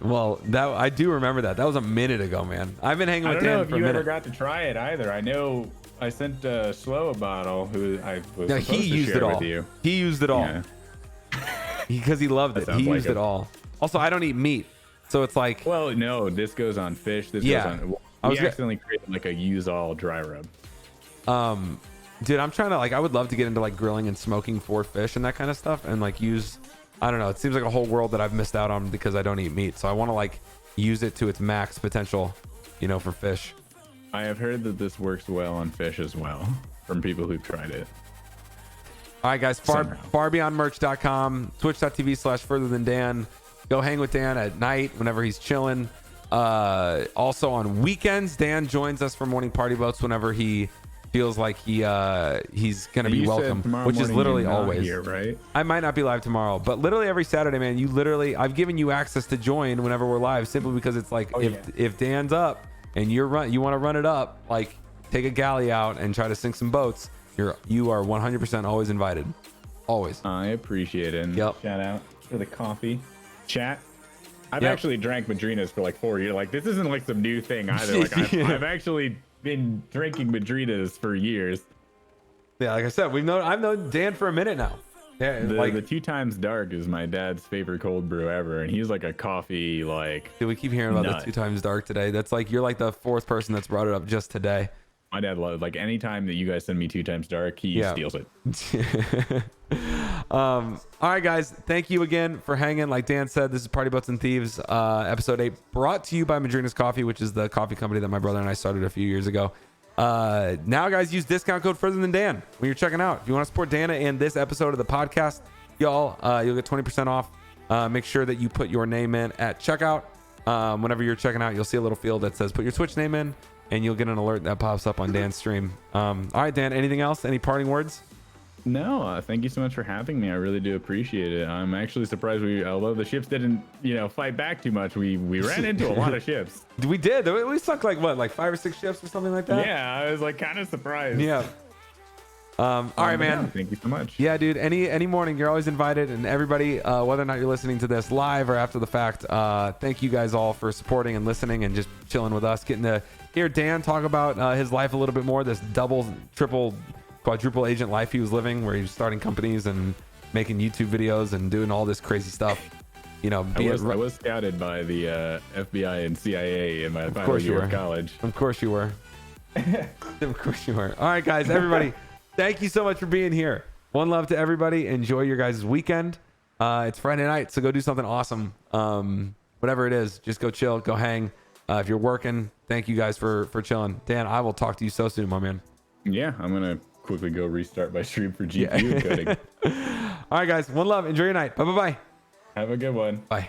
A: Well, I do remember that. That was a minute ago, man. I've been hanging with Dan for a minute. I don't know if you
B: ever got to try it either. I know I sent Schlo a bottle who I was supposed to share with you.
A: He used it all. Yeah. Because he loved it. He used it all. Also, I don't eat meat, so it's like.
B: Well, no, this goes on fish. This goes on. We accidentally created like a use all dry rub.
A: Dude, I'm trying to I would love to get into like grilling and smoking for fish and that kind of stuff, and like use. I don't know. It seems like a whole world that I've missed out on because I don't eat meat. So I want to like use it to its max potential, you know, for fish.
B: I have heard that this works well on fish as well from people who've tried it.
A: All right, guys, farbeyondmerch.com, twitch.tv/FurtherThanDan. Go hang with Dan at night whenever he's chilling. Also on weekends, Dan joins us for morning party boats whenever he feels like he's gonna be welcome, which is literally always
B: here, right?
A: I might not be live tomorrow, but literally every Saturday, man, I've given you access to join whenever we're live, simply because it's like if Dan's up and you want to run it up, like take a galley out and try to sink some boats. You are 100% always invited. Always.
B: I appreciate it.
A: Yep.
B: Shout out for the coffee chat. I've actually drank Madrinas for like 4 years. Like, this isn't like some new thing either. Like, I've actually been drinking Madrinas for years.
A: Yeah, like I said, I've known Dan for a minute now. Yeah,
B: the 2 Times Dark is my dad's favorite cold brew ever, and he's like a coffee
A: Dude, we keep hearing about the 2 Times Dark today. That's like you're like the 4th person that's brought it up just today.
B: My dad loves, like, anytime that you guys send me 2 Times Dark, he steals it.
A: All right, guys. Thank you again for hanging. Like Dan said, this is Party Boats and Thieves, episode 8, brought to you by Madrinas Coffee, which is the coffee company that my brother and I started a few years ago. Now, guys, use discount code FurtherThanDan when you're checking out. If you want to support Dana and this episode of the podcast, y'all, you'll get 20% off. Make sure that you put your name in at checkout. Whenever you're checking out, you'll see a little field that says put your Twitch name in, and you'll get an alert that pops up on Dan's stream. All right, Dan, anything else? Any parting words?
B: No, thank you so much for having me. I really do appreciate it. I'm actually surprised although the ships didn't, fight back too much, we ran into a lot of ships.
A: We did. We sunk like 5 or 6 ships or something like that?
B: Yeah, I was like kind of surprised.
A: Yeah. All right, man.
B: Yeah, thank you so much.
A: Yeah, dude. Any morning, you're always invited. And everybody, whether or not you're listening to this live or after the fact, thank you guys all for supporting and listening and just chilling with us, getting to hear Dan talk about his life a little bit more. This double, triple, quadruple agent life he was living, where he was starting companies and making YouTube videos and doing all this crazy stuff. I
B: was scouted by the FBI and CIA in my final year of college.
A: Of course you were. Of course you were. All right, guys, everybody. Thank you so much for being here. One love to everybody. Enjoy your guys' weekend. It's Friday night, so go do something awesome. Whatever it is, just go chill, go hang. If you're working, thank you guys for chilling. Dan, I will talk to you so soon, my man.
B: Yeah, I'm going to quickly go restart my stream for GPU coding.
A: All right, guys. One love. Enjoy your night. Bye-bye.
B: Have a good one.
A: Bye.